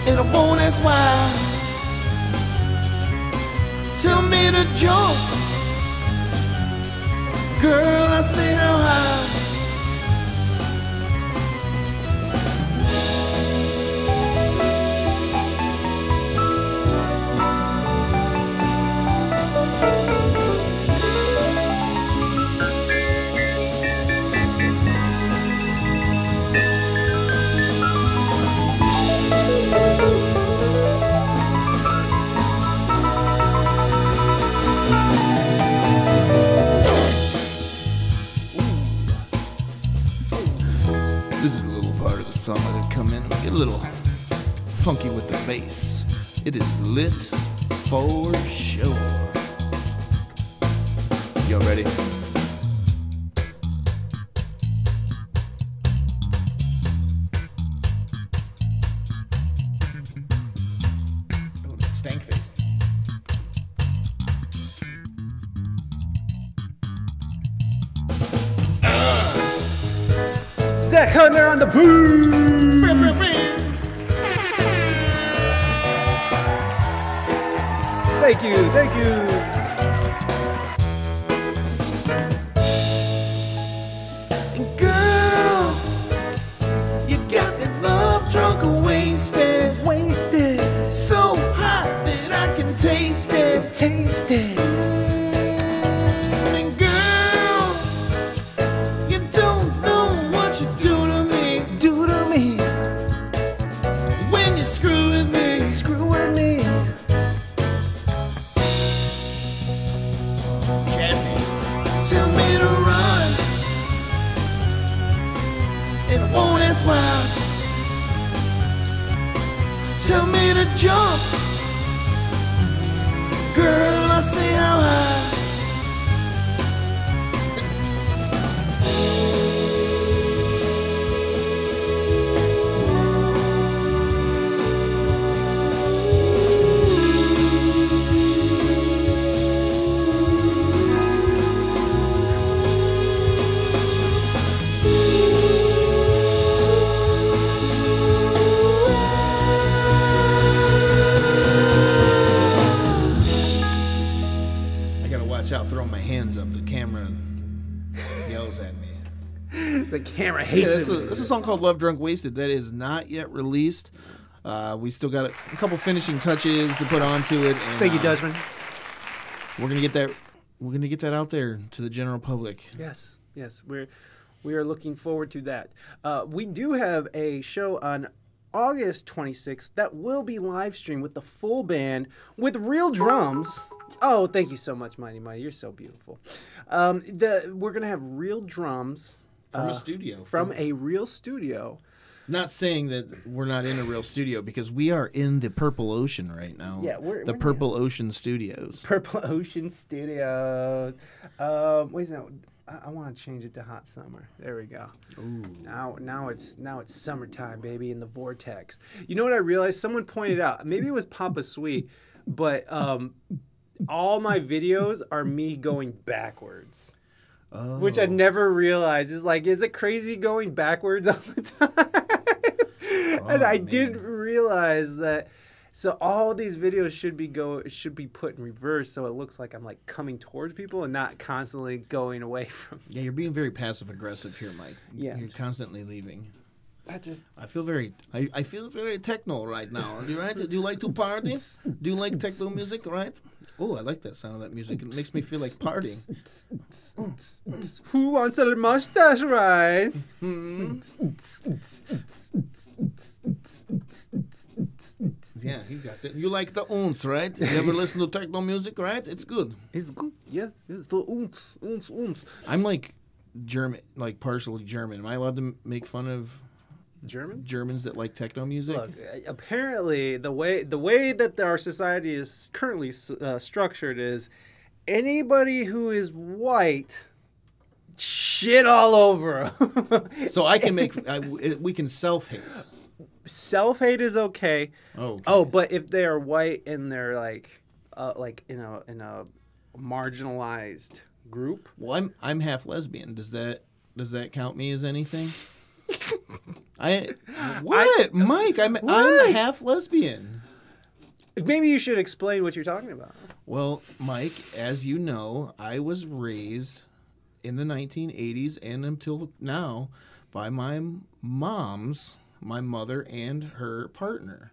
and I won't ask why. Tell me to jump, girl, I say how high. This is a little part of the song that come in. We get a little funky with the bass. It is lit for sure. Y'all ready? Oh, that stank face. Zach Hutner on the boom. Thank you. Thank you. And girl, you got me love drunk and wasted. Wasted. So hot that I can taste it. Taste it. And girl, you don't know what you do to me. Do to me. When you screw with me. Screw with me. Jazz hands. Tell me to run, and I won't ask why. Tell me to jump, girl, I say how high. gotta watch out throwing my hands up. The camera yells at me. The camera hates it. This is a song called Love Drunk Wasted that is not yet released. We still got a couple finishing touches to put onto it. And, Thank you, Dutchman. We're gonna get that. We're gonna get that out there to the general public. Yes, we are looking forward to that. We do have a show on August 26th that will be live streamed with the full band with real drums. Oh, thank you so much, Mighty Mighty. You're so beautiful. We're gonna have real drums From a studio. from a real studio. Not saying that we're not in a real studio because we are in the Purple Ocean right now. Yeah, we're Purple Ocean Studios. Purple Ocean Studios. Wait a minute. I want to change it to Hot Summer. There we go. Ooh. Now it's summertime, baby, in the vortex. You know what I realized? Someone pointed out. Maybe it was Papa Sweet, but all my videos are me going backwards. Oh. Which I never realized. Is it crazy going backwards all the time? And I didn't realize that. So all these videos should be put in reverse, so it looks like I'm like coming towards people and not constantly going away from. Yeah, you're being very passive aggressive here, Mike. Yeah, you're constantly leaving. I feel very techno right now. Do you like to party? Do you like techno music? Right? Oh, I like that sound of that music. It makes me feel like partying. Who wants a mustache ride? Yeah, you got it. You like the ounce, right? You ever listen to techno music, right? It's good. It's good. Yes, it's the ounce. I'm like German, like partially German. Am I allowed to make fun of Germans that like techno music? Look, apparently the way that our society is currently structured is anybody who is white shit all over 'em. So we can self-hate. Self-hate is okay. Okay. Oh, but if they are white and they're like in a marginalized group. Well, I'm half lesbian. Does that count me as anything? Mike? I'm half lesbian. Maybe you should explain what you're talking about. Well, Mike, as you know, I was raised in the 1980s and until now by my mother and her partner.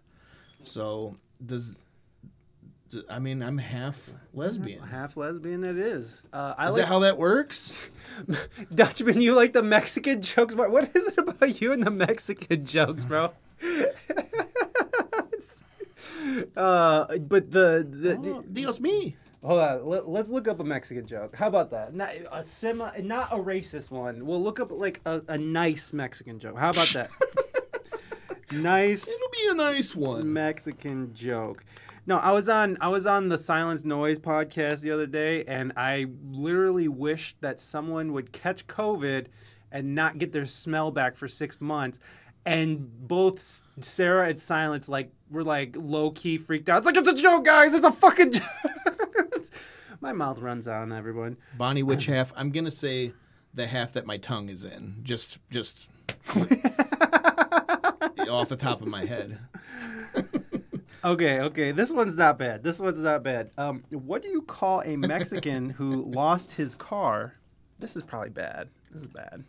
So I'm half lesbian. Half lesbian it is. Is that how that works? Dutchman, you like the Mexican jokes? What is it about you and the Mexican jokes, bro? But Dios me. Hold on, let's look up a Mexican joke. How about that? Not a racist one. We'll look up like a nice Mexican joke. How about that? Nice. It'll be a nice one. Mexican joke. No, I was on the Silence Noise podcast the other day, and I literally wished that someone would catch COVID and not get their smell back for 6 months. And both Sarah and Silence were low key freaked out. It's like, it's a joke, guys. It's a fucking joke. My mouth runs on everyone. Bonnie, which half? I'm gonna say the half that my tongue is in. Just off the top of my head. Okay. This one's not bad. What do you call a Mexican who lost his car? This is probably bad. This is bad.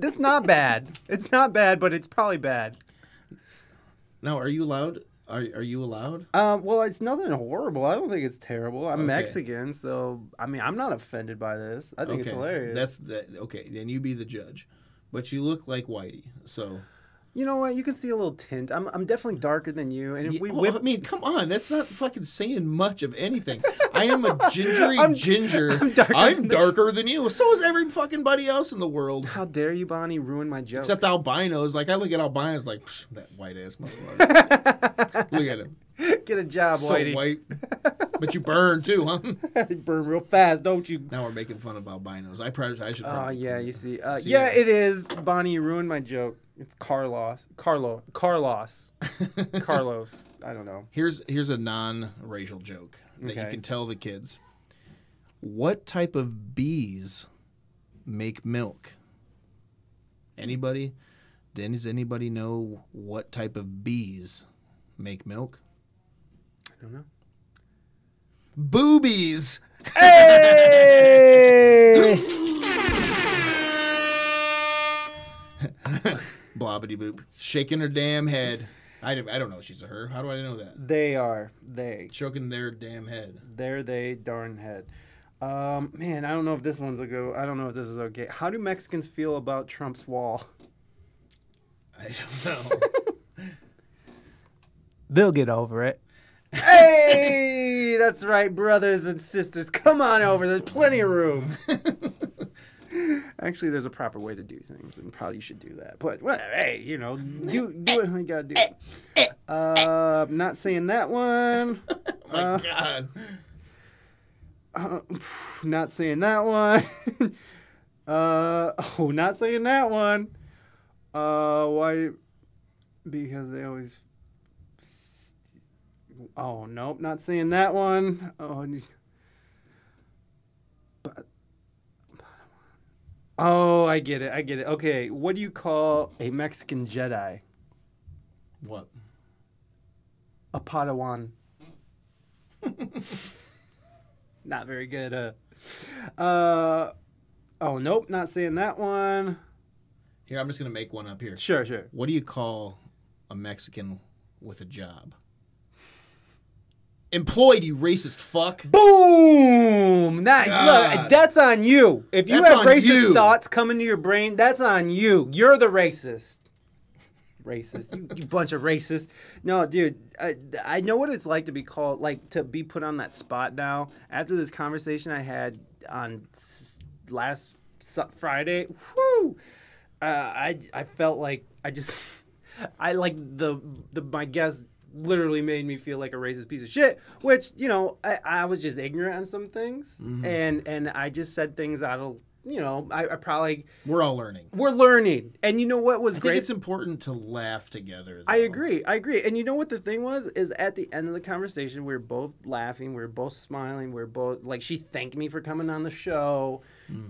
This is not bad. It's not bad, but it's probably bad. Now, are you allowed? Are you allowed? Well, it's nothing horrible. I don't think it's terrible. I'm Okay. Mexican, so I'm not offended by this. I think it's hilarious. Okay. Then you be the judge, but you look like Whitey, so. You know what? You can see a little tint. I'm definitely darker than you, and if we I mean, come on, that's not fucking saying much of anything. I am a gingery ginger. I'm darker than you. So is every fucking buddy else in the world. How dare you, Bonnie, ruin my joke? Except albinos. Like I look at albinos like that white ass motherfucker. Look at him. Get a job, So Whitey. white, but you burn too, huh? You burn real fast, don't you? Now we're making fun of albinos. I should. Oh probably yeah, you see. See Yeah, that? it is. Bonnie, you ruined my joke. It's Carlos. Carlos. I don't know. Here's a non-racial joke that you Okay. can tell the kids. What type of bees make milk? Anybody? Does anybody know what type of bees make milk? I don't know. Boobies. Hey! Blobbity boop. Shaking her damn head. I don't know if she's a her. How do I know that? They are. They. Choking their damn head. They're they darn head. Man, I don't know if this one's a go. I don't know if this is okay. How do Mexicans feel about Trump's wall? I don't know. They'll get over it. Hey, that's right, brothers and sisters. Come on over. There's plenty of room. Actually, there's a proper way to do things, and probably you should do that. But whatever. Hey, you know, do what you gotta do. Not saying that one. Oh my God. Not saying that one. Not saying that one. Why? Because they always. Oh, nope, not saying that one. Oh, I get it. Okay, what do you call a Mexican Jedi? What? A Padawan. Not very good. Oh, nope, not saying that one. Here, I'm just going to make one up here. Sure. What do you call a Mexican with a job? Employed, you racist fuck. Boom! Look, that's on you. If you That's have on racist you. thoughts coming to your brain, that's on you. You're the racist. You bunch of racists. No, dude, I know what it's like to be called, like, to be put on that spot now. After this conversation I had on last Friday, whoo! I felt like my guest literally made me feel like a racist piece of shit, which, you know, I was just ignorant on some things, and I just said things out of, you know, I probably... We're all learning. We're learning. And you know what was great? I think it's important to laugh together, though. I agree. And you know what the thing was? Is at the end of the conversation, we were both laughing, we were both smiling, we were both, like, she thanked me for coming on the show,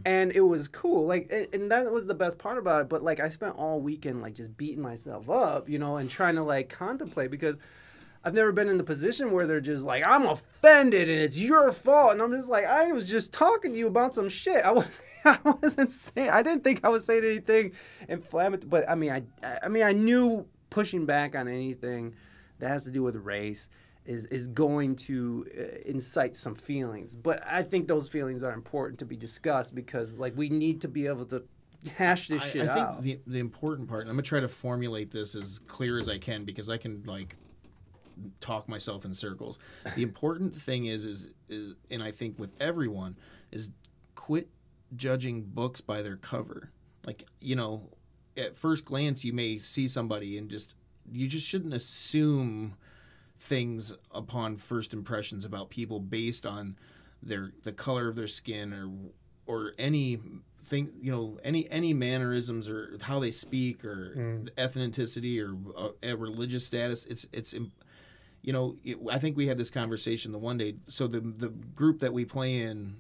and it was cool. Like, and that was the best part about it, but, like, I spent all weekend, like, just beating myself up, you know, and trying to, like, contemplate, because I've never been in the position where they're just like, I'm offended and it's your fault. And I'm just like, I was just talking to you about some shit. I wasn't saying, I didn't think I was saying anything inflammatory. But I mean, I knew pushing back on anything that has to do with race is going to incite some feelings. But I think those feelings are important to be discussed because, like, we need to be able to hash this shit out. I think the important part, and I'm going to try to formulate this as clear as I can because I can, like, talk myself in circles. The important thing is and I think with everyone is quit judging books by their cover. Like, you know, at first glance you may see somebody and you just shouldn't assume things upon first impressions about people based on the color of their skin or anything, you know, any mannerisms or how they speak or ethnicity or a religious status. It's you know, I think we had this conversation the one day. So the group that we play in,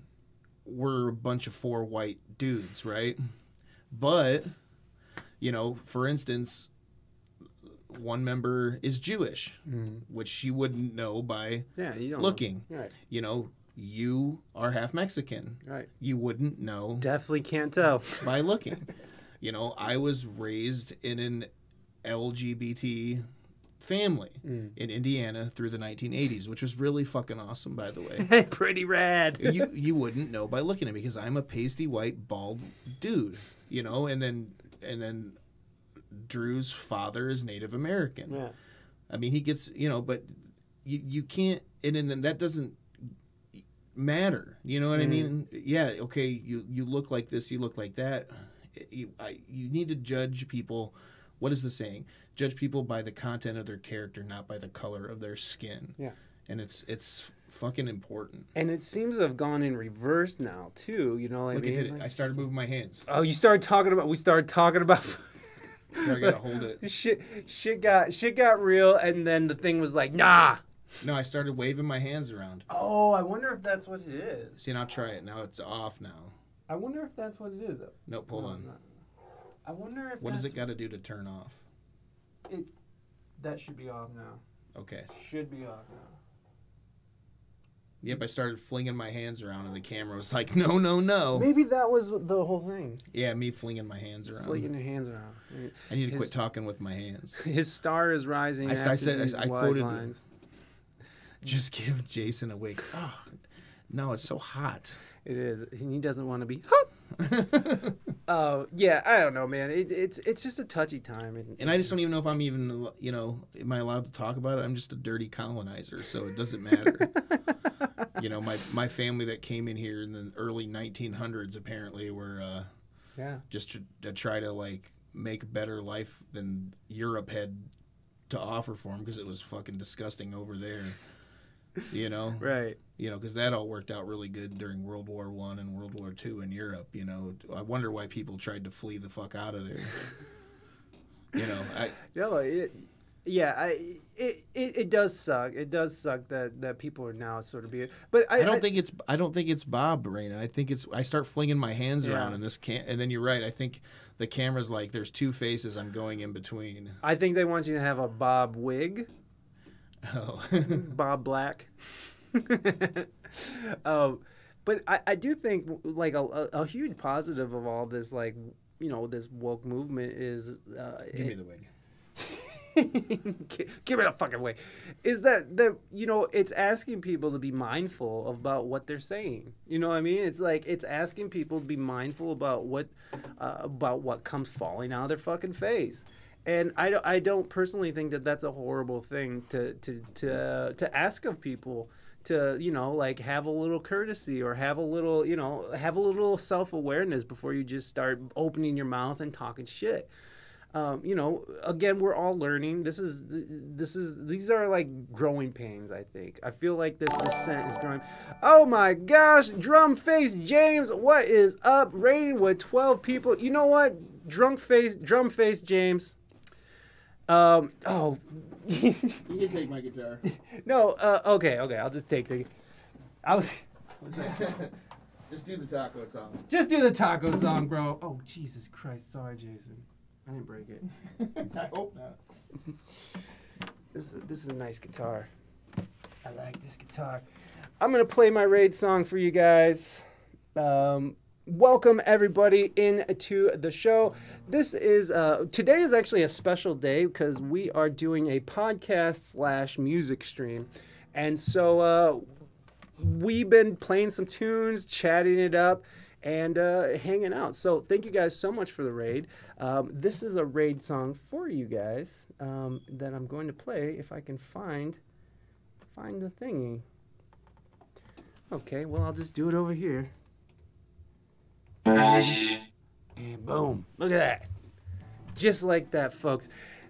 we're a bunch of 4 white dudes, right? But, you know, for instance, one member is Jewish, which you wouldn't know by looking. Right. You know, you are half Mexican. Right. You wouldn't know. Definitely can't tell. By looking. You know, I was raised in an LGBT family in Indiana through the 1980s, which was really fucking awesome, by the way. Pretty rad. You wouldn't know by looking at me because I'm a pasty white bald dude, you know, and then Drew's father is Native American. Yeah. I mean, he gets, you know, but you can't, and that doesn't matter. You know what I mean? Yeah, okay, you look like this, you look like that. You need to judge people. What is the saying? Judge people by the content of their character, not by the color of their skin. Yeah. And it's fucking important. And it seems to have gone in reverse now, too. You know what I mean? Look, I did it. I started moving my hands. Oh, we started talking about... Here, I gotta hold it. Shit got real, and then the thing was like, nah. No, I started waving my hands around. Oh, I wonder if that's what it is. See, now try it. Now it's off now. I wonder if that's what it is. Nope, hold on. I wonder if what does it got to do to turn off? That should be off now. Okay. Should be off now. Yep, I started flinging my hands around, and the camera was like, no, no, no. Maybe that was the whole thing. Yeah, me flinging my hands around. Flinging your hands around. I need to quit talking with my hands. His star is rising. I quoted, lines. Just give Jason a wig. Oh, no, it's so hot. It is. He doesn't want to be. Yeah, I don't know, man. It's just a touchy time. And I just don't even know if I'm even, am I allowed to talk about it? I'm just a dirty colonizer, so it doesn't matter. My family that came in here in the early 1900s apparently were just to try to, like, make a better life than Europe had to offer for them because it was fucking disgusting over there. Right. Because that all worked out really good during World War I and World War II in Europe. I wonder why people tried to flee the fuck out of there. It does suck. It does suck that people are now sort of being. But I don't think it's Bob, Reina. I start flinging my hands around in this and then you're right. I think the camera's like there's two faces. I'm going in between. I think they want you to have a Bob wig. Oh. Bob Black. But I do think like a huge positive of all this, like, this woke movement is give me the wig. Give it a fucking way. Is that it's asking people to be mindful about what they're saying. You know what I mean? It's like it's asking people to be mindful about what comes falling out of their fucking face. And I don't personally think that that's a horrible thing to ask of people, to like have a little courtesy or have a little self-awareness before you just start opening your mouth and talking shit. Again, we're all learning. These are like growing pains, I think. I feel like this descent is growing. Oh my gosh, Drum Face James, what is up? Rating with 12 people. You know what? Drum Face James. You can take my guitar. No, okay, I'll just take the. Just do the taco song. Just do the taco song, bro. Oh, Jesus Christ. Sorry, Jason. I didn't break it. I hope not. This is a nice guitar. I like this guitar. I'm going to play my raid song for you guys. Welcome, everybody, into the show. This is, today is actually a special day because we are doing a podcast / music stream. And so we've been playing some tunes, chatting it up, and hanging out. So thank you guys so much for the raid. This is a raid song for you guys that I'm going to play if I can find the thingy. Okay, well, I'll just do it over here. And boom. Look at that. Just like that, folks.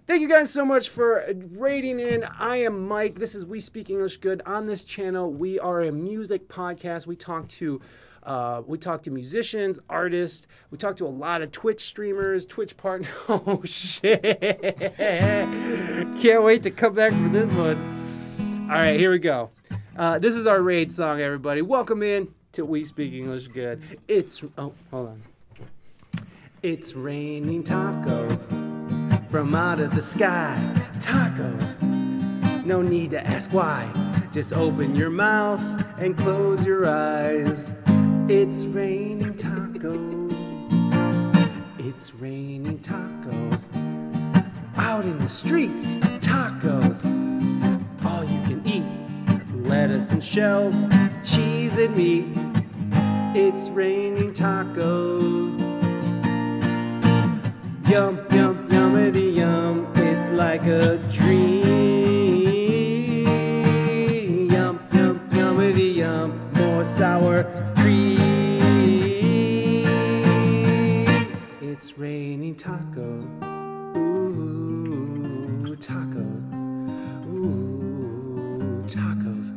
Thank you guys so much for raiding in. I am Mike. This is We Speak English Good. On this channel, we are a music podcast. We talk to musicians, artists. We talk to a lot of Twitch streamers, Twitch partners. Oh, shit. Can't wait to come back for this one. All right, here we go. This is our raid song, everybody. Welcome in to We Speak English Good. Hold on. It's raining tacos from out of the sky. Tacos. No need to ask why. Just open your mouth and close your eyes. It's raining tacos. It's raining tacos. Out in the streets, tacos. All you can eat. Lettuce and shells, cheese and meat. It's raining tacos. Yum, yum, yummity yum. It's like a dream. Yum, yum, yummity yum. More sour cream. It's raining tacos. Ooh, tacos. Ooh, tacos.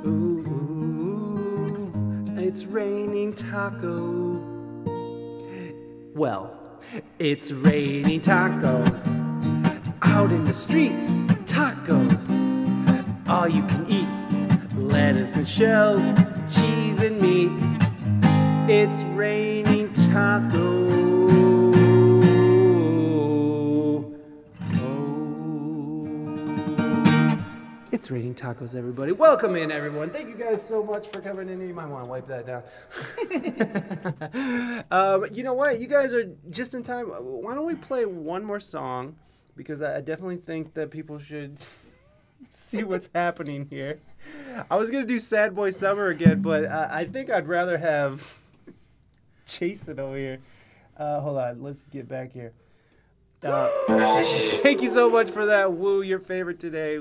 Ooh, it's raining tacos. Well, it's raining tacos. Out in the streets, tacos. All you can eat. Lettuce and shells, cheese and meat. It's raining tacos. It's Raining Tacos, everybody. Welcome in, everyone. Thank you guys so much for coming in. You might want to wipe that down. You know what? You guys are just in time. Why don't we play one more song? Because I definitely think that people should see what's happening here. I was going to do Sad Boy Summer again, but I think I'd rather have Jason over here. Hold on. Let's get back here. Thank you so much for that. Woo, your favorite today.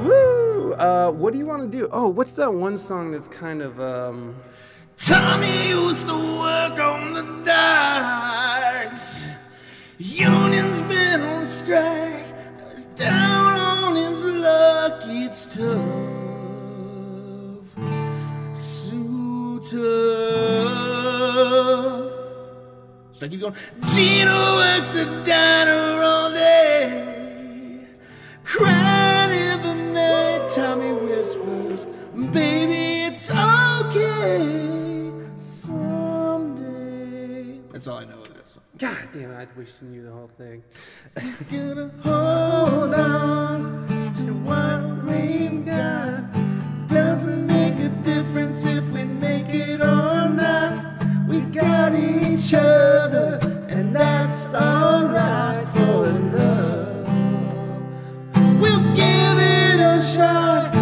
Woo! What do you want to do? Oh, what's that one song that's kind of Tommy used to work on the docks. Union's been on strike. I was down on his luck. It's tough, so tough. Should I keep going? Gino works the diner all day, crying in the night. Tommy whispers, baby, it's okay someday. That's all I know of that song. God damn it, I wish you knew the whole thing. Gonna hold on to what we've got. Doesn't make a difference if we make it or not. We got each other, and that's alright for love. We'll give it a shot.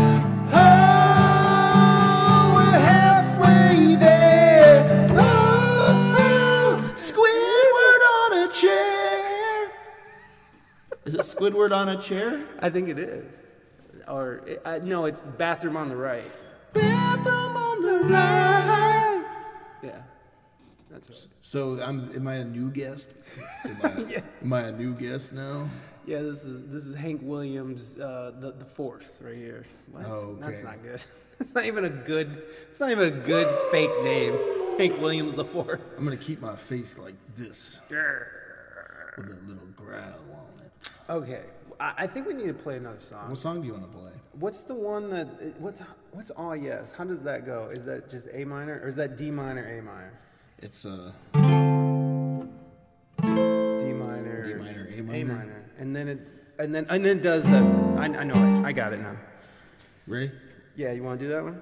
Oh, we're halfway there. Oh, Squidward on a chair. Is it Squidward on a chair? I think it is. Or, no, it's Bathroom on the Right. Bathroom on the right. Yeah. That's right. So am I a new guest? Am I a new guest now? Yeah, this is Hank Williams, the fourth right here. What? Oh, okay. That's not good. It's not even a good fake name. Hank Williams the fourth. I'm gonna keep my face like this with a little growl on it. Okay, I think we need to play another song. What song do you want to play? What's the one that what's All Yes? How does that go? Is that just A minor or is that D minor, A minor? It's D minor, A minor, A minor, and then it does the. I know it. I got it now. Ready? Yeah, you want to do that one?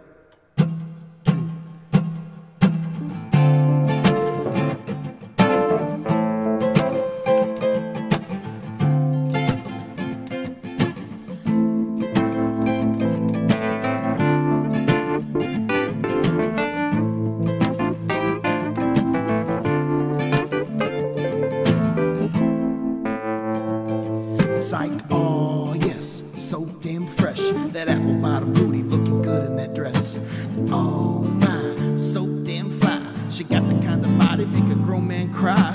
It's like, oh yes, so damn fresh. That apple bottom booty looking good in that dress. Oh my, so damn fly. She got the kind of body make a grown man cry.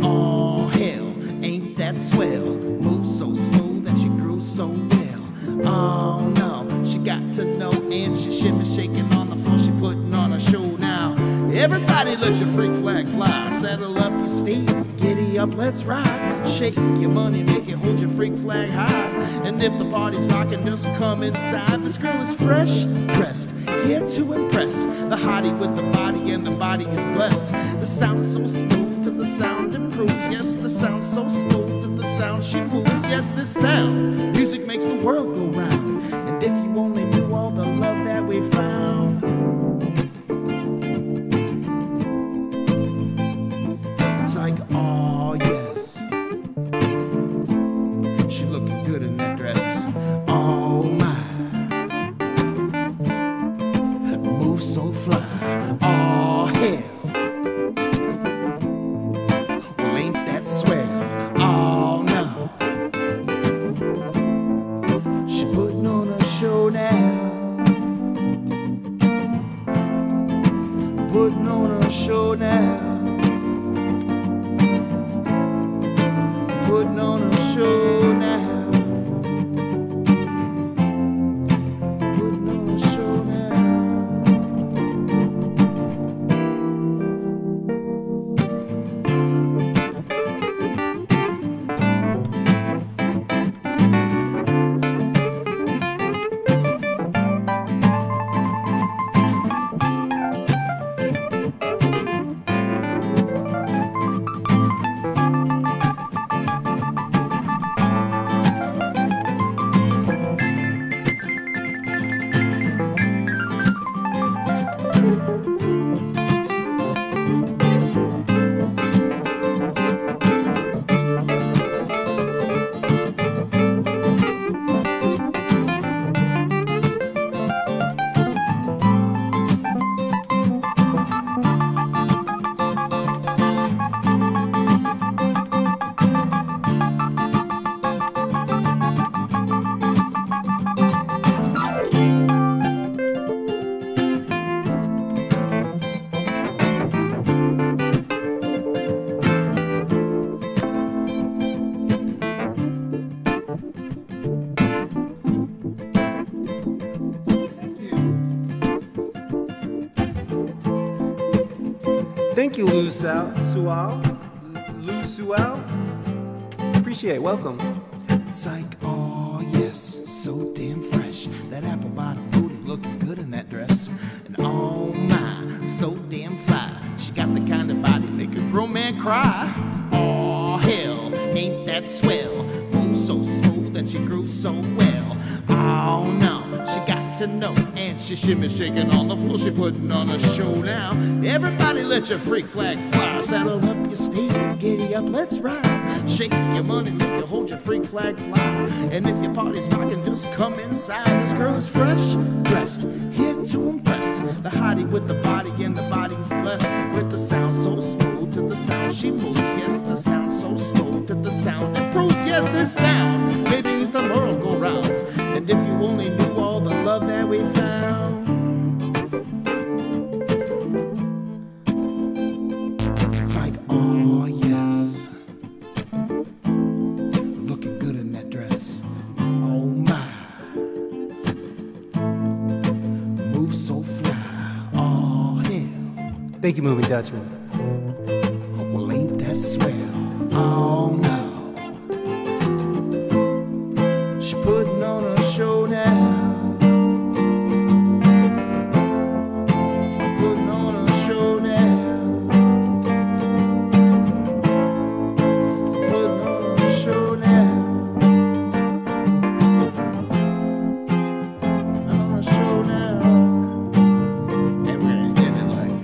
Oh hell, ain't that swell? Moves so smooth and she grooves so well. Oh no, she got to know and she shimmy shaking on the floor. She putting on a show now. Everybody let your freak flag fly. Settle up your steed, giddy up, let's ride. Shake your money, make it, hold your freak flag high. And if the party's rocking, just come inside. This girl is fresh dressed, here to impress. The hottie with the body and the body is blessed. The sound so smooth to the sound improves. Yes, the sound so smooth to the sound she moves. Yes, this sound, music makes the world go round. And if you only knew all the love that we found. It's like, oh yes, she looking good in that dress. Oh my, move so fly. Oh hell, well ain't that swell? Oh no, she putting on a show now. Putting on a show now. Putting on a show now. Putting on a show now. Thank you, Lou Sual. Appreciate it. Welcome. It's like, oh yes, so damn fresh. That apple bottom booty looking good in that dress. And oh my, so damn fly. She got the kind of body make a grown man cry. Oh hell, ain't that swell? Moves so smooth and she grooves so well. Oh no, she got to know. And she shimmy shaking on the floor, she putting on a show now. Everybody let your freak flag fly. Saddle up your steed, giddy up, let's ride. Shake your money, make you hold your freak flag fly. And if your party's rocking, just come inside. This girl is fresh, dressed, here to impress. The hottie with the body and the body's blessed. With the sound so smooth to the sound she moves. Yes, the sound so smooth to the sound improves. Yes, this sound maybe makes the world go round. And if you only knew all the love that we found. It's like, oh yes, looking good in that dress. Oh my, move so fly. Oh hell. Thank you, Movie Dutchman. Oh, well, ain't that swell? Oh no. She putting on a show now. Putting on a show now. Putting on a show now. On a show now. And we're gonna end it like.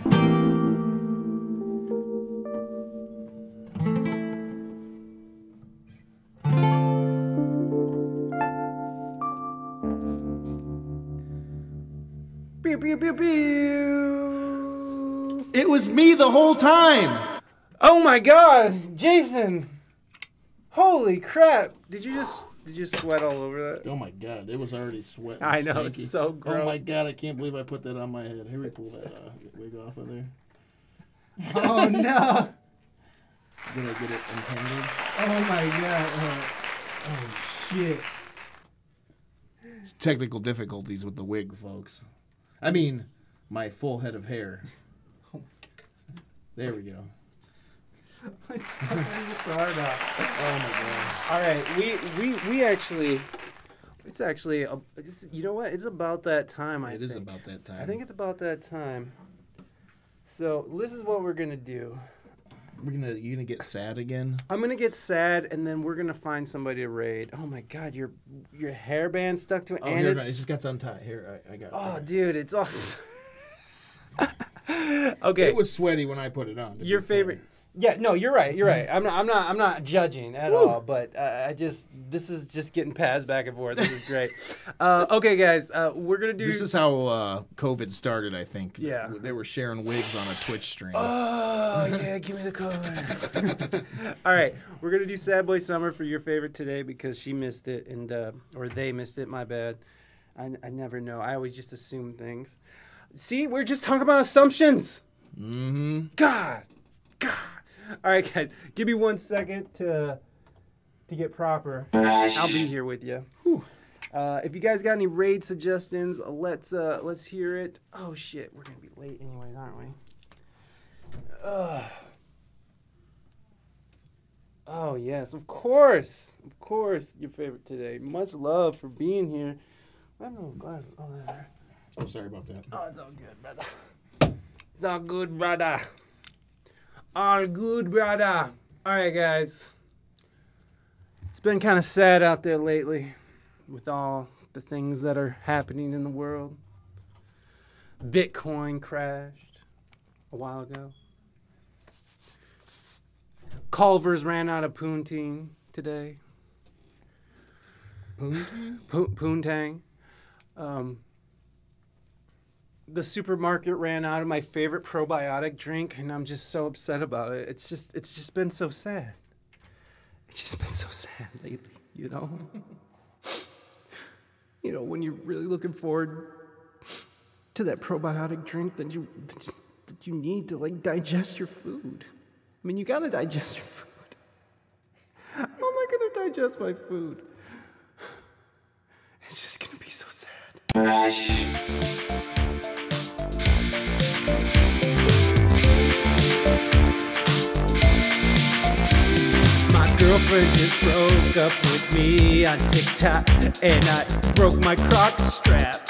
Pew, pew, pew, pew. It was me the whole time. Oh my God, Jason! Holy crap! Did you sweat all over that? Oh my God, it was already sweating. I know, stinky. it's so gross. Oh my God, I can't believe I put that on my head. Here, we pull that wig off of there. Oh no! Did I get it entangled? Oh my God! Oh shit! Technical difficulties with the wig, folks. I mean, my full head of hair. There we go. It's hard out. Oh my God. All right, we actually, it's actually, you know what? It's about that time. It is about that time. I think it's about that time. So this is what we're gonna do. You gonna get sad again? I'm gonna get sad, and then we're gonna find somebody to raid. Oh my God, your hairband stuck to it, Oh, and here, it's. it just got to untie. Here, I got it. Oh, dude, it's all. Okay. It was sweaty when I put it on. Your favorite. Yeah, no, you're right. You're right. I'm not judging at all. But this is just getting passed back and forth. This is great. Okay, guys, we're gonna do. This is how COVID started, I think. Yeah. They were sharing wigs on a Twitch stream. Oh yeah, give me the code. All right, we're gonna do Sad Boy Summer for your favorite today because she missed it and or they missed it. My bad. I never know. I always just assume things. See, we're just talking about assumptions. Mm-hmm. God. All right, guys, give me 1 second to get proper. I'll be here with you. If you guys got any raid suggestions, let's hear it. Oh shit, we're gonna be late anyways, aren't we? Oh yes, of course, your favorite today. Much love for being here. I have no glasses. Oh, there. Oh, sorry about that. Oh, it's all good, brother. It's all good, brother. All good, brother. All right, guys. It's been kind of sad out there lately with all the things that are happening in the world. Bitcoin crashed a while ago. Culver's ran out of Poontang today. Poontang? The supermarket ran out of my favorite probiotic drink, and I'm just so upset about it. It's just been so sad. It's just been so sad lately, you know? You know, when you're really looking forward to that probiotic drink that you need to, like, digest your food. I mean, you gotta digest your food. How am I gonna digest my food? It's just gonna be so sad. boyfriend just broke up with me on TikTok, and I broke my croc strap.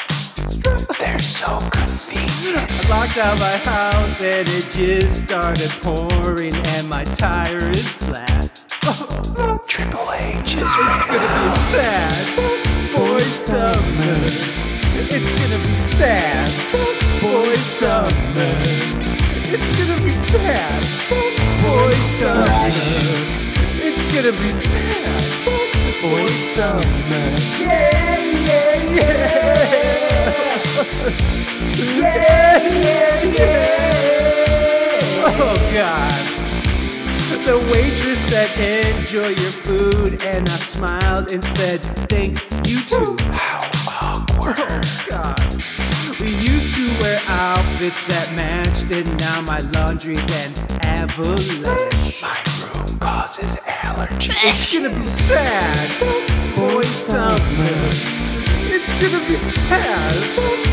They're so convenient. I locked out my house and it just started pouring, and my tire is flat. Triple H is It's gonna be sad, boy summer. It's gonna be sad, boy summer. It's gonna be sad, boy summer. It's gonna be sad, boy summer. Yeah, yeah, yeah. Yeah, yeah, yeah. Oh God. The waitress said, enjoy your food, and I smiled and said, thanks, you too. how awkward. Oh God. We used to wear outfits that matched, and now my laundry's an avalanche. My room causes allergies. It's gonna be sad, boy summer. It's gonna be sad,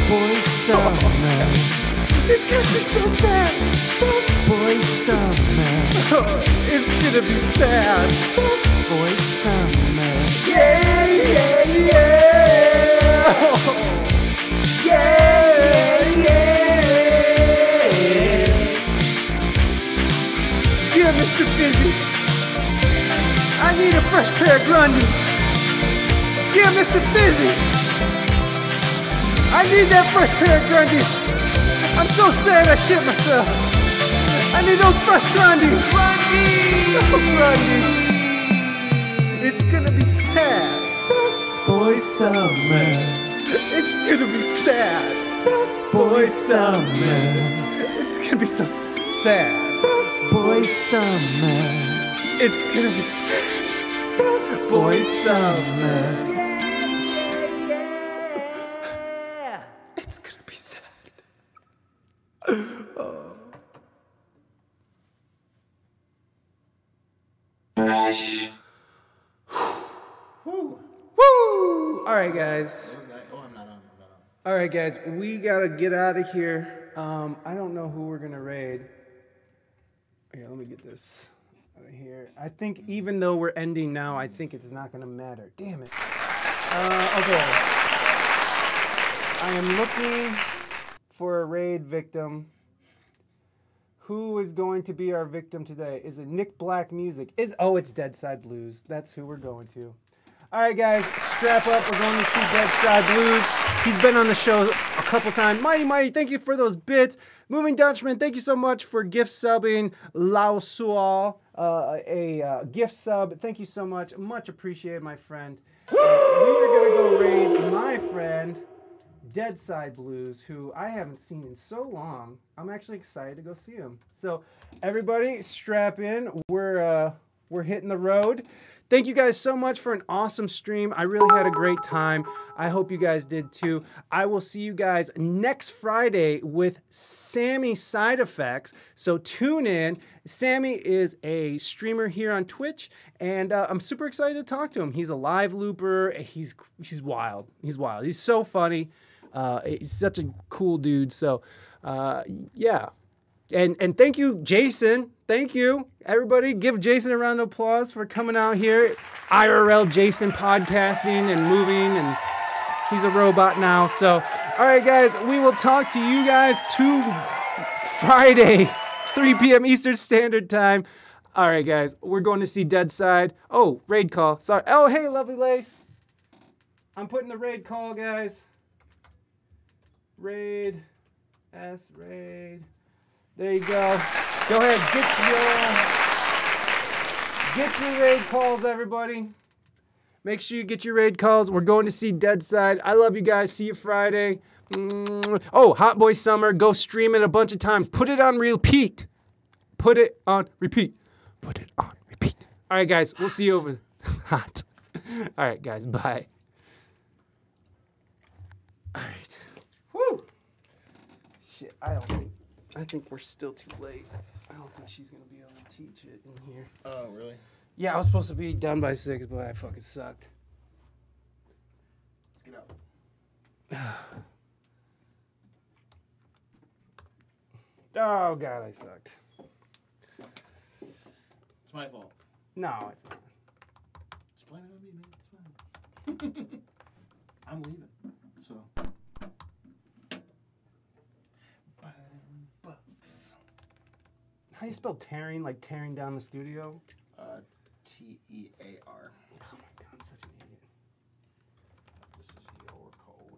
boy summer. It's gonna be so sad, boy summer. It's gonna be sad, boy summer. Yeah, yeah, yeah. Yeah, yeah. Dear Mr. Fizzy, I need a fresh pair of Grundies. Dear Mr. Fizzy, I need that fresh pair of Grundies. I'm so sad I shit myself. I need those fresh Grundies. Grundies! Oh, Grundies. It's gonna be sad, boy summer. It's gonna be sad, boy summer. It's gonna be so sad, boy summer. It's gonna be sad, boy summer. It's gonna be sad. Woo! All right, guys. All right, guys. We gotta get out of here. I don't know who we're gonna raid. Here, let me get this out of here. I think even though we're ending now, I think it's not gonna matter. Damn it. Okay. I am looking for a raid victim. Who is going to be our victim today? Is it Nick Black Music? It's Dead Side Blues. That's who we're going to. All right, guys, strap up. We're going to see Dead Side Blues. He's been on the show a couple times. Mighty, thank you for those bits. Moving Dutchman, thank you so much for gift subbing Lao Sual, a gift sub. Thank you so much. Much appreciated, my friend. We are going to go raid my friend, Dead Side Blues, who I haven't seen in so long. I'm actually excited to go see him. So everybody strap in. We're hitting the road. Thank you guys so much for an awesome stream. I really had a great time. I hope you guys did too. I will see you guys next Friday with Sammy Side Effects. So tune in. Sammy is a streamer here on Twitch, and I'm super excited to talk to him. He's a live looper. He's wild. He's wild. He's so funny. He's such a cool dude. So yeah. And thank you, Jason. Thank you. Everybody, give Jason a round of applause for coming out here. IRL Jason podcasting and moving, and he's a robot now. So, all right, guys, we will talk to you guys Friday, 3 p.m. Eastern Standard Time. All right, guys, we're going to see Dead Side. Oh, raid call. Sorry. Oh, hey, Lovely Lace. I'm putting the raid call, guys. Raid. Raid. There you go. Go ahead, get your raid calls, everybody. Make sure you get your raid calls. We're going to see Dead Side. I love you guys. See you Friday. Oh, Hot Boy Summer. Go stream it a bunch of times. Put it on repeat. Put it on repeat. Put it on repeat. All right, guys. We'll see you over. Hot. All right, guys. Bye. All right. Woo. Shit, I think we're still too late. I don't think she's going to be able to teach it in here. Oh, really? Yeah, I was supposed to be done by 6, but I fucking sucked. Let's get out. Oh, God, I sucked. It's my fault. No, it's not. blame it on me, man. It's fine. I'm leaving. So. Bucks. How do you spell tearing? Like tearing down the studio? T-E-A-R. Oh my god, I'm such an idiot. This is your code.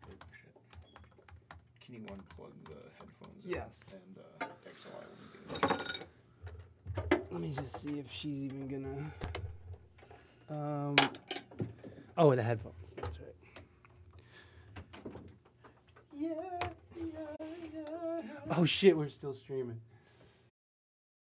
Oh, shit. Can you unplug the headphones? Yes. And XLR will be good. Let me just see if she's even gonna. Oh, the headphones. That's right. Yeah. Oh shit, we're still streaming.